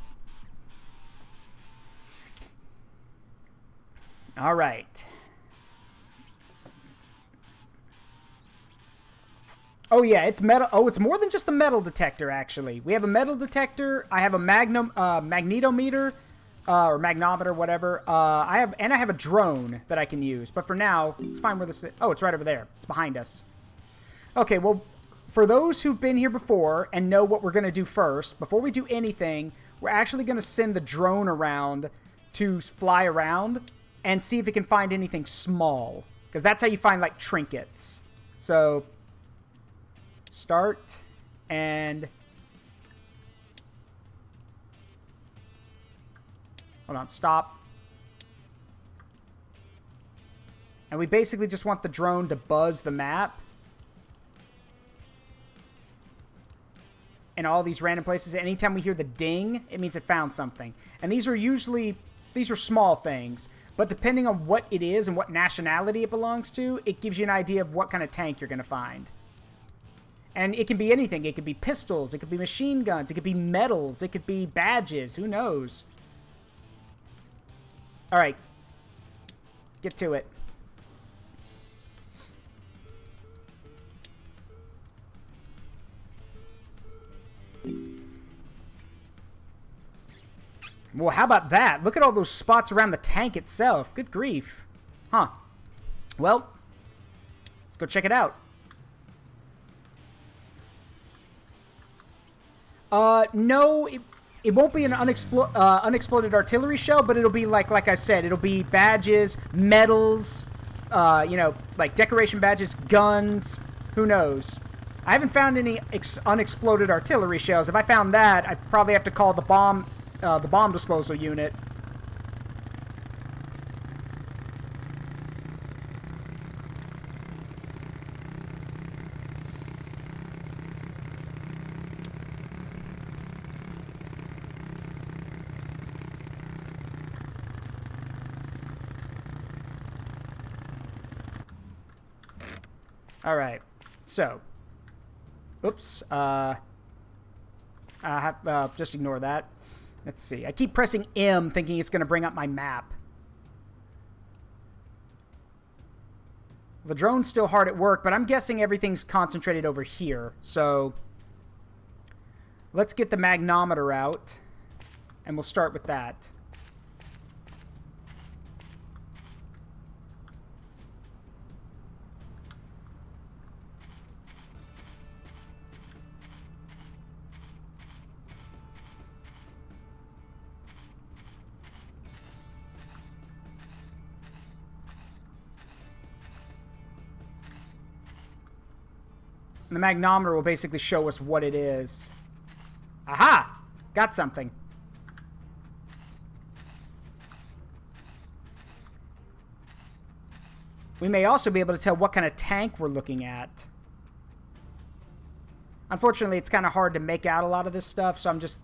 All right. Oh, yeah, it's metal. Oh, it's more than just a metal detector, actually. We have a metal detector. I have a magnetometer, or magnometer, whatever. I have a drone that I can use. But for now, let's find where this is. Oh, it's right over there. It's behind us. Okay, well, for those who've been here before and know what we're going to do first, before we do anything, we're actually going to send the drone around to fly around and see if it can find anything small. Because that's how you find, like, trinkets. So, start, and... Hold on, stop. And we basically just want the drone to buzz the map. In all these random places. Anytime we hear the ding, it means it found something. And these are small things. But depending on what it is and what nationality it belongs to, it gives you an idea of what kind of tank you're going to find. And it can be anything. It could be pistols. It could be machine guns. It could be medals. It could be badges. Who knows? All right. Get to it. Well, how about that? Look at all those spots around the tank itself. Good grief. Huh. Well, let's go check it out. No, it won't be an unexploded artillery shell, but it'll be like I said, it'll be badges, medals, you know, like decoration badges, guns, who knows. I haven't found any unexploded artillery shells. If I found that, I'd probably have to call the bomb disposal unit. All right, so, oops, just ignore that. Let's see. I keep pressing M thinking it's going to bring up my map. The drone's still hard at work, but I'm guessing everything's concentrated over here. So let's get the magnometer out, and we'll start with that. And the magnometer will basically show us what it is. Aha! Got something. We may also be able to tell what kind of tank we're looking at. Unfortunately, it's kind of hard to make out a lot of this stuff, so I'm just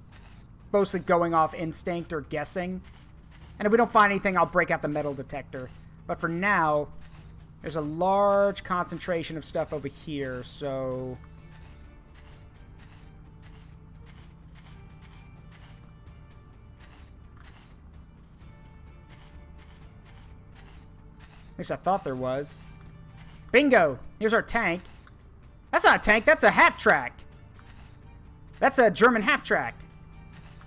mostly going off instinct or guessing. And if we don't find anything, I'll break out the metal detector. But for now, there's a large concentration of stuff over here, so... At least I thought there was. Bingo! Here's our tank. That's not a tank, that's a half-track. That's a German half-track.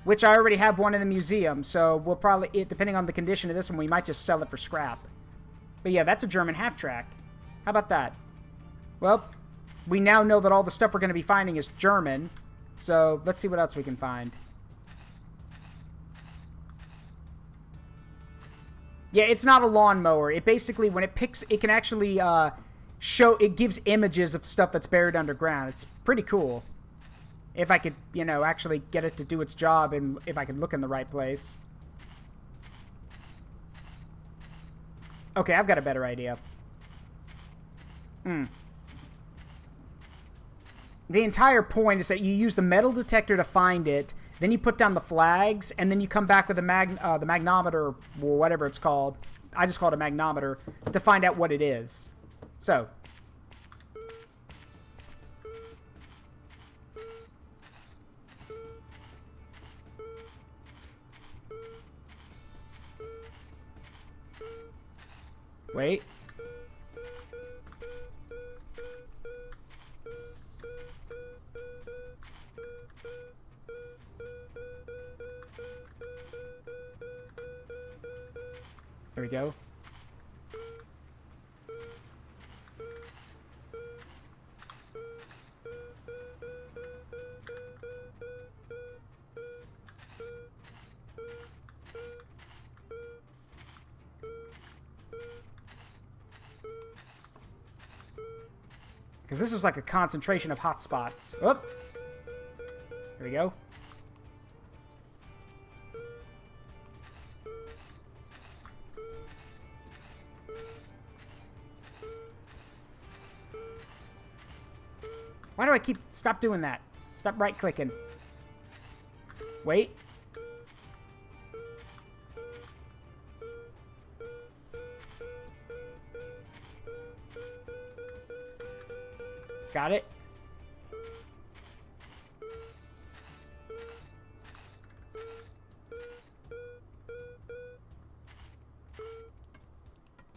Which I already have one in the museum, so we'll probably, depending on the condition of this one, we might just sell it for scrap. But yeah, that's a German half-track. How about that? Well, we now know that all the stuff we're going to be finding is German. So let's see what else we can find. Yeah, it's not a lawnmower. It basically, when it picks, it can actually it gives images of stuff that's buried underground. It's pretty cool. If I could, you know, actually get it to do its job and if I could look in the right place. Okay, I've got a better idea. The entire point is that you use the metal detector to find it, then you put down the flags, and then you come back with the magnometer, or whatever it's called. I just call it a magnometer, to find out what it is. So. Wait. There we go. Because this is like a concentration of hotspots. Oh! Here we go. Why do I keep... Stop doing that. Stop right-clicking. Wait. Got it.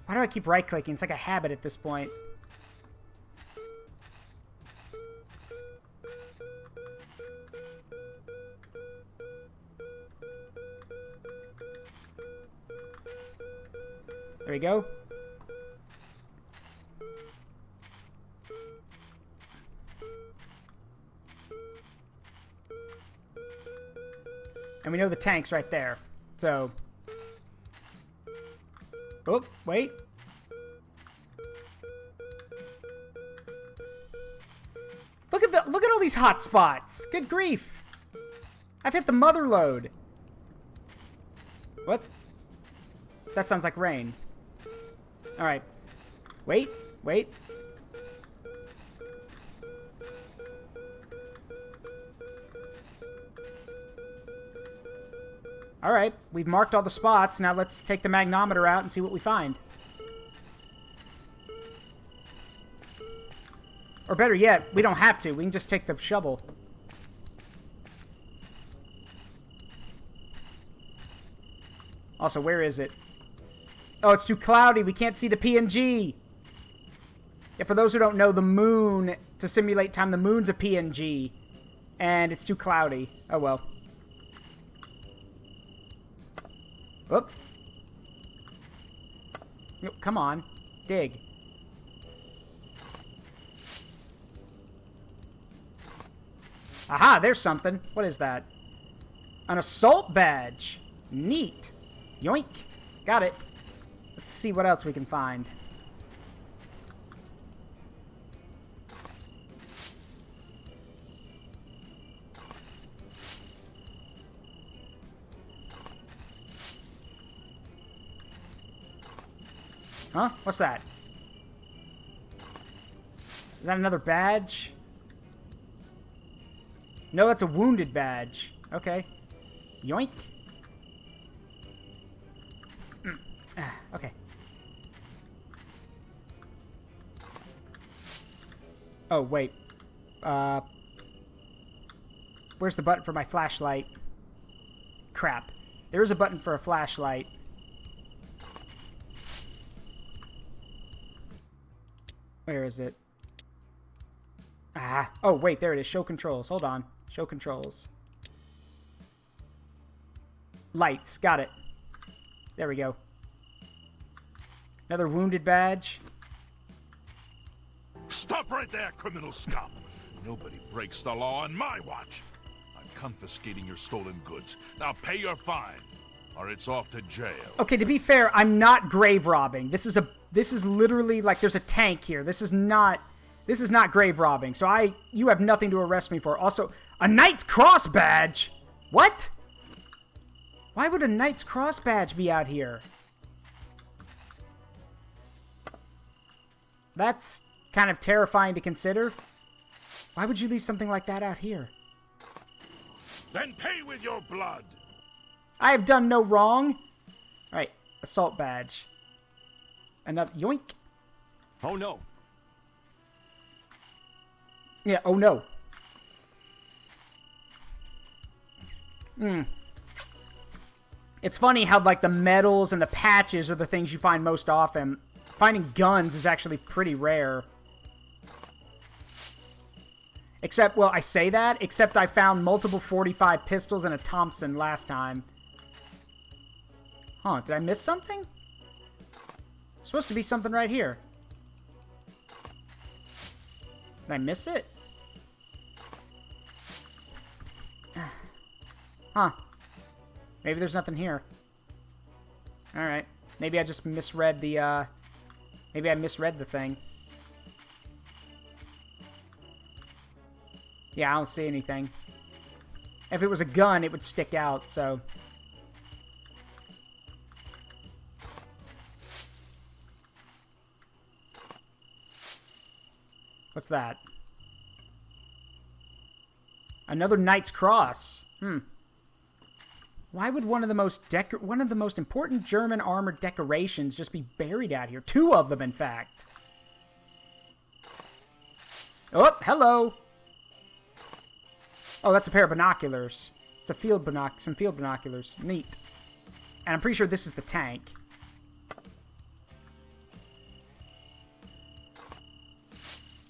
Why do I keep right-clicking? It's like a habit at this point. There we go. And we know the tank's right there. So... Oh, wait. Look at all these hot spots. Good grief. I've hit the mother lode. What? That sounds like rain. All right. Wait. All right, we've marked all the spots. Now let's take the magnometer out and see what we find. Or better yet, we don't have to. We can just take the shovel. Also, where is it? Oh, it's too cloudy. We can't see the PNG. Yeah, for those who don't know, the moon, to simulate time, the moon's a PNG. And it's too cloudy. Oh, well. Oop. Come on. Dig. Aha, there's something. What is that? An assault badge. Neat. Yoink. Got it. Let's see what else we can find. Huh? What's that? Is that another badge? No, that's a wounded badge. Okay. Yoink. Okay. Oh, wait. Where's the button for my flashlight? Crap. There is a button for a flashlight. Where is it? Ah. Oh, wait. There it is. Show controls. Hold on. Show controls. Lights. Got it. There we go. Another wounded badge. Stop right there, criminal scum! Nobody breaks the law on my watch. I'm confiscating your stolen goods. Now pay your fine, or it's off to jail. Okay, to be fair, I'm not grave robbing. This is literally like there's a tank here. This is not grave robbing. So you have nothing to arrest me for. Also, a Knight's Cross badge. What? Why would a Knight's Cross badge be out here? That's kind of terrifying to consider. Why would you leave something like that out here? Then pay with your blood. I have done no wrong. All right, assault badge. Another yoink. Oh no. Yeah, oh no. It's funny how, like, the medals and the patches are the things you find most often. Finding guns is actually pretty rare. Except, well, I say that, except I found multiple 45 pistols and a Thompson last time. Huh, did I miss something? Supposed to be something right here. Did I miss it? Huh. Maybe there's nothing here. Alright. Maybe I just misread the, maybe I misread the thing. Yeah, I don't see anything. If it was a gun, it would stick out, so... What's that? Another Knight's Cross. Why would one of the most important German armored decorations just be buried out here? 2 of them, in fact. Oh, hello. Oh, that's a pair of binoculars. It's a some field binoculars. Neat. And I'm pretty sure this is the tank.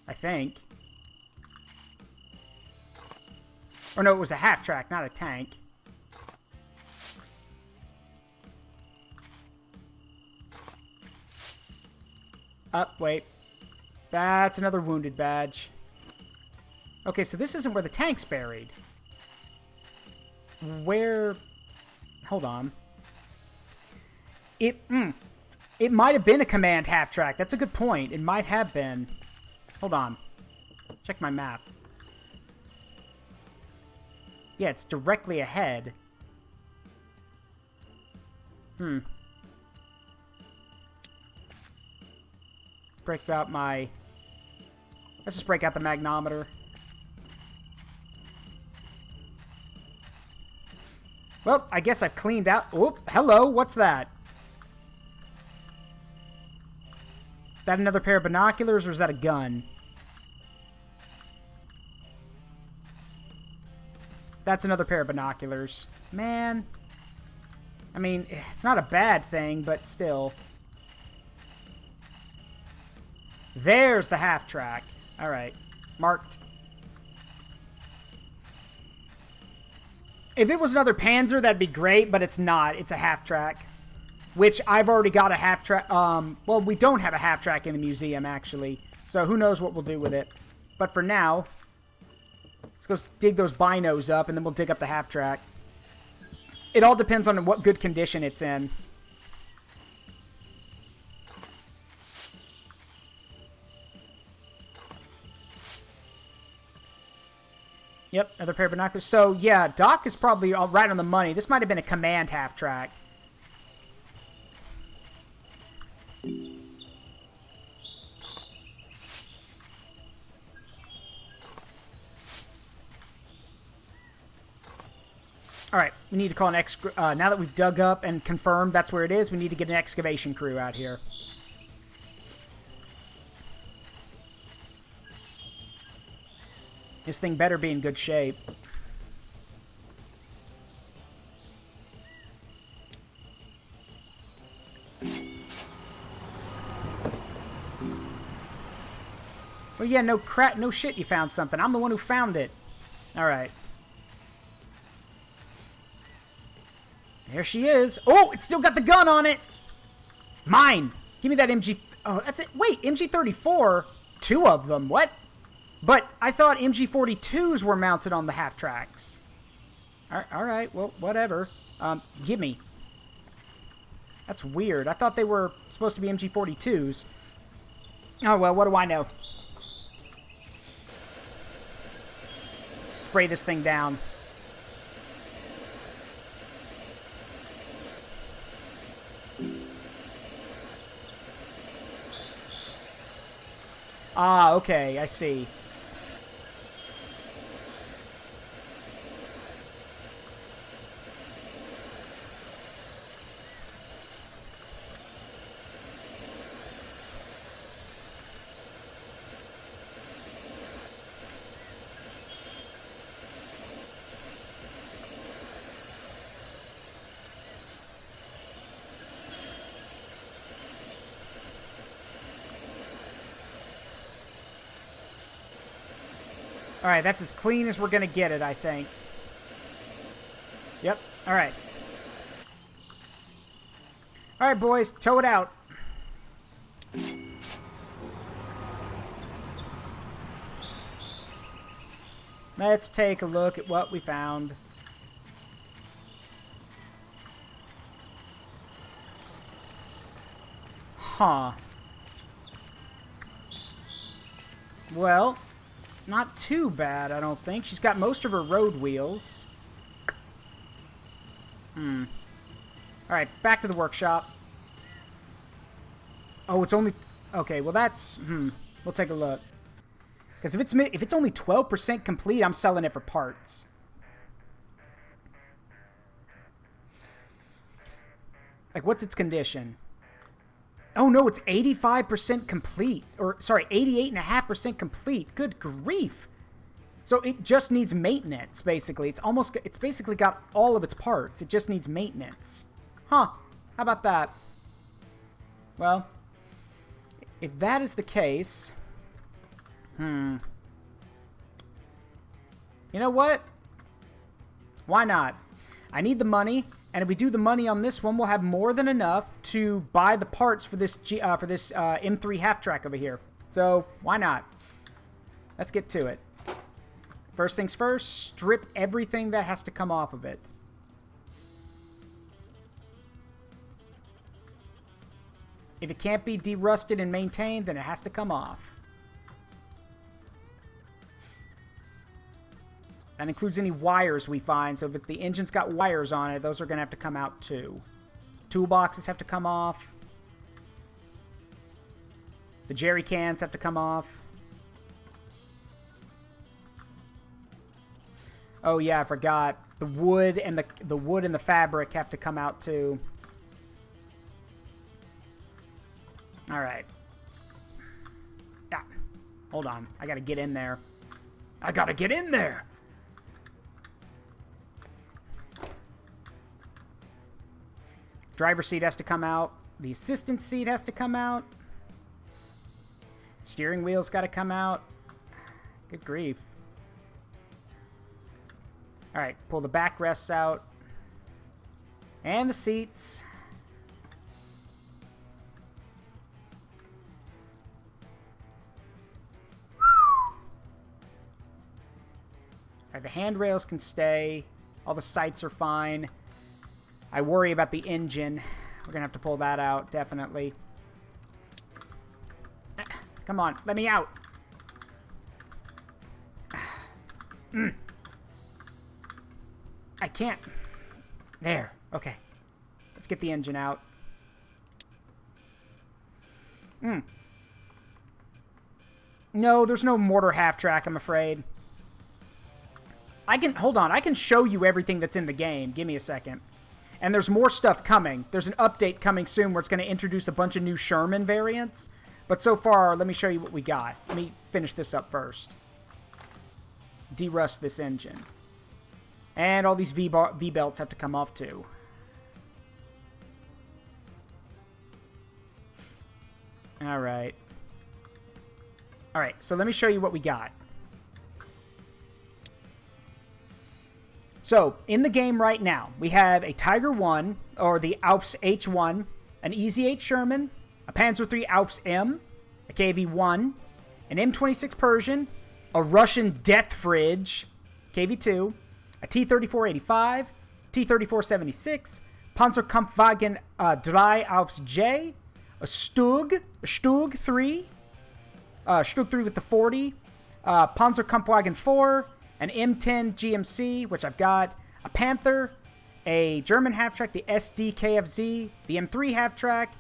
I think. Or no, it was a half-track, not a tank. Wait. That's another wounded badge. Okay, so this isn't where the tank's buried. Where... Hold on. It might have been a command half-track. That's a good point. It might have been. Hold on. Check my map. Yeah, it's directly ahead. Break out my... Let's just break out the magnometer. Well, I guess I've cleaned out... Oh, hello, what's that? That another pair of binoculars, or is that a gun? That's another pair of binoculars. Man. I mean, it's not a bad thing, but still. There's the half-track. Alright. Marked. If it was another Panzer, that'd be great, but it's not. It's a half-track. Which I've already got a half-track. Well, we don't have a half-track in the museum, actually. So who knows what we'll do with it. But for now, let's go dig those binos up, and then we'll dig up the half-track. It all depends on what good condition it's in. Yep, another pair of binoculars. So, yeah, Doc is probably right on the money. This might have been a command half-track. Alright, we need to call an now that we've dug up and confirmed that's where it is, we need to get an excavation crew out here. This thing better be in good shape. Well, yeah, no crap, no shit, you found something. I'm the one who found it. Alright. There she is. Oh, it's still got the gun on it. Mine. Give me that MG... Oh, that's it. Wait, MG34? 2 of them. What? But I thought MG42s were mounted on the half-tracks. Alright, well, whatever. Give me. That's weird. I thought they were supposed to be MG42s. Oh, well, what do I know? Spray this thing down. Ah, okay, I see. Alright, that's as clean as we're going to get it, I think. Yep, alright. Alright, boys, tow it out. Let's take a look at what we found. Huh. Well, not too bad, I don't think. She's got most of her road wheels. Alright, back to the workshop. Oh, it's only... Okay, well that's... We'll take a look. Because if it's only 12% complete, I'm selling it for parts. Like, what's its condition? Oh, no, it's 85% complete. Or, sorry, 88.5% complete. Good grief. So it just needs maintenance, basically. It's basically got all of its parts. It just needs maintenance. Huh. How about that? Well, if that is the case... You know what? Why not? I need the money, and if we do the money on this one, we'll have more than enough to buy the parts for this M3 half-track over here. So, why not? Let's get to it. First things first, strip everything that has to come off of it. If it can't be derusted and maintained, then it has to come off. That includes any wires we find, so if the engine's got wires on it, those are going to have to come out too. Toolboxes have to come off. The jerry cans have to come off. Oh yeah, I forgot. The wood and the wood and the fabric have to come out too. All right. Yeah. Hold on. I got to get in there. I got to get in there. Driver's seat has to come out. The assistant seat has to come out. Steering wheel's got to come out. Good grief. All right, pull the backrests out. And the seats. All right, the handrails can stay. All the sights are fine. I worry about the engine. We're going to have to pull that out, definitely. Come on, let me out. I can't. There. Okay. Let's get the engine out. No, there's no mortar half-track, I'm afraid. Hold on, I can show you everything that's in the game. Give me a second. And there's more stuff coming. There's an update coming soon where it's going to introduce a bunch of new Sherman variants. But so far, let me show you what we got. Let me finish this up first. Derust this engine. And all these V-belts have to come off too. Alright. Alright, so let me show you what we got. So, in the game right now, we have a Tiger 1, or the Aufs H1, an Easy 8 Sherman, a Panzer III Aufs M, a KV-1, an M26 Persian, a Russian Death Fridge, KV-2, a T-3485, T-3476, Panzerkampfwagen 3 Aufs J, a Stug 3, Stug 3 with the 40, Panzerkampfwagen 4, an M10 GMC, which I've got, a Panther, a German half-track, the SDKFZ, the M3 half-track,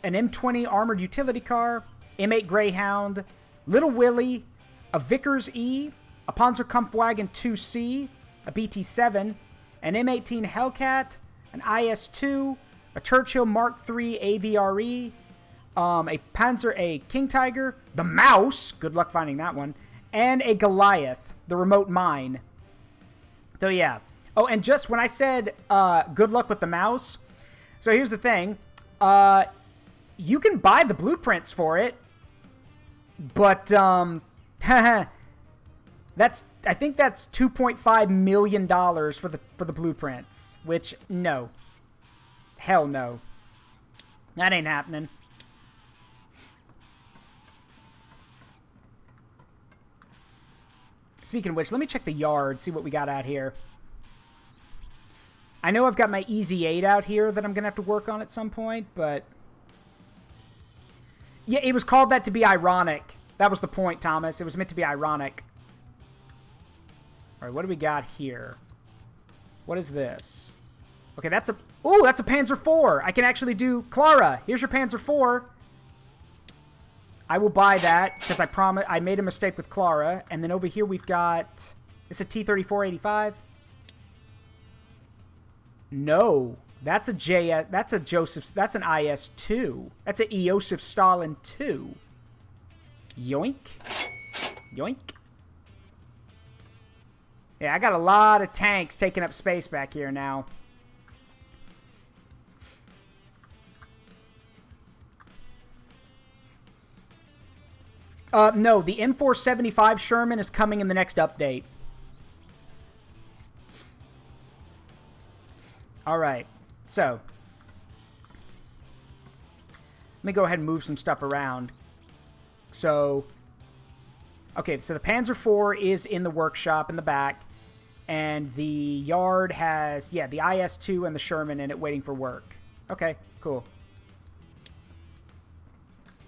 an M20 armored utility car, M8 Greyhound, Little Willie, a Vickers E, a Panzerkampfwagen 2C, a BT7, an M18 Hellcat, an IS-2, a Churchill Mark III AVRE, a King Tiger, the Mouse, good luck finding that one, and a Goliath, the remote mine. So yeah. Oh, and just when I said good luck with the Mouse, so here's the thing. You can buy the blueprints for it, but I think that's $2.5 million for the blueprints, which no. Hell no. That ain't happening. Speaking of which, let me check the yard, see what we got out here. I know I've got my Easy 8 out here that I'm going to have to work on at some point, but... Yeah, it was called that to be ironic. That was the point, Thomas. It was meant to be ironic. All right, what do we got here? What is this? Okay, that's a... Ooh, that's a Panzer IV. I can actually do... Clara, here's your Panzer IV. I will buy that, because I made a mistake with Clara. And then over here we've got... It's a T-34-85. No. That's a JS... That's a Joseph... That's an IS-2. That's a Iosif Stalin 2. Yoink. Yoink. Yeah, I got a lot of tanks taking up space back here now. No, the M475 Sherman is coming in the next update. Alright, so. Let me go ahead and move some stuff around. So, okay, so the Panzer IV is in the workshop in the back. And the yard has, yeah, the IS-2 and the Sherman in it waiting for work. Okay, cool.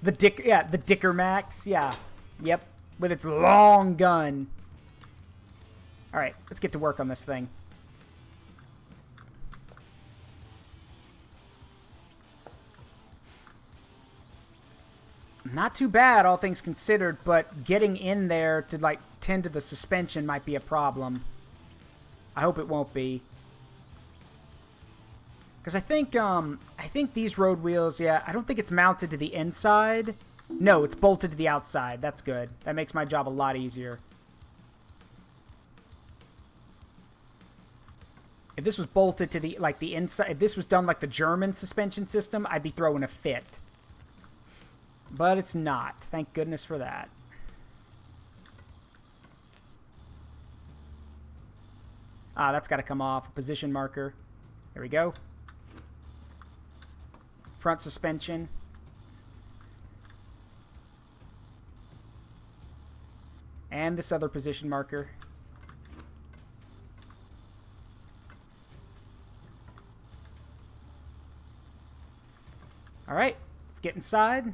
The Dicker Max, yeah. Yep, with its long gun. All right, let's get to work on this thing. Not too bad, all things considered, but getting in there to, like, tend to the suspension might be a problem. I hope it won't be. Because I think these road wheels, yeah, I don't think it's mounted to the inside. No, it's bolted to the outside. That's good. That makes my job a lot easier. If this was bolted to the, like, the inside, if this was done like the German suspension system, I'd be throwing a fit. But it's not. Thank goodness for that. Ah, that's got to come off. Position marker. There we go. Front suspension. And this other position marker. All right, let's get inside.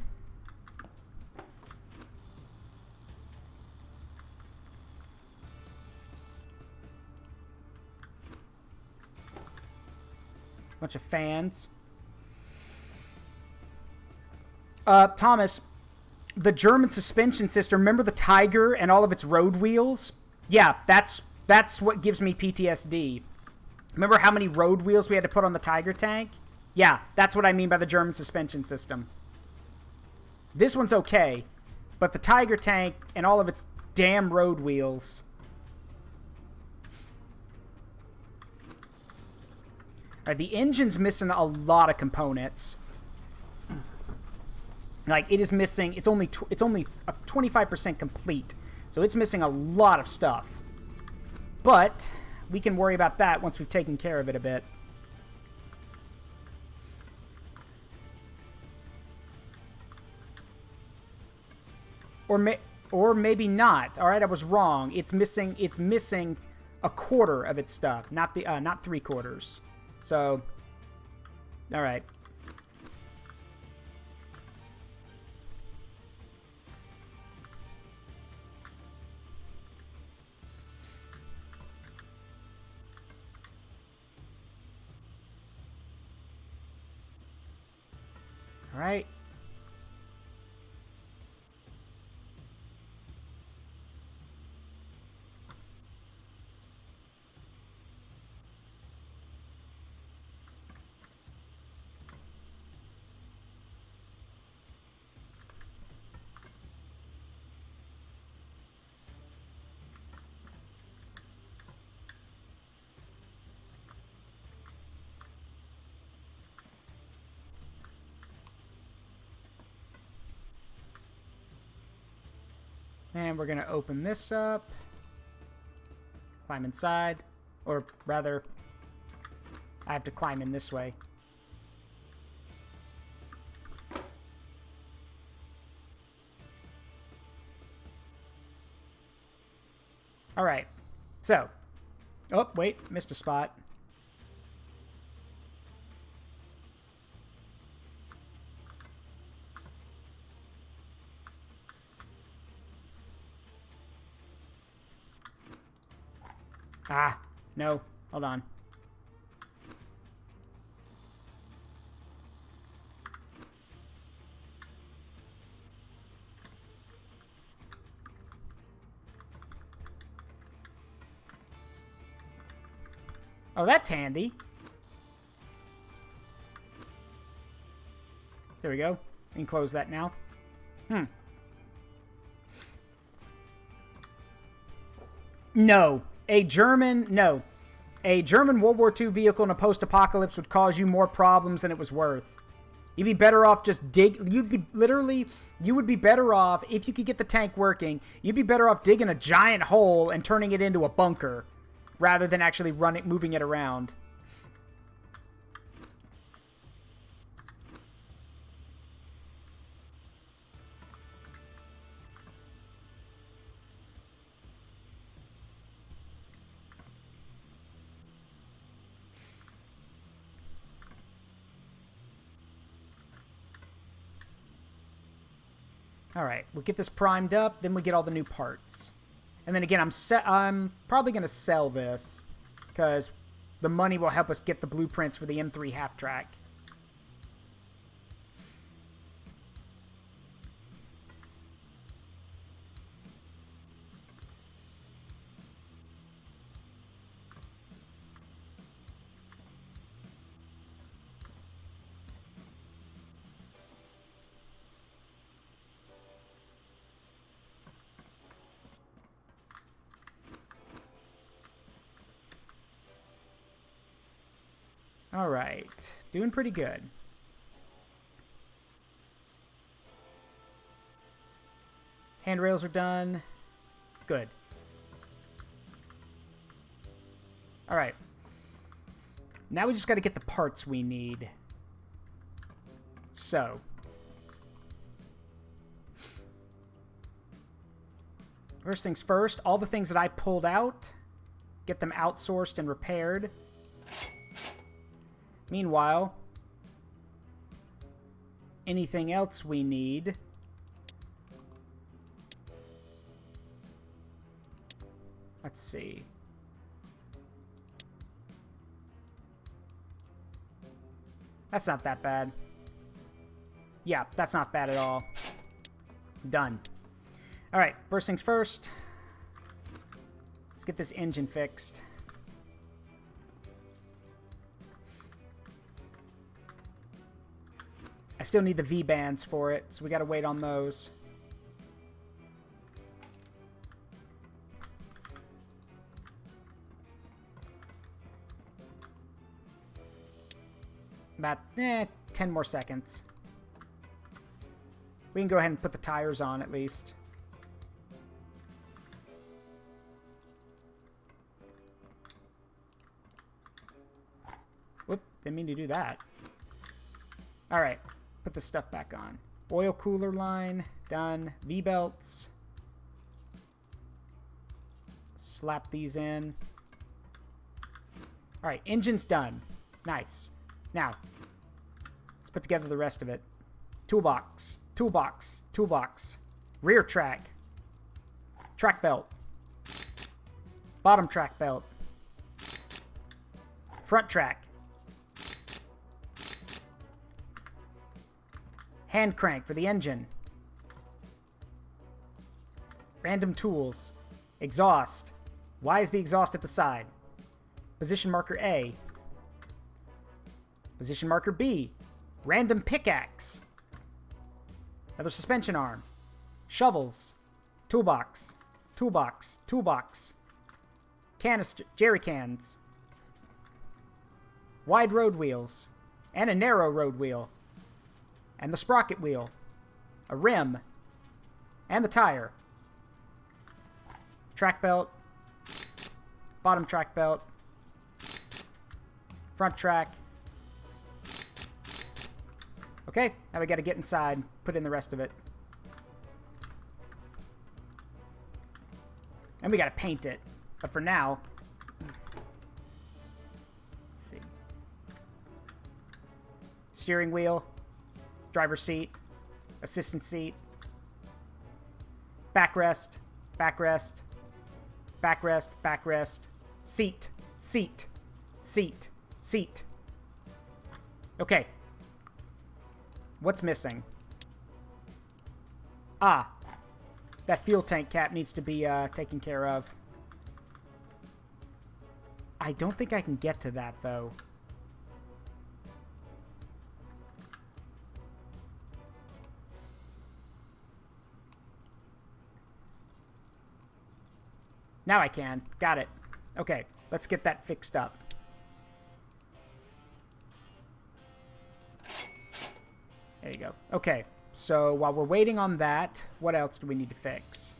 Bunch of fans. Thomas, the German suspension system, remember the Tiger and all of its road wheels? Yeah, that's what gives me PTSD. Remember how many road wheels we had to put on the Tiger tank? Yeah, that's what I mean by the German suspension system. This one's okay, but the Tiger tank and all of its damn road wheels... Alright, the engine's missing a lot of components. Like, it is missing... It's only 25% complete. So it's missing a lot of stuff. But we can worry about that once we've taken care of it a bit. Or maybe not. Alright, I was wrong. It's missing a quarter of its stuff. Not 3/4. So, all right. All right. And we're going to open this up. Climb inside. Or rather, I have to climb in this way. All right. So. Oh, wait. Missed a spot. Ah, no. Hold on. Oh, that's handy. There we go. We can close that now. No. A German World War II vehicle in a post-apocalypse would cause you more problems than it was worth. You'd be better off just you would be better off, if you could get the tank working, you'd be better off digging a giant hole and turning it into a bunker, rather than actually moving it around. All right, we'll get this primed up, then we get all the new parts. And then again, I'm probably going to sell this because the money will help us get the blueprints for the M3 half-track. All right, doing pretty good. Handrails are done. Good. All right. Now we just got to get the parts we need. So. First things first, all the things that I pulled out, get them outsourced and repaired. Meanwhile, anything else we need, let's see. That's not that bad. Yeah, that's not bad at all. Done. All right, first things first. Let's get this engine fixed. I still need the V-bands for it, so we gotta wait on those. About 10 more seconds. We can go ahead and put the tires on at least. Whoop, didn't mean to do that. Alright, put the stuff back on. Oil cooler line, done. V-belts. Slap these in. Alright, engine's done. Nice. Now, let's put together the rest of it. Toolbox, toolbox, toolbox. Rear track. Track belt. Bottom track belt. Front track. Hand crank for the engine. Random tools. Exhaust. Why is the exhaust at the side? Position marker A. Position marker B. Random pickaxe. Another suspension arm. Shovels. Toolbox. Toolbox. Toolbox. Canister. Jerry cans. Wide road wheels. And a narrow road wheel. And the sprocket wheel. A rim. And the tire. Track belt. Bottom track belt. Front track. Okay, now we got to get inside, put in the rest of it. And we gotta paint it. But for now... Let's see. Steering wheel. Driver's seat. Assistant seat. Backrest. Backrest. Backrest. Backrest. Seat. Seat. Seat. Seat. Okay. What's missing? Ah. That fuel tank cap needs to be taken care of. I don't think I can get to that, though. Now I can. Got it. Okay, let's get that fixed up. There you go. Okay, so while we're waiting on that, what else do we need to fix?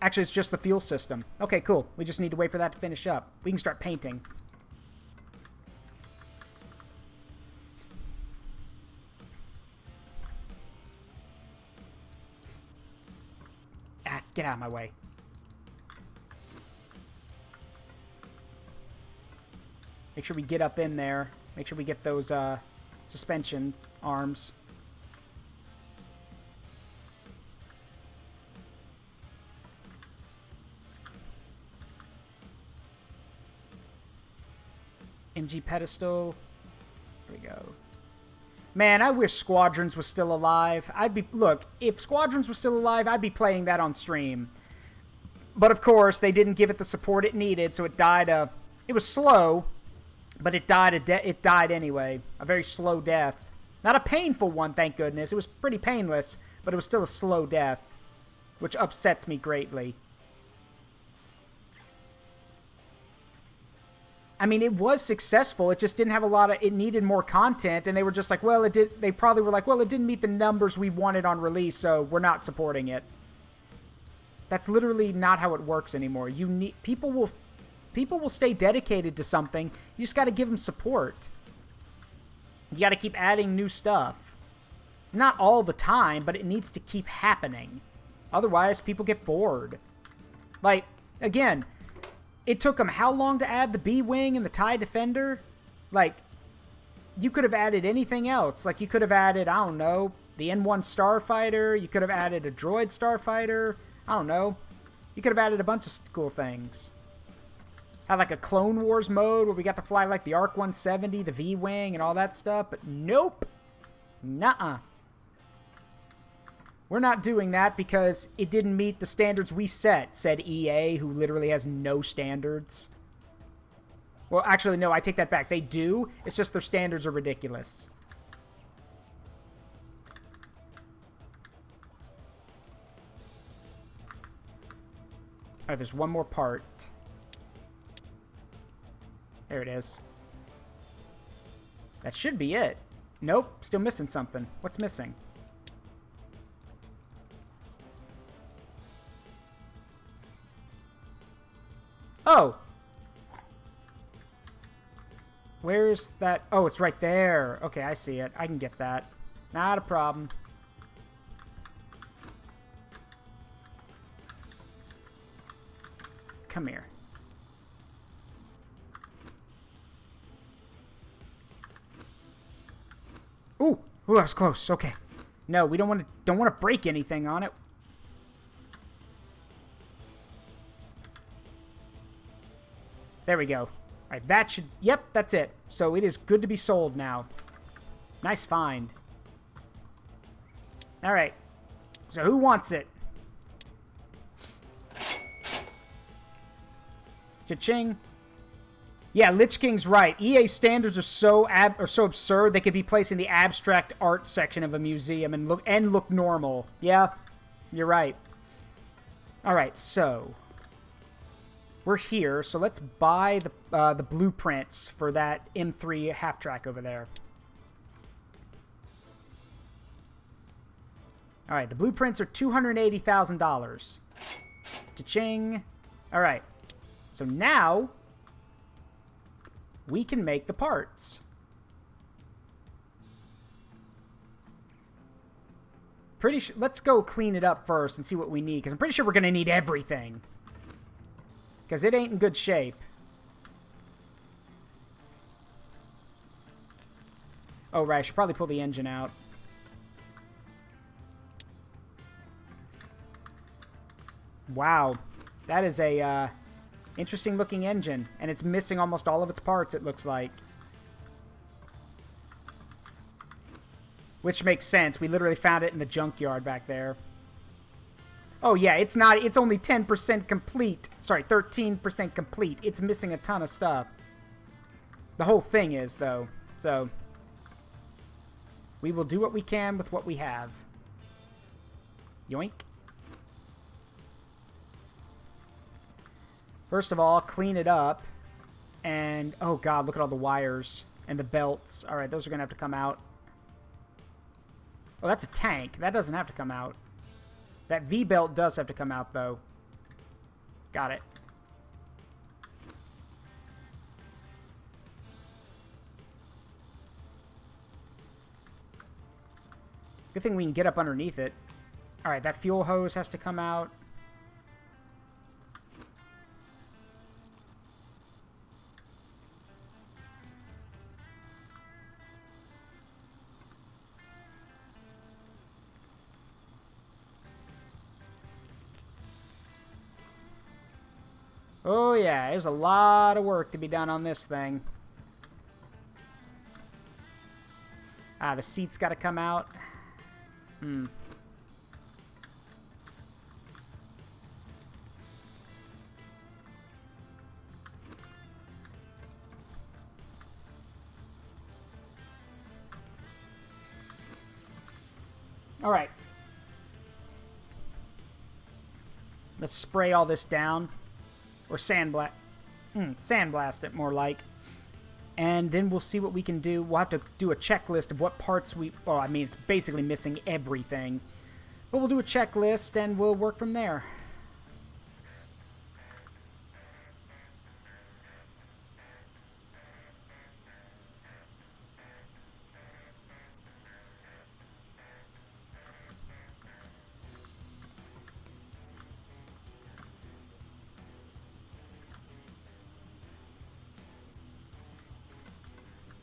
Actually, it's just the fuel system. Okay, cool. We just need to wait for that to finish up. We can start painting. Ah, get out of my way. Make sure we get up in there. Make sure we get those suspension arms. MG pedestal. There we go. Man, I wish Squadrons was still alive. Look, if Squadrons was still alive, I'd be playing that on stream. But of course, they didn't give it the support it needed, so it died it was slow, but it died anyway. A very slow death. Not a painful one, thank goodness. It was pretty painless, but it was still a slow death, which upsets me greatly. I mean, it was successful. It just didn't have a lot of... It needed more content, and they were just like, well, it did... They probably were like, well, it didn't meet the numbers we wanted on release, so we're not supporting it. That's literally not how it works anymore. You need... People will stay dedicated to something. You just got to give them support. You got to keep adding new stuff. Not all the time, but it needs to keep happening. Otherwise, people get bored. Like, again... It took them how long to add the B-Wing and the TIE Defender? Like, you could have added anything else. Like, you could have added, I don't know, the N1 Starfighter. You could have added a droid Starfighter. I don't know. You could have added a bunch of cool things. Had like a Clone Wars mode where we got to fly like the ARC 170, the V-Wing, and all that stuff. But nope. Nuh-uh. We're not doing that because it didn't meet the standards we set, said EA, who literally has no standards. Well, actually, no, I take that back. They do. It's just their standards are ridiculous. All right, there's one more part. There it is. That should be it. Nope, still missing something. What's missing? Oh! Where's that? Oh, it's right there. Okay, I see it. I can get that. Not a problem. Come here. Ooh! Ooh, that was close. Okay. No, we don't want to break anything on it. There we go. All right, that should... Yep, that's it. So it is good to be sold now. Nice find. All right. So who wants it? Cha-ching. Yeah, Lich King's right. EA standards are so absurd they could be placed in the abstract art section of a museum and look normal. Yeah, you're right. All right, so... We're here, so let's buy the blueprints for that M3 half-track over there. All right, the blueprints are $280,000. Cha-ching. All right, so now we can make the parts. Pretty sure. Let's go clean it up first and see what we need, because I'm pretty sure we're going to need everything. Because it ain't in good shape. Oh, right. I should probably pull the engine out. Wow. That is a interesting looking engine. And it's missing almost all of its parts, it looks like. Which makes sense. We literally found it in the junkyard back there. Oh, yeah. It's not. It's only 10% complete. Sorry, 13% complete. It's missing a ton of stuff. The whole thing is, though. So we will do what we can with what we have. Yoink. First of all, clean it up. And, oh god, look at all the wires and the belts. Alright, those are going to have to come out. Oh, that's a tank. That doesn't have to come out. That V-belt does have to come out, though. Got it. Good thing we can get up underneath it. Alright, that fuel hose has to come out. Oh yeah, there's a lot of work to be done on this thing. Ah, the seat's got to come out. All right. Let's spray all this down. Or sandblast it, more like. And then we'll see what we can do. We'll have to do a checklist of what parts we... Well, I mean, it's basically missing everything. But we'll do a checklist, and we'll work from there.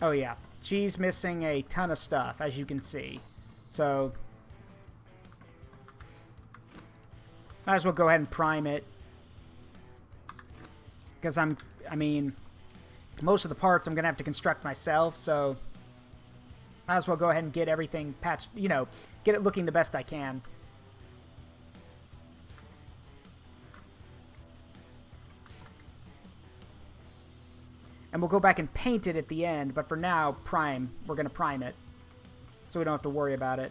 Oh yeah, she's missing a ton of stuff, as you can see. So, might as well go ahead and prime it. Because I mean, most of the parts I'm going to have to construct myself, so might as well go ahead and get everything patched, you know, get it looking the best I can. And we'll go back and paint it at the end, but for now, prime. We're going to prime it, so we don't have to worry about it.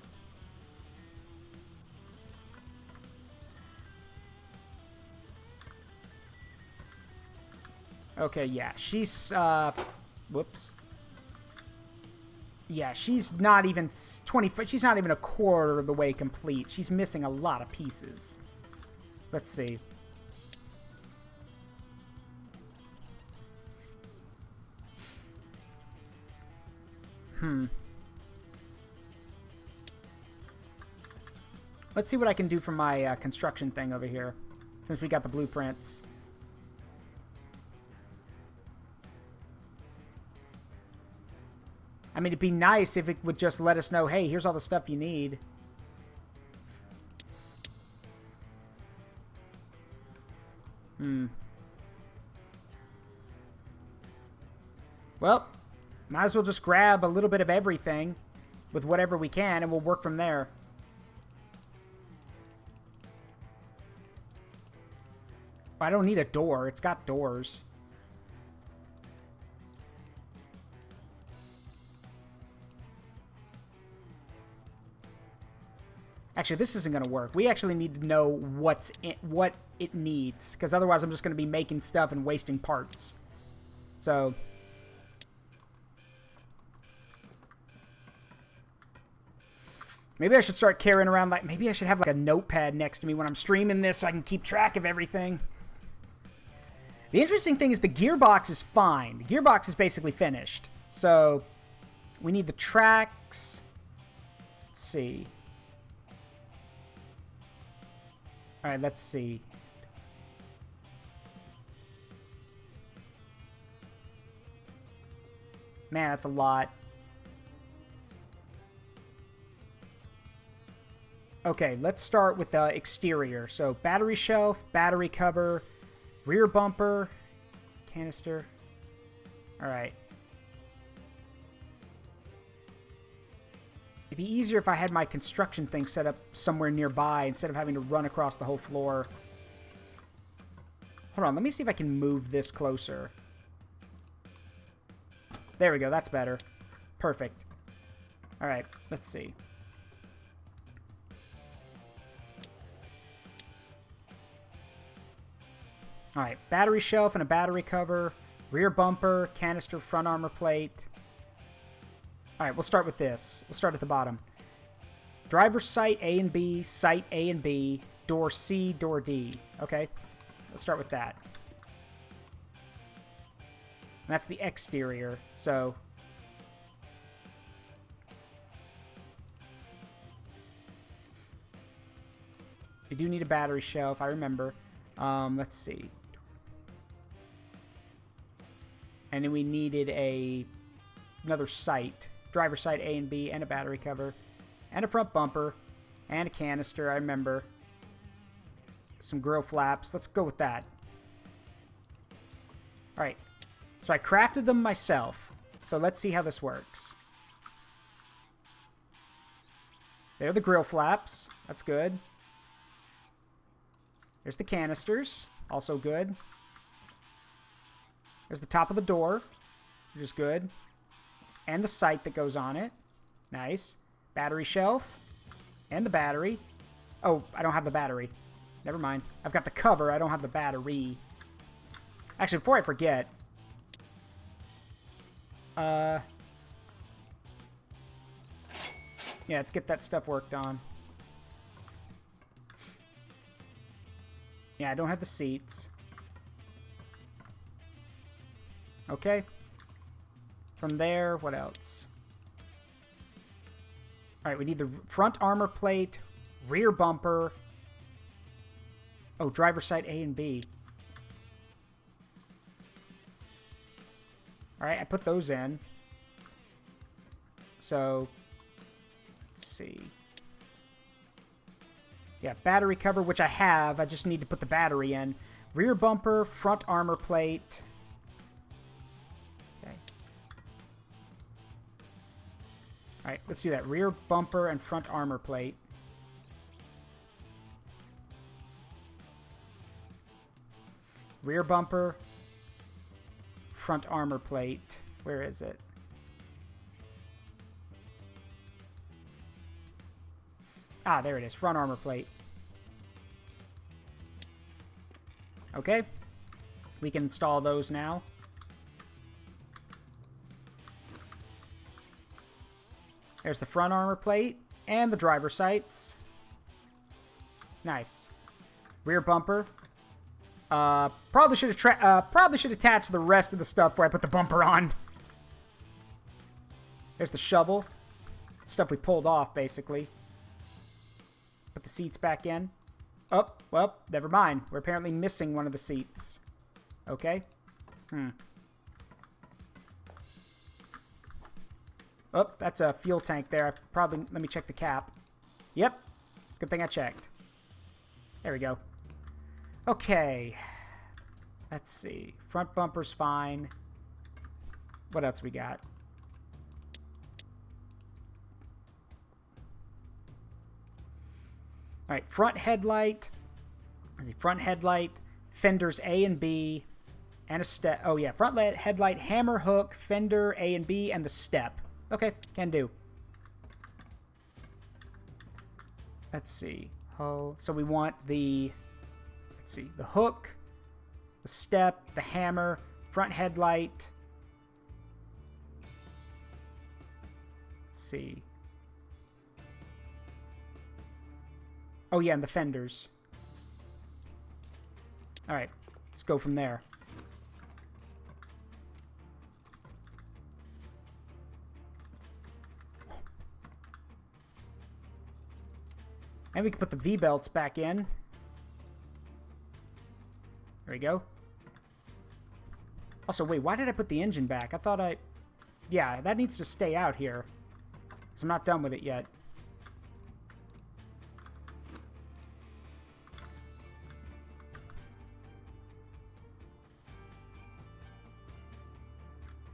Okay, yeah, she's, whoops. Yeah, she's not even she's not even a quarter of the way complete. She's missing a lot of pieces. Let's see. Let's see what I can do from my construction thing over here, since we got the blueprints. I mean, it'd be nice if it would just let us know, hey, here's all the stuff you need. Well, might as well just grab a little bit of everything with whatever we can, and we'll work from there. I don't need a door. It's got doors. Actually, this isn't going to work. We actually need to know what it needs, because otherwise I'm just going to be making stuff and wasting parts. So... maybe I should start carrying around, like, maybe I should have, like, a notepad next to me when I'm streaming this so I can keep track of everything. The interesting thing is the gearbox is fine. The gearbox is basically finished. So, we need the tracks. Let's see. All right, let's see. Man, that's a lot. Okay, let's start with the exterior. So, battery shelf, battery cover, rear bumper, canister. All right. It'd be easier if I had my construction thing set up somewhere nearby instead of having to run across the whole floor. Hold on, let me see if I can move this closer. There we go, that's better. Perfect. All right, let's see. All right, battery shelf and a battery cover, rear bumper, canister, front armor plate. All right, we'll start with this. We'll start at the bottom. Driver's sight A and B, sight A and B, door C, door D. Okay, let's start with that. And that's the exterior, so... we do need a battery shelf, I remember. Let's see. And then we needed another sight. Driver sight A and B, and a battery cover. And a front bumper. And a canister, I remember. Some grill flaps. Let's go with that. Alright. So I crafted them myself. So let's see how this works. There are the grill flaps. That's good. There's the canisters. Also good. There's the top of the door. Which is good. And the sight that goes on it. Nice. Battery shelf. And the battery. Oh, I don't have the battery. Never mind. I've got the cover. I don't have the battery. Actually, before I forget... yeah, let's get that stuff worked on. Yeah, I don't have the seats. Okay. From there, what else? Alright, we need the front armor plate, rear bumper. Oh, driver side A and B. Alright, I put those in. So, let's see. Yeah, battery cover, which I have. I just need to put the battery in. Rear bumper, front armor plate. Okay. Alright, let's do that. Rear bumper and front armor plate. Rear bumper, front armor plate. Where is it? Ah, there it is. Front armor plate. Okay. We can install those now. There's the front armor plate and the driver sights. Nice. Rear bumper. Probably should attach the rest of the stuff where I put the bumper on. There's the shovel. Stuff we pulled off, basically. Put the seats back in. Oh, well, never mind. We're apparently missing one of the seats. Okay. Oh, that's a fuel tank there. Let me check the cap. Yep. Good thing I checked. There we go. Okay. Let's see. Front bumper's fine. What else we got? All right, front headlight. Let's see, front headlight, fenders A and B, and a step. Oh yeah, front headlight, hammer hook, fender A and B, and the step. Okay, can do. Let's see. Oh, so we want the. Let's see, the hook, the step, the hammer, front headlight. Let's see. Oh, yeah, and the fenders. All right, let's go from there. And we can put the V-belts back in. we go. Also, wait, why did I put the engine back? I thought I... Yeah, that needs to stay out here. Because I'm not done with it yet.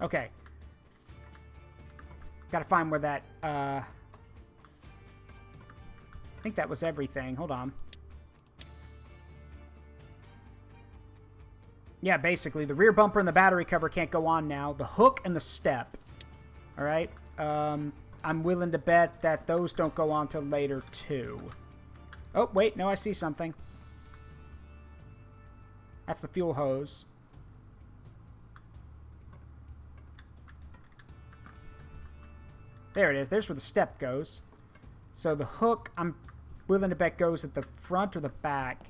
Okay. Gotta find where that, I think that was everything. Hold on. Yeah, basically, the rear bumper and the battery cover can't go on now. The hook and the step. Alright. I'm willing to bet that those don't go on till later, too. Oh, wait. No, I see something. That's the fuel hose. There it is. There's where the step goes. So the hook, I'm willing to bet, goes at the front or the back.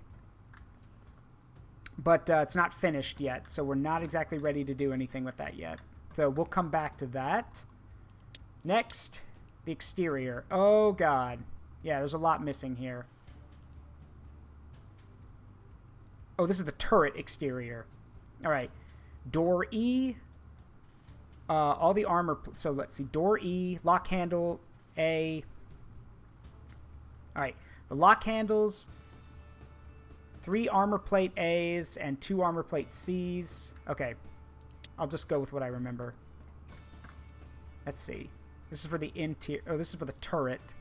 But it's not finished yet, so we're not exactly ready to do anything with that yet. So we'll come back to that. Next, the exterior. Oh, God. Yeah, there's a lot missing here. Oh, this is the turret exterior. All right. Door E. All the armor... So let's see. Door E, lock handle A. All right. The lock handles... 3 armor plate A's and 2 armor plate C's. Okay. I'll just go with what I remember. Let's see. This is for the interior. Oh, this is for the turret.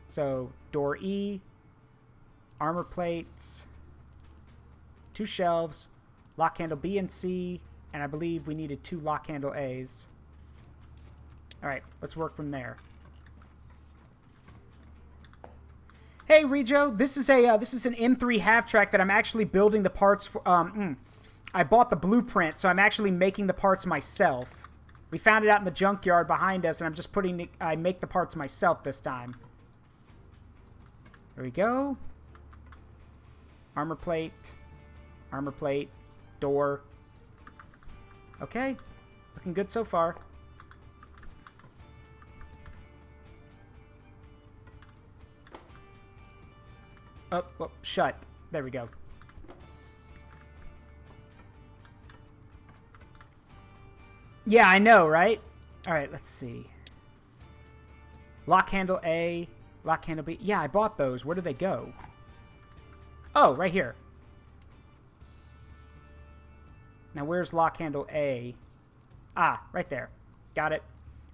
So, door E, armor plates, 2 shelves, lock handle B and C, and I believe we needed 2 lock handle A's. Alright, let's work from there. Hey, Rejo, this is an M3 half track that I'm actually building the parts for. I bought the blueprint, so I'm actually making the parts myself. We found it out in the junkyard behind us, and I'm just I make the parts myself this time. There we go. Armor plate, door. Okay, looking good so far. Oh, shut. There we go. Yeah, I know, right? All right, let's see. Lock handle A, lock handle B. Yeah, I bought those. Where do they go? Oh, right here. Now, where's lock handle A? Ah, right there. Got it.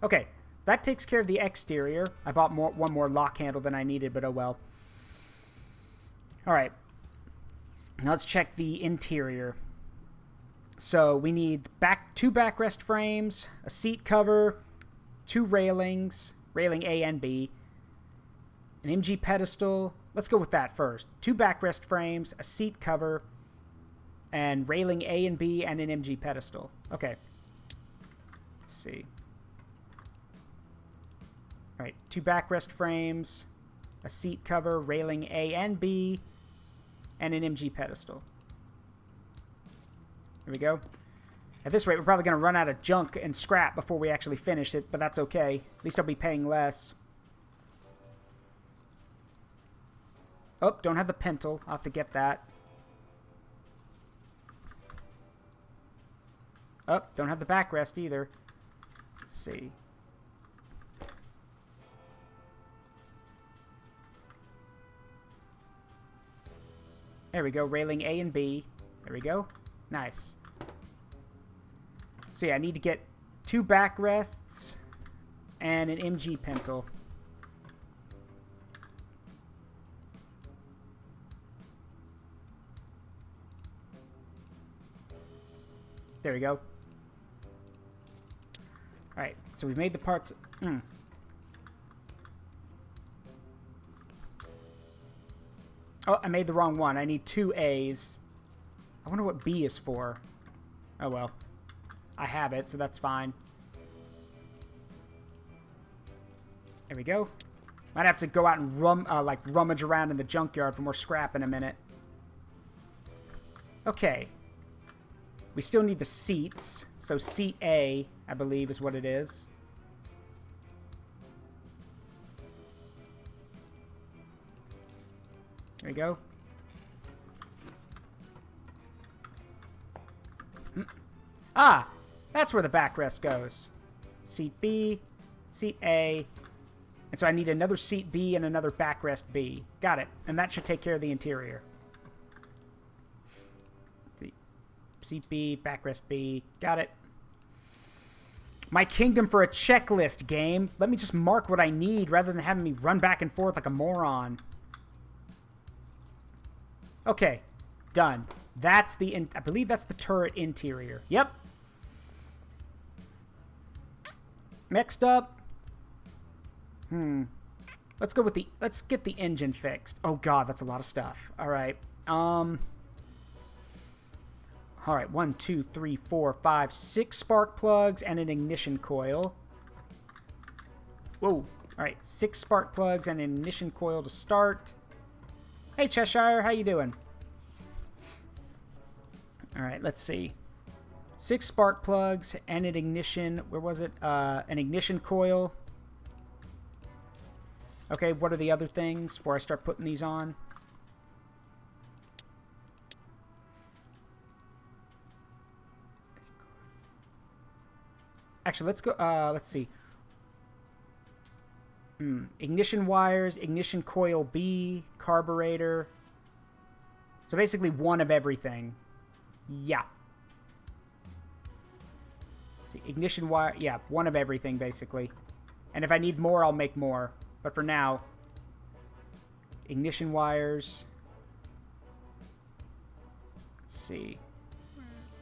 Okay, that takes care of the exterior. I bought one more lock handle than I needed, but oh well. All right, now let's check the interior. So we need 2 backrest frames, a seat cover, 2 railings, railing A and B, an MG pedestal. Let's go with that first. 2 backrest frames, a seat cover, and railing A and B, and an MG pedestal. Okay. Let's see. All right, 2 backrest frames, a seat cover, railing A and B, and an MG pedestal. Here we go. At this rate, we're probably going to run out of junk and scrap before we actually finish it, but that's okay. At least I'll be paying less. Oh, don't have the pintle. I'll have to get that. Oh, don't have the backrest either. Let's see. There we go. Railing A and B. There we go. Nice. So yeah, I need to get 2 backrests and an MG pintle. There we go. Alright, so we've made the parts... Oh, I made the wrong one. I need 2 A's. I wonder what B is for. Oh, well. I have it, so that's fine. There we go. Might have to go out and rummage around in the junkyard for more scrap in a minute. Okay. We still need the seats. So seat A, I believe, is what it is. There we go. Ah, that's where the backrest goes. Seat B, seat A. And so I need another seat B and another backrest B. Got it. And that should take care of the interior. The seat B, backrest B. Got it. My kingdom for a checklist, game. Let me just mark what I need rather than having me run back and forth like a moron. Okay. Done. That's the... I believe that's the turret interior. Yep. Next up... Let's go with the... Let's get the engine fixed. Oh, God, that's a lot of stuff. All right. All right, 1, 2, 3, 4, 5, 6 spark plugs and an ignition coil. Whoa. All right, 6 spark plugs and an ignition coil to start. Hey, Cheshire, how you doing? All right, let's see. 6 spark plugs and an ignition... Where was it? An ignition coil. Okay, what are the other things before I start putting these on? Actually, let's go... let's see. Ignition wires, ignition coil B, carburetor. So basically one of everything. Yeah. Let's see, ignition wire... Yeah, one of everything, basically. And if I need more, I'll make more. But for now, ignition wires. Let's see.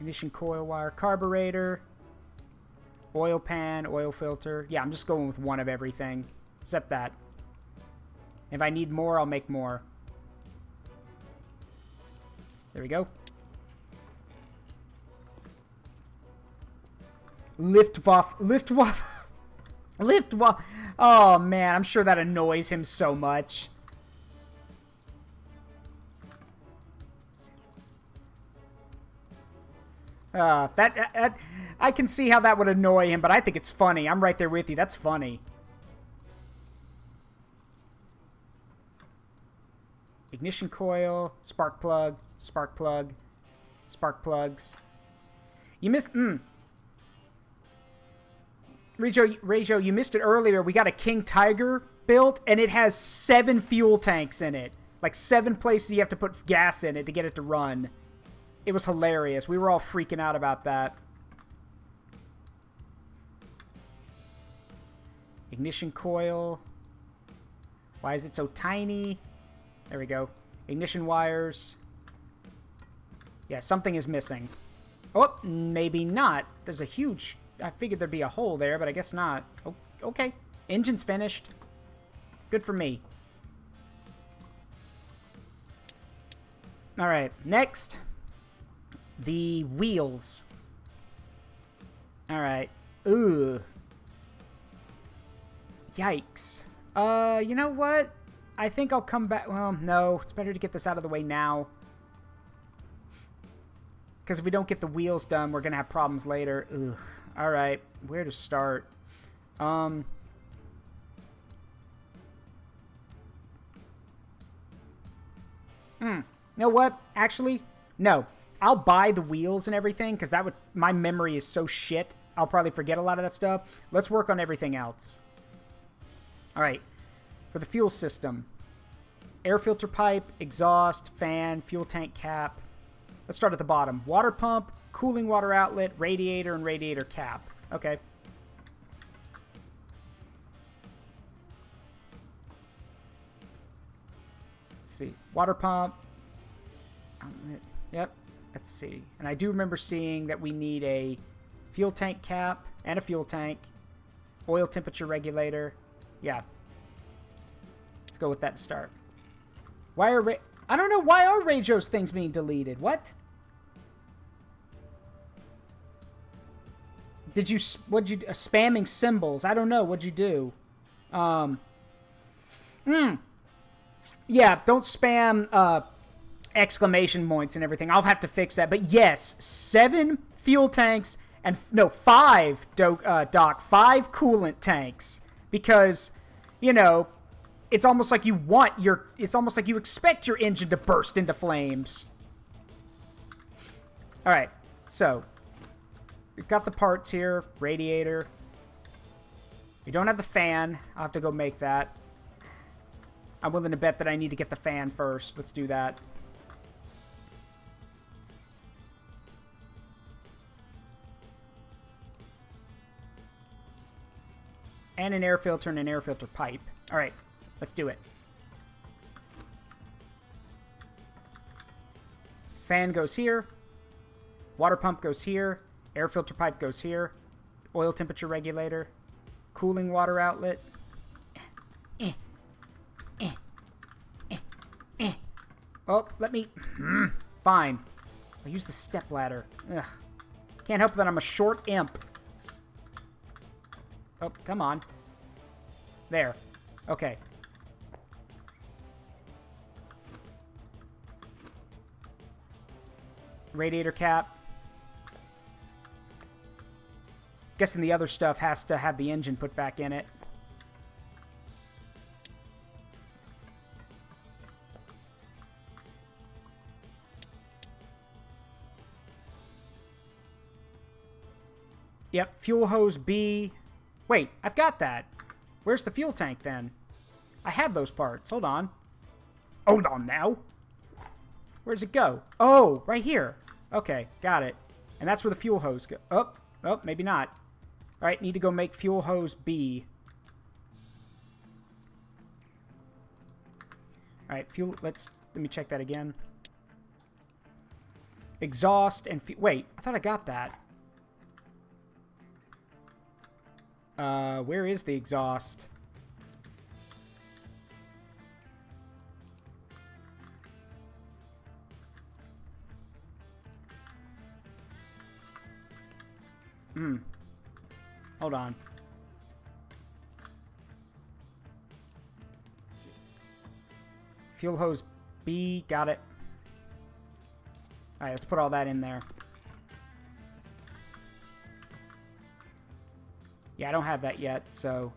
Ignition coil wire, carburetor, oil pan, oil filter. Yeah, I'm just going with one of everything, except that. If I need more, I'll make more. There we go. Liftwaff. Liftwaff. Liftwaff. Oh, man, I'm sure that annoys him so much. That I can see how that would annoy him, but I think it's funny. I'm right there with you. That's funny. Ignition coil, spark plug, spark plug, spark plugs. You missed... Rejo, you missed it earlier. We got a King Tiger built, and it has 7 fuel tanks in it. Like 7 places you have to put gas in it to get it to run. It was hilarious. We were all freaking out about that. Ignition coil. Why is it so tiny? There we go. Ignition wires. Yeah, something is missing. Oh, maybe not. There's a huge... I figured there'd be a hole there, but I guess not. Oh, okay. Engine's finished. Good for me. All right, next. The wheels. All right. Ugh. Yikes. You know what? I think I'll come back. Well, no. It's better to get this out of the way now. Because if we don't get the wheels done, we're going to have problems later. Ugh. All right. Where to start? You know what? Actually, no. I'll buy the wheels and everything because that would... My memory is so shit. I'll probably forget a lot of that stuff. Let's work on everything else. All right. For the fuel system. Air filter pipe, exhaust, fan, fuel tank cap. Let's start at the bottom. Water pump, cooling water outlet, radiator, and radiator cap. Okay. Let's see. Water pump. Outlet. Yep. Let's see. And I do remember seeing that we need a fuel tank cap and a fuel tank. Oil temperature regulator. Yeah. Let's go with that to start. Why are... I don't know. Why are Rajo's things being deleted? What? Did you... What'd you... spamming symbols. I don't know. What'd you do? Yeah, don't spam exclamation points and everything. I'll have to fix that. But yes, 7 fuel tanks and... No, 5, Doc. 5 coolant tanks. Because, you know... It's almost like you want your... It's almost like you expect your engine to burst into flames. Alright, so... we've got the parts here. Radiator. We don't have the fan. I'll have to go make that. I'm willing to bet that I need to get the fan first. Let's do that. And an air filter and an air filter pipe. All right, let's do it. Fan goes here. Water pump goes here. Air filter pipe goes here. Oil temperature regulator. Cooling water outlet. Oh, let me... Fine. I'll use the step ladder. Ugh. Can't help that I'm a short imp. Oh, come on. There. Okay. Radiator cap. Guessing the other stuff has to have the engine put back in it. Yep, fuel hose B. Wait, I've got that. Where's the fuel tank then? I have those parts. Hold on. Hold on now. Where's it go? Oh, right here. Okay, got it. And that's where the fuel hose go. Oh, maybe not. All right, need to go make fuel hose B. All right, fuel. Let me check that again. Exhaust and wait, I thought I got that. Where is the exhaust? Hold on. Let's see. Fuel hose B, got it. Alright, let's put all that in there. Yeah, I don't have that yet, so...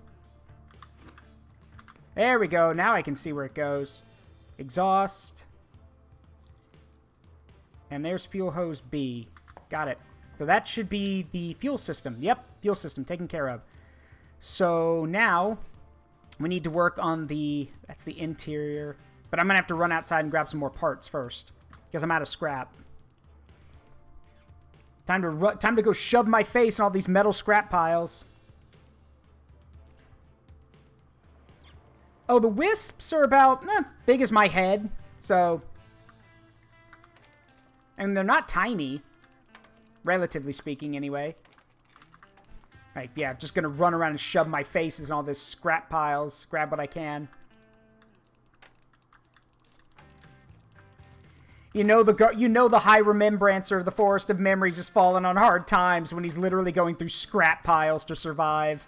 There we go. Now I can see where it goes. Exhaust. And there's fuel hose B. Got it. So that should be the fuel system. Yep, fuel system taken care of. So now we need to work on the... That's the interior. But I'm going to have to run outside and grab some more parts first. Because I'm out of scrap. Time to go shove my face in all these metal scrap piles. Oh, the wisps are about big as my head, so... And they're not tiny, relatively speaking, anyway. Right, yeah, just gonna run around and shove my faces in all this scrap piles, grab what I can. You know the High Remembrancer of the Forest of Memories has fallen on hard times when he's literally going through scrap piles to survive.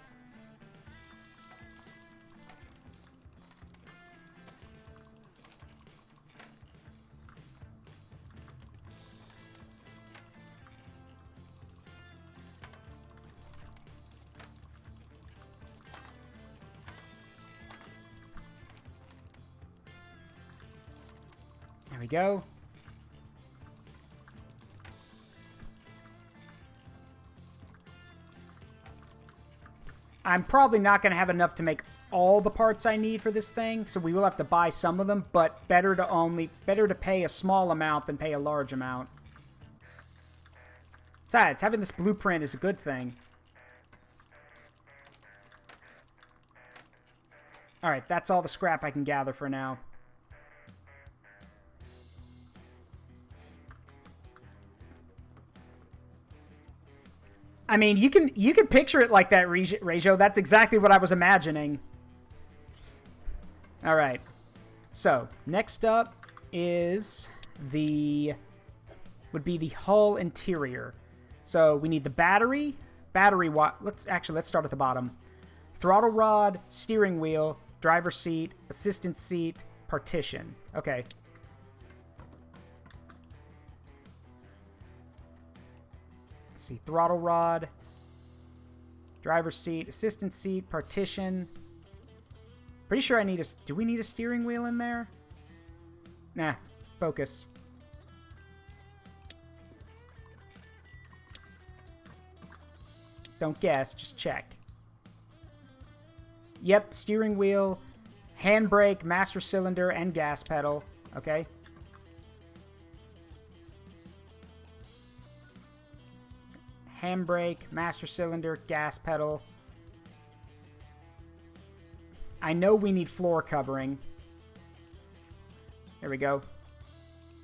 There we go. I'm probably not going to have enough to make all the parts I need for this thing, so we will have to buy some of them, but better to pay a small amount than pay a large amount. Besides, having this blueprint is a good thing. Alright, that's all the scrap I can gather for now. I mean, you can picture it like that, Rejo. That's exactly what I was imagining. All right. So, next up would be the hull interior. So, we need the battery let's start at the bottom. Throttle rod, steering wheel, driver's seat, assistant seat, partition. Okay. See, throttle rod, driver's seat, assistant seat, partition. Pretty sure I need do we need a steering wheel in there? Nah, focus. Don't guess. Just check. Yep, steering wheel, handbrake, master cylinder, and gas pedal. Okay. Handbrake, master cylinder, gas pedal. I know we need floor covering. There we go.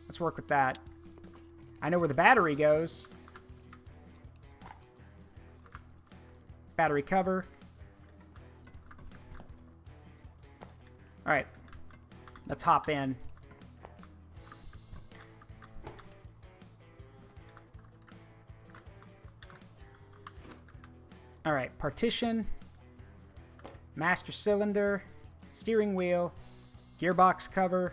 Let's work with that. I know where the battery goes. Battery cover. Alright. Let's hop in. Alright, partition. Master cylinder. Steering wheel. Gearbox cover.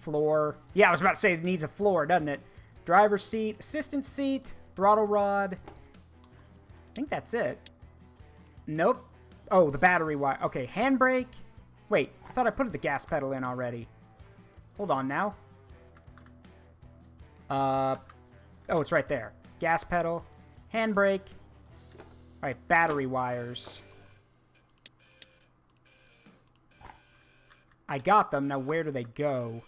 Floor. Yeah, I was about to say it needs a floor, doesn't it? Driver's seat. Assistant seat. Throttle rod. I think that's it. Nope. Oh, the battery wire. Okay, handbrake. Wait, I thought I put the gas pedal in already. Hold on now. Oh, it's right there. Gas pedal. Handbrake. Alright, battery wires. I got them. Now where do they go?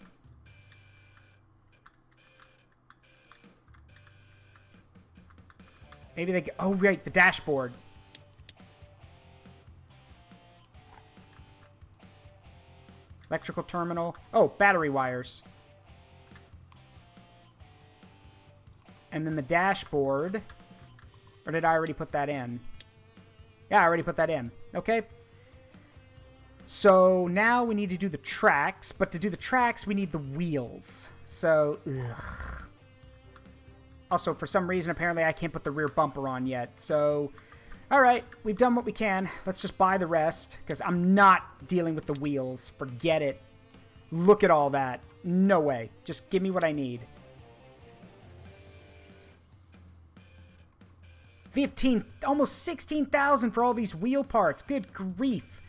Maybe they go... Oh, right, the dashboard. Electrical terminal. Oh, battery wires. And then the dashboard. Or did I already put that in? Yeah, I already put that in. Okay. So now we need to do the tracks. But to do the tracks, we need the wheels. So, ugh. Also, for some reason, apparently I can't put the rear bumper on yet. So, alright, we've done what we can. Let's just buy the rest, because I'm not dealing with the wheels. Forget it. Look at all that. No way. Just give me what I need. 15, almost 16,000 for all these wheel parts. Good grief.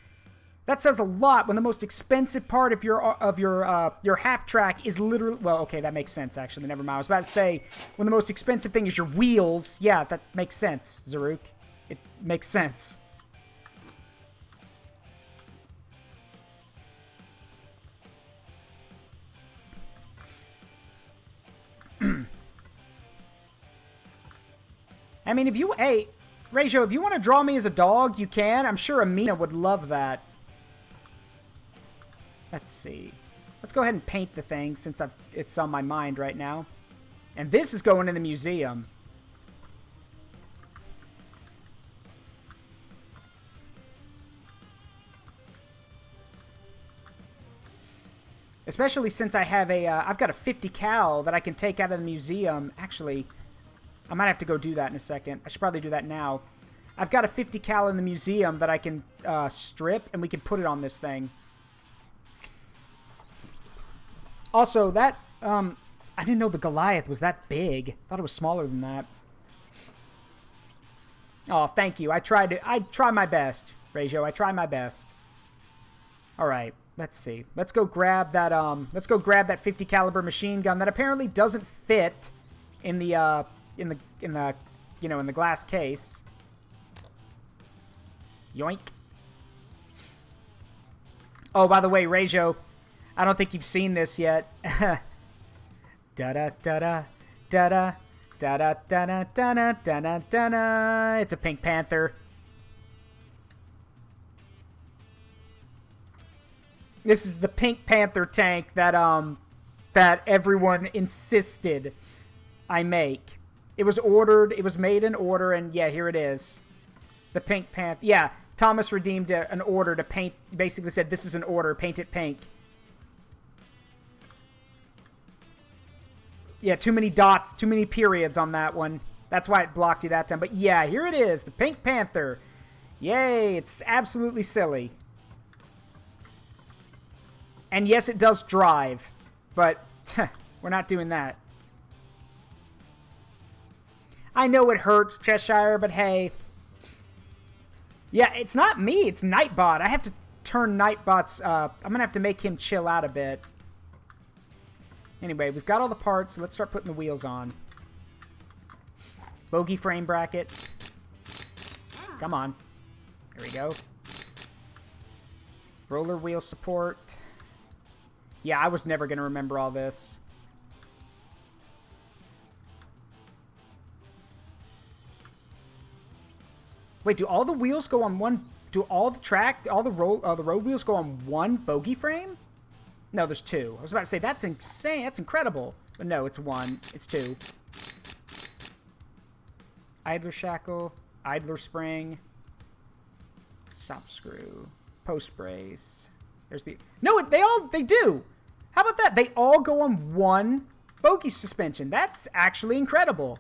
That says a lot when the most expensive part of your half track is literally... Well, okay, that makes sense, actually. Never mind. I was about to say, when the most expensive thing is your wheels. Yeah, that makes sense, Zaruk. It makes sense. I mean, if you... Hey, Ratio, if you want to draw me as a dog, you can. I'm sure Amina would love that. Let's see. Let's go ahead and paint the thing since it's on my mind right now. And this is going in the museum. Especially since I have a... I've got a 50 cal that I can take out of the museum. Actually, I might have to go do that in a second. I should probably do that now. I've got a 50 cal in the museum that I can strip, and we can put it on this thing. Also, that, I didn't know the Goliath was that big. I thought it was smaller than that. Oh, thank you. I try my best, Regio. I try my best. All right, let's see. Let's go grab that 50 caliber machine gun that apparently doesn't fit in the glass case. Yoink. Oh, by the way, Regio, I don't think you've seen this yet. Da-da, da-da, da-da, da-da, da-da, da-da, da-da, da-da. It's a Pink Panther. This is the Pink Panther tank that everyone insisted I make. It was ordered, it was made in order, and yeah, here it is. The Pink Panther. Yeah, Thomas redeemed an order to paint, basically said, this is an order, paint it pink. Yeah, too many dots, too many periods on that one. That's why it blocked you that time. But yeah, here it is, the Pink Panther. Yay, it's absolutely silly. And yes, it does drive, but we're not doing that. I know it hurts, Cheshire, but hey. Yeah, it's not me, it's Nightbot. I have to turn Nightbot's, I'm gonna have to make him chill out a bit. Anyway, we've got all the parts, so let's start putting the wheels on. Bogey frame bracket. Come on. There we go. Roller wheel support. Yeah, I was never going to remember all this. Wait, do all the wheels go on one... Do all the road wheels go on one bogie frame? No, there's two. I was about to say, that's insane. That's incredible. But no, it's one. It's two. Idler shackle. Idler spring. Stop screw. Post brace. There's the... No, they do! How about that? They all go on one bogie suspension. That's actually incredible.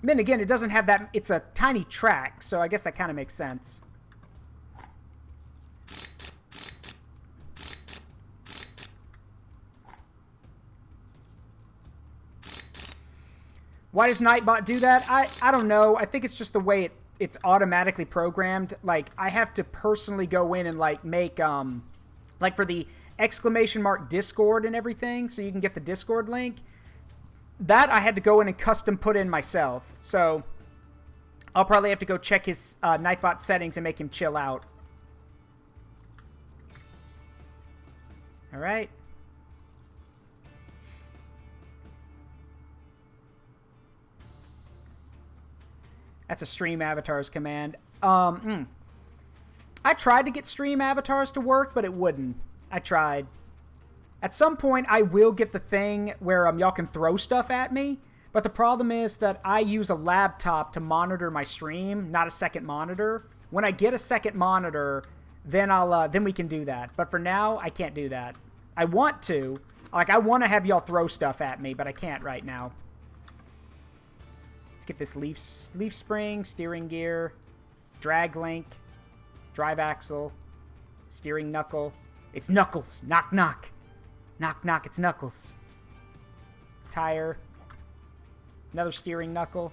Then again, it doesn't have that... It's a tiny track, so I guess that kind of makes sense. Why does Nightbot do that? I don't know. I think it's just the way it's automatically programmed. Like, I have to personally go in and, like, make... like, for the exclamation mark Discord and everything, so you can get the Discord link... That I had to go in and custom put in myself. So I'll probably have to go check his Nightbot settings and make him chill out. Alright. That's a stream avatars command. I tried to get stream avatars to work, but it wouldn't. I tried. At some point, I will get the thing where y'all can throw stuff at me. But the problem is that I use a laptop to monitor my stream, not a second monitor. When I get a second monitor, then then we can do that. But for now, I can't do that. I want to. Like, I want to have y'all throw stuff at me, but I can't right now. Let's get this leaf spring, steering gear, drag link, drive axle, steering knuckle. It's Knuckles. Knock, knock. Knock, knock, it's Knuckles. Tire. Another steering knuckle.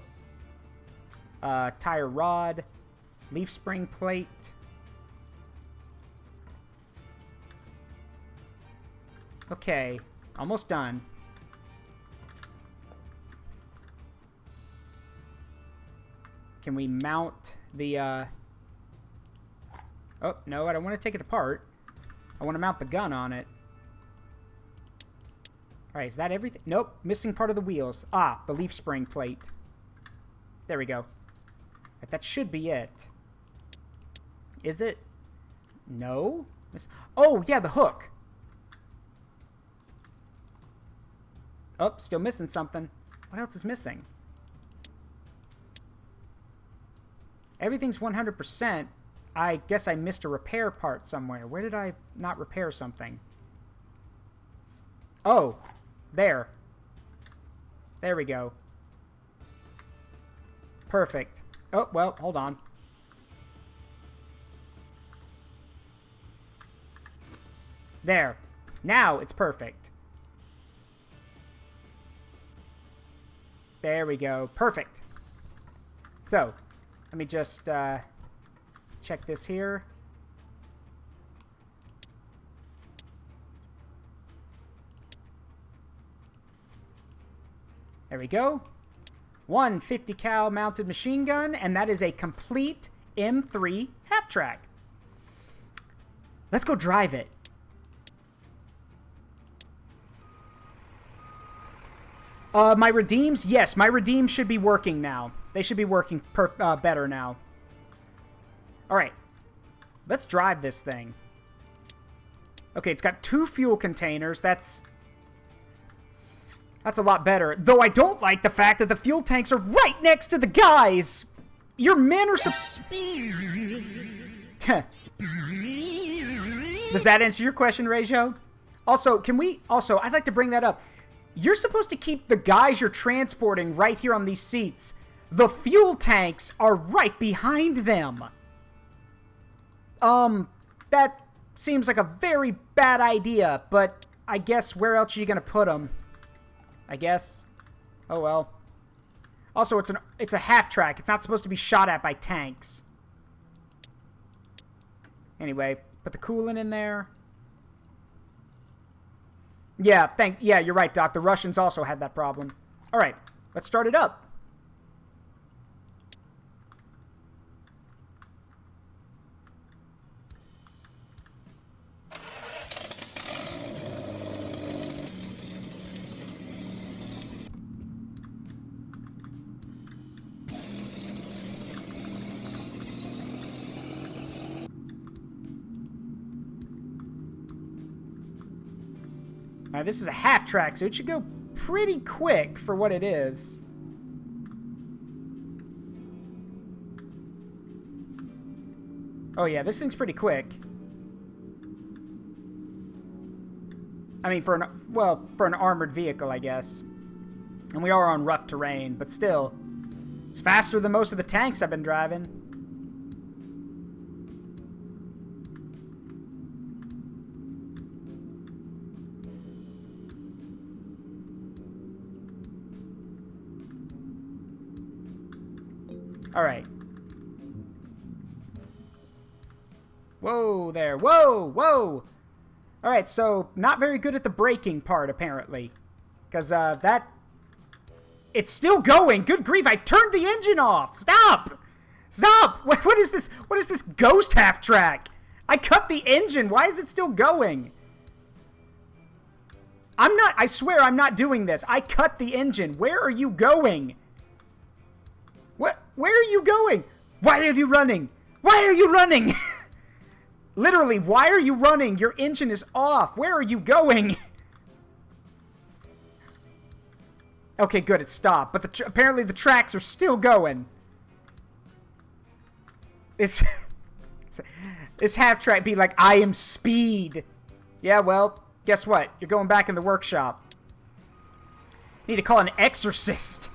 Tire rod. Leaf spring plate. Okay, almost done. Can we mount the... Oh, no, I don't want to take it apart. I want to mount the gun on it. Alright, is that everything? Nope, missing part of the wheels. Ah, the leaf spring plate. There we go. That should be it. Is it? No? Oh, yeah, the hook. Oh, still missing something. What else is missing? Everything's 100%. I guess I missed a repair part somewhere. Where did I not repair something? Oh, there. There we go. Perfect. Oh, well, hold on. There. Now it's perfect. There we go. Perfect. So, let me just check this here. There we go. 150 cal mounted machine gun, and that is a complete M3 half-track. Let's go drive it. My redeems? Yes, my redeems should be working now. They should be working better now. Alright. Let's drive this thing. Okay, it's got 2 fuel containers. That's a lot better. Though I don't like the fact that the fuel tanks are right next to the guys. Your men are Does that answer your question, Rejo? Also, I'd like to bring that up. You're supposed to keep the guys you're transporting right here on these seats. The fuel tanks are right behind them. That seems like a very bad idea, but I guess where else are you going to put them? I guess. Oh well. Also, it's a half track. It's not supposed to be shot at by tanks. Anyway, put the coolant in there. Yeah, you're right, Doc. The Russians also had that problem. All right, let's start it up. Alright, this is a half track, so it should go pretty quick for what it is. Oh yeah, this thing's pretty quick. I mean, for an armored vehicle, I guess. And we are on rough terrain, but still. It's faster than most of the tanks I've been driving. Alright. Whoa there. Whoa! Whoa! Alright, so not very good at the braking part, apparently. Because, it's still going! Good grief, I turned the engine off! Stop! Stop! What is this? What is this ghost half-track? I cut the engine! Why is it still going? I swear I'm not doing this. I cut the engine. Where are you going? Where are you going? Why are you running? Why are you running? Literally, why are you running? Your engine is off. Where are you going? Okay, good, it stopped. But apparently the tracks are still going. This half-track be like, I am speed. Yeah, well, guess what? You're going back in the workshop. Need to call an exorcist.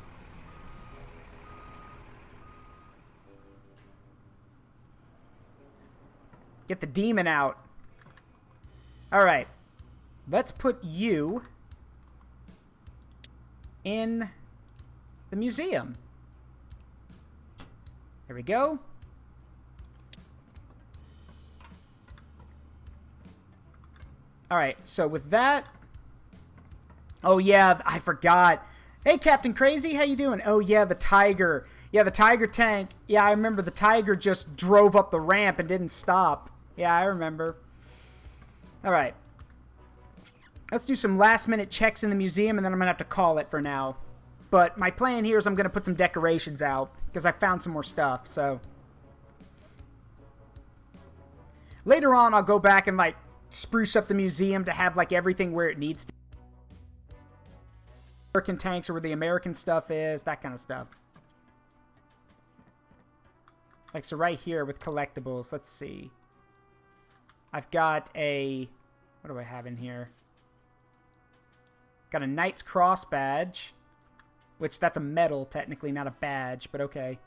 Get the demon out. Alright. Let's put you in the museum. There we go. Alright, so with that... Oh yeah, I forgot. Hey, Captain Crazy, how you doing? Oh yeah, the Tiger. Yeah, the Tiger tank. Yeah, I remember the Tiger just drove up the ramp and didn't stop. Yeah, I remember. Alright. Let's do some last-minute checks in the museum, and then I'm going to have to call it for now. But my plan here is I'm going to put some decorations out, because I found some more stuff, so... Later on, I'll go back and, like, spruce up the museum to have, like, everything where it needs to be. American tanks are where the American stuff is, that kind of stuff. Like, so right here with collectibles, let's see. I've got a... What do I have in here? Got a Knight's Cross badge. Which, that's a medal, technically, not a badge, but okay.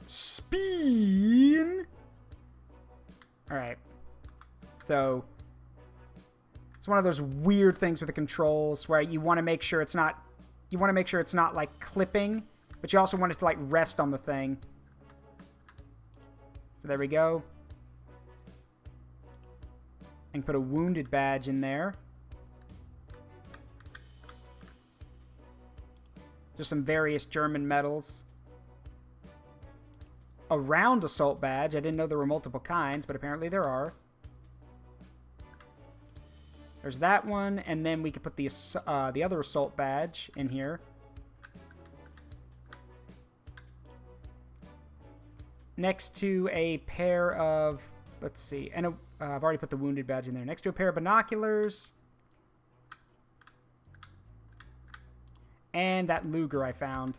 Spin! Alright. So... It's one of those weird things with the controls where you want to make sure it's not... You want to make sure it's not, like, clipping... But you also want it to, like, rest on the thing. So there we go. And put a wounded badge in there. Just some various German medals. A round assault badge. I didn't know there were multiple kinds, but apparently there are. There's that one, and then we could put the other assault badge in here. Next to a pair of, let's see, and I've already put the wounded badge in there. Next to a pair of binoculars. And that Luger I found.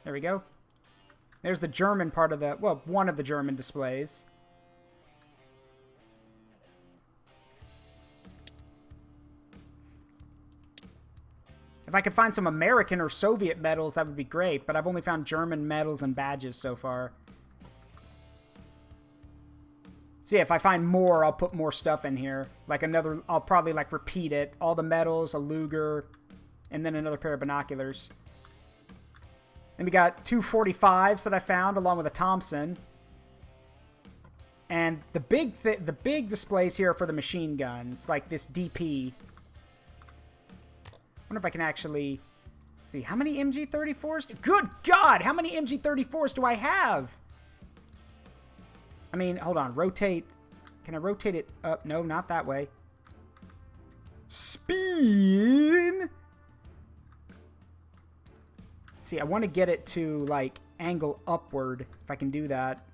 There we go. There's the German part of the, well, one of the German displays. If I could find some American or Soviet medals, that would be great, but I've only found German medals and badges so far. So yeah, if I find more, I'll put more stuff in here. Like another, I'll probably like repeat it. All the medals, a Luger, and then another pair of binoculars. Then we got two 45s that I found along with a Thompson. And the big displays here are for the machine guns, like this DP. I wonder if I can actually see how many MG34s. Good God, how many MG34s do I have? I mean, hold on, rotate. Can I rotate it up? No, not that way. Spin. See, I want to get it to like angle upward, if I can do that.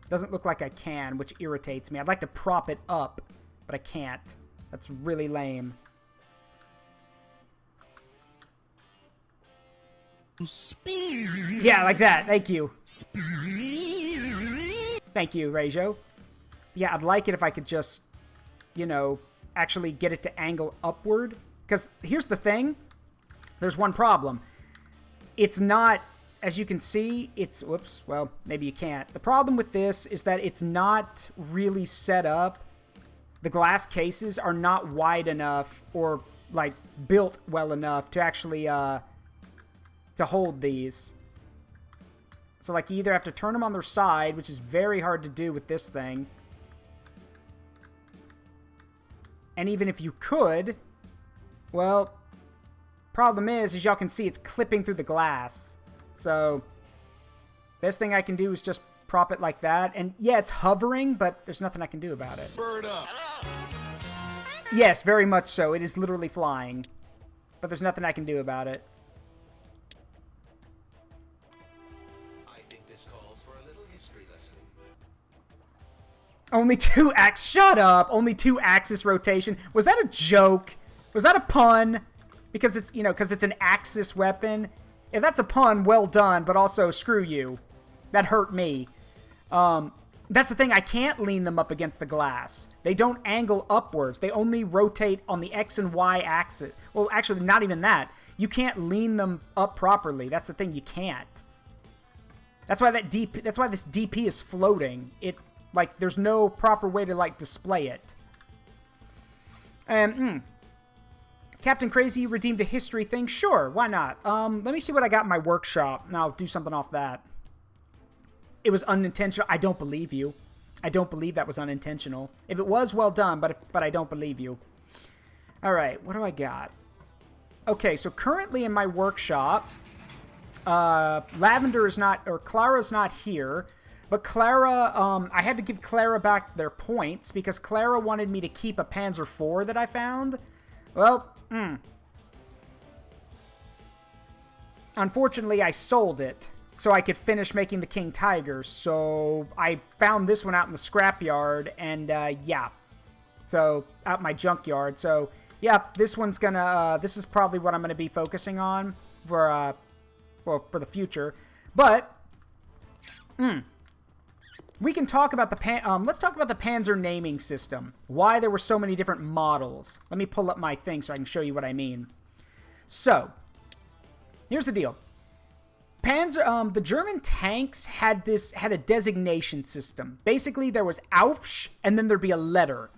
Doesn't look like I can, which irritates me. I'd like to prop it up, but I can't. That's really lame. Yeah, like that. Thank you. Thank you, Rejo. Yeah, I'd like it if I could just, you know, actually get it to angle upward. Because here's the thing. There's one problem. It's not, as you can see, it's, whoops, well, maybe you can't. The problem with this is that it's not really set up. The glass cases are not wide enough or, like, built well enough to actually, to hold these. So, like, you either have to turn them on their side, which is very hard to do with this thing. And even if you could, well, problem is, as y'all can see, it's clipping through the glass. So, best thing I can do is just prop it like that. And yeah, it's hovering, but there's nothing I can do about it. Bird up. Yes, very much so. It is literally flying. But there's nothing I can do about it. I think this calls for a little history lesson. Only 2 axes. Shut up. Only 2 axis rotation. Was that a joke? Was that a pun? Because it's, you know, because it's an axis weapon. If that's a pun, well done, but also screw you. That hurt me. That's the thing. I can't lean them up against the glass. They don't angle upwards. They only rotate on the X and Y axis. Well, actually, not even that. You can't lean them up properly. That's the thing. You can't. That's why that DP. That's why this DP is floating. It, like, there's no proper way to, like, display it. Captain Crazy, you redeemed a history thing? Sure, why not? Let me see what I got in my workshop, and I'll do something off that. It was unintentional. I don't believe you. I don't believe that was unintentional. If it was, well done, but I don't believe you. Alright, what do I got? Okay, so currently in my workshop, Lavender is not, or Clara's not here, but Clara, I had to give Clara back their points, because Clara wanted me to keep a Panzer IV that I found. Well, unfortunately, I sold it so I could finish making the King Tiger. So I found this one out in the scrapyard, and yeah, so out my junkyard. So yeah, this one's gonna. This is probably what I'm gonna be focusing on for well, for the future. But we can talk about the let's talk about the Panzer naming system. Why there were so many different models. Let me pull up my thing so I can show you what I mean. So, here's the deal. Panzer, the German tanks had a designation system. Basically, there was Aufsch, and then there'd be a letter.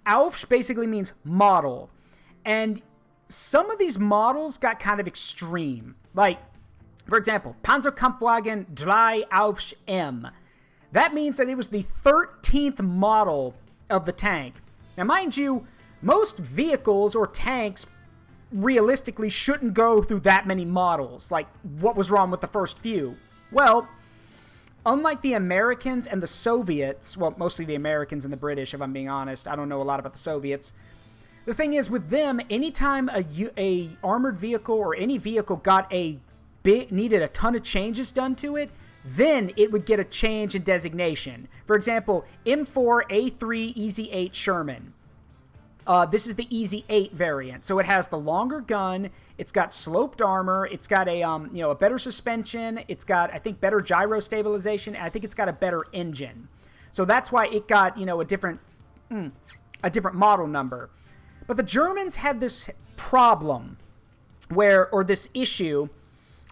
Aufsch basically means model. And some of these models got kind of extreme. Like, for example, Panzerkampfwagen 3 Aufsch M. That means that it was the 13th model of the tank. Now, mind you, most vehicles or tanks realistically shouldn't go through that many models. Like, what was wrong with the first few? Well, unlike the Americans and the Soviets, well, mostly the Americans and the British, if I'm being honest. I don't know a lot about the Soviets. The thing is, with them, anytime a armored vehicle or any vehicle needed a ton of changes done to it, then it would get a change in designation. For example, M4 A3 Easy 8 Sherman. This is the Easy 8 variant. So it has the longer gun, it's got sloped armor, it's got a a better suspension, it's got, I think, better gyro stabilization, and I think it's got a better engine. So that's why it got, a different model number. But the Germans had this problem or this issue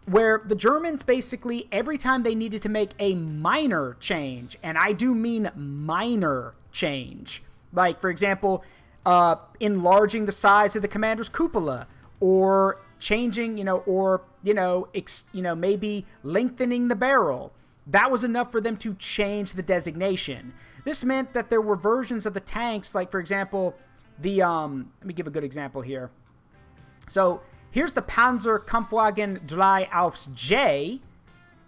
where the Germans basically, every time they needed to make a minor change, and I do mean minor change, like, for example, enlarging the size of the commander's cupola, or changing, maybe lengthening the barrel, that was enough for them to change the designation. This meant that there were versions of the tanks, like, for example, let me give a good example here. So, here's the Panzerkampfwagen 3 Aufs J,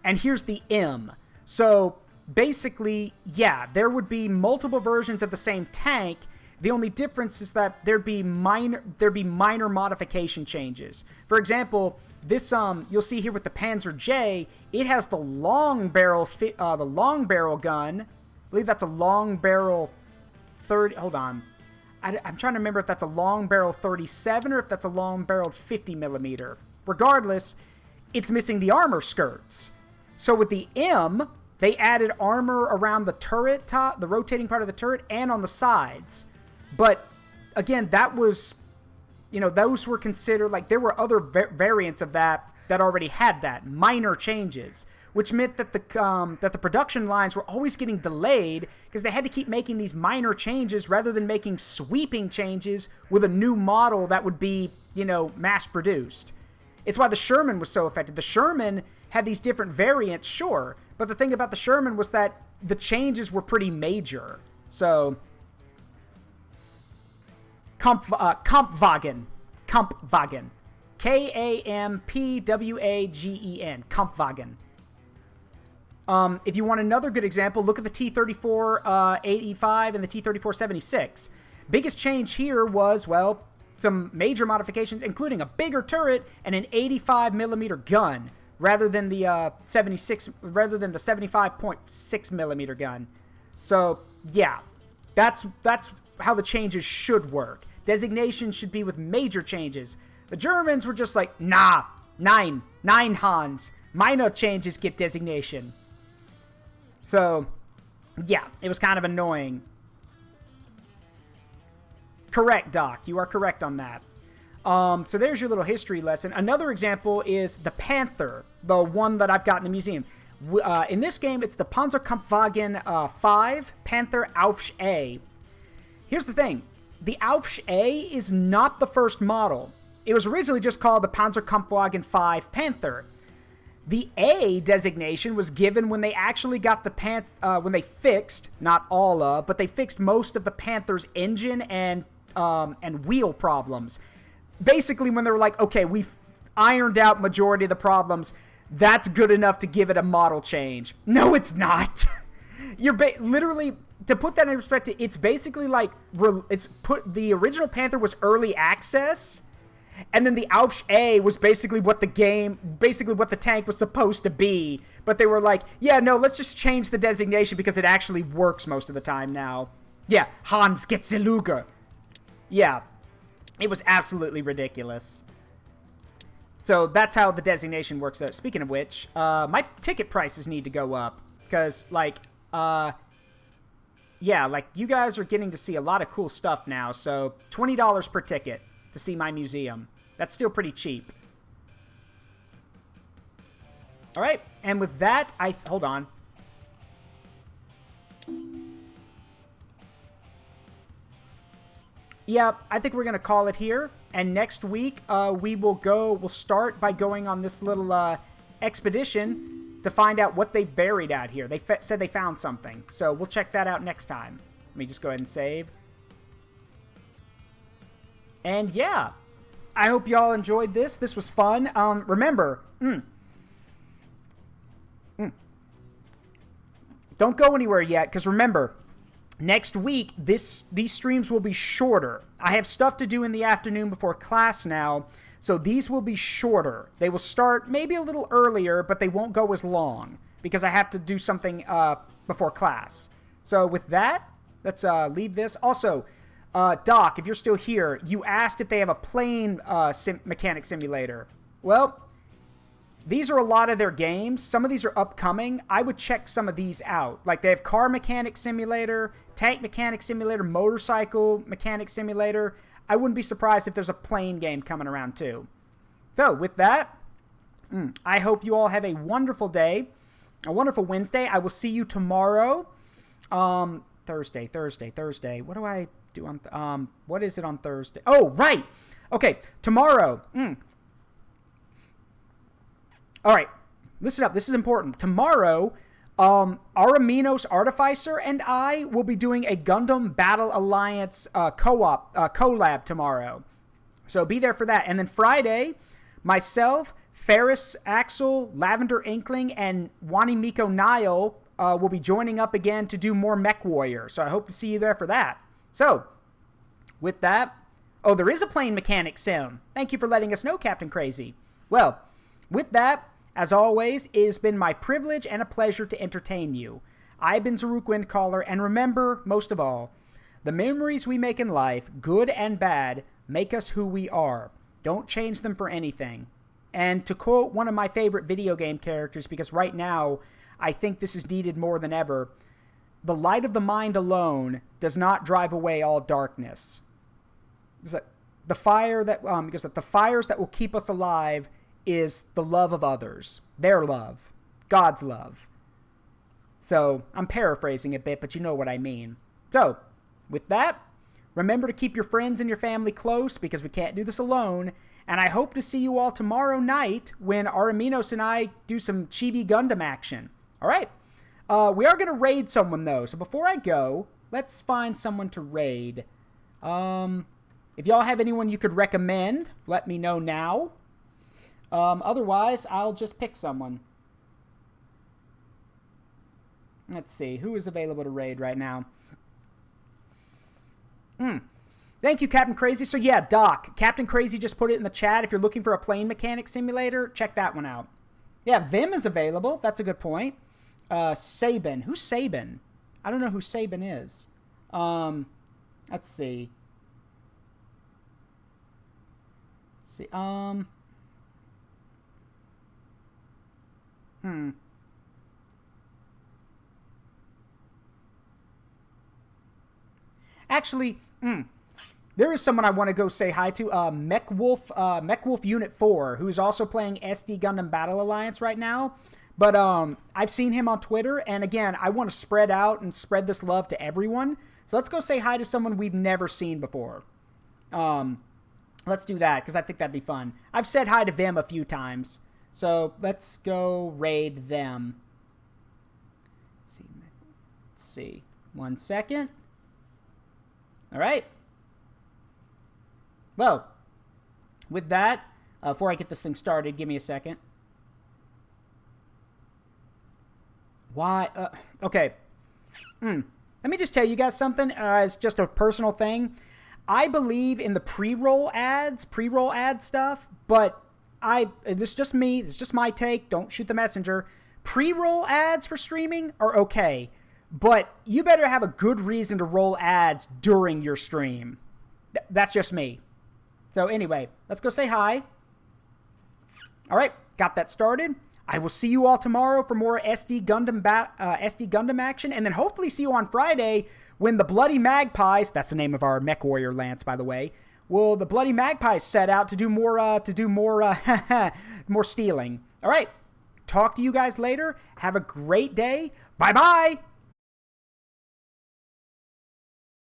and here's the M. So, basically, yeah, there would be multiple versions of the same tank. The only difference is that there'd be minor modification changes. For example, this you'll see here with the Panzer J, it has the long barrel gun. I believe that's a long barrel 30. Hold on, I'm trying to remember if that's a long barrel 37 or if that's a long barreled 50 millimeter. Regardless, it's missing the armor skirts. So with the M, they added armor around the turret top, the rotating part of the turret, and on the sides. But again, that was, those were considered, like, there were other variants of that already had that, minor changes, which meant that the production lines were always getting delayed because they had to keep making these minor changes rather than making sweeping changes with a new model that would be, mass produced. It's why the Sherman was so affected. The Sherman had these different variants, sure, but the thing about the Sherman was that the changes were pretty major. So, Kampfwagen. Kampfwagen. Kampwagen. Kampfwagen. If you want another good example, look at the T-34-85 and the T-34-76. Biggest change here was, well, some major modifications, including a bigger turret and an 85 millimeter gun, rather than the 75.6 millimeter gun. So yeah, that's how the changes should work. Designation should be with major changes. The Germans were just like, nah, nine Hans, minor changes get designation. So yeah, it was kind of annoying. Correct, Doc. You are correct on that. So there's your little history lesson. Another example is the Panther, the one that I've got in the museum. In this game, it's the Panzerkampfwagen 5 Panther Aufsch A. Here's the thing. The Aufsch A is not the first model. It was originally just called the Panzerkampfwagen 5 Panther. The A designation was given when they actually got the when they fixed, not all of, but they fixed most of the Panther's engine and wheel problems. Basically, when they were like, okay, we've ironed out majority of the problems, that's good enough to give it a model change. No, it's not. You're literally, to put that in perspective, it's basically like, the original Panther was early access, and then the Aufsch A was basically what the tank was supposed to be. But they were like, yeah, no, let's just change the designation because it actually works most of the time now. Yeah, Hans gets the Luger. Yeah, it was absolutely ridiculous. So that's how the designation works. Speaking of which, my ticket prices need to go up because, yeah, you guys are getting to see a lot of cool stuff now. So $20 per ticket to see my museum. That's still pretty cheap. All right, and with that, hold on. Yeah, I think we're going to call it here. And next week, we'll start by going on this little expedition to find out what they buried out here. They said they found something. So we'll check that out next time. Let me just go ahead and save. And yeah, I hope y'all enjoyed this. This was fun. Remember, don't go anywhere yet, because remember, next week, these streams will be shorter. I have stuff to do in the afternoon before class now, so these will be shorter. They will start maybe a little earlier, but they won't go as long, because I have to do something before class. So with that, let's leave this. Also, Doc, if you're still here, you asked if they have a plane mechanic simulator. Well, these are a lot of their games. Some of these are upcoming. I would check some of these out. Like, they have car mechanic simulator, tank mechanic simulator, motorcycle mechanic simulator. I wouldn't be surprised if there's a plane game coming around too. So, with that, I hope you all have a wonderful day, a wonderful Wednesday. I will see you tomorrow. Thursday. What do I do on, what is it on Thursday? Oh, right. Okay, tomorrow. All right, listen up. This is important. Tomorrow, Araminos Artificer and I will be doing a Gundam Battle Alliance collab tomorrow. So be there for that. And then Friday, myself, Ferris Axel, Lavender Inkling, and Wani Miko Nile will be joining up again to do more Mech Warrior. So I hope to see you there for that. So, with that, oh, there is a plane mechanic sim. Thank you for letting us know, Captain Crazy. Well, with that, as always, it has been my privilege and a pleasure to entertain you. I've been Zaruk Windcaller, and remember, most of all, the memories we make in life, good and bad, make us who we are. Don't change them for anything. And to quote one of my favorite video game characters, because right now I think this is needed more than ever, the light of the mind alone does not drive away all darkness. The fires that will keep us alive is the love of others, their love, God's love. So I'm paraphrasing a bit, but you know what I mean. So with that, remember to keep your friends and your family close, because we can't do this alone. And I hope to see you all tomorrow night when Araminos and I do some Chibi Gundam action. All right. We are going to raid someone, though. So before I go, let's find someone to raid. If y'all have anyone you could recommend, let me know now. Otherwise, I'll just pick someone. Let's see. Who is available to raid right now? Thank you, Captain Crazy. So yeah, Doc. Captain Crazy just put it in the chat. If you're looking for a plane mechanic simulator, check that one out. Yeah, Vim is available. That's a good point. Sabin. Who's Sabin? I don't know who Sabin is. Let's see. Actually, there is someone I want to go say hi to. MechWolf Unit 4, who's also playing SD Gundam Battle Alliance right now. But I've seen him on Twitter, and again, I want to spread out and spread this love to everyone. So let's go say hi to someone we've never seen before. Let's do that, because I think that'd be fun. I've said hi to them a few times. So let's go raid them. Let's see. 1 second. All right. Well, with that, before I get this thing started, give me a second. Why? Okay. Let me just tell you guys something. It's just a personal thing. I believe in the pre-roll ad stuff, but this is just me. This is just my take. Don't shoot the messenger. Pre-roll ads for streaming are okay, but you better have a good reason to roll ads during your stream. That's just me. So anyway, let's go say hi. All right, got that started. I will see you all tomorrow for more SD Gundam action, and then hopefully see you on Friday when the Bloody Magpies, that's the name of our Mech Warrior Lance, by the way, will the Bloody Magpies set out to do more more stealing. All right, talk to you guys later. Have a great day. Bye-bye.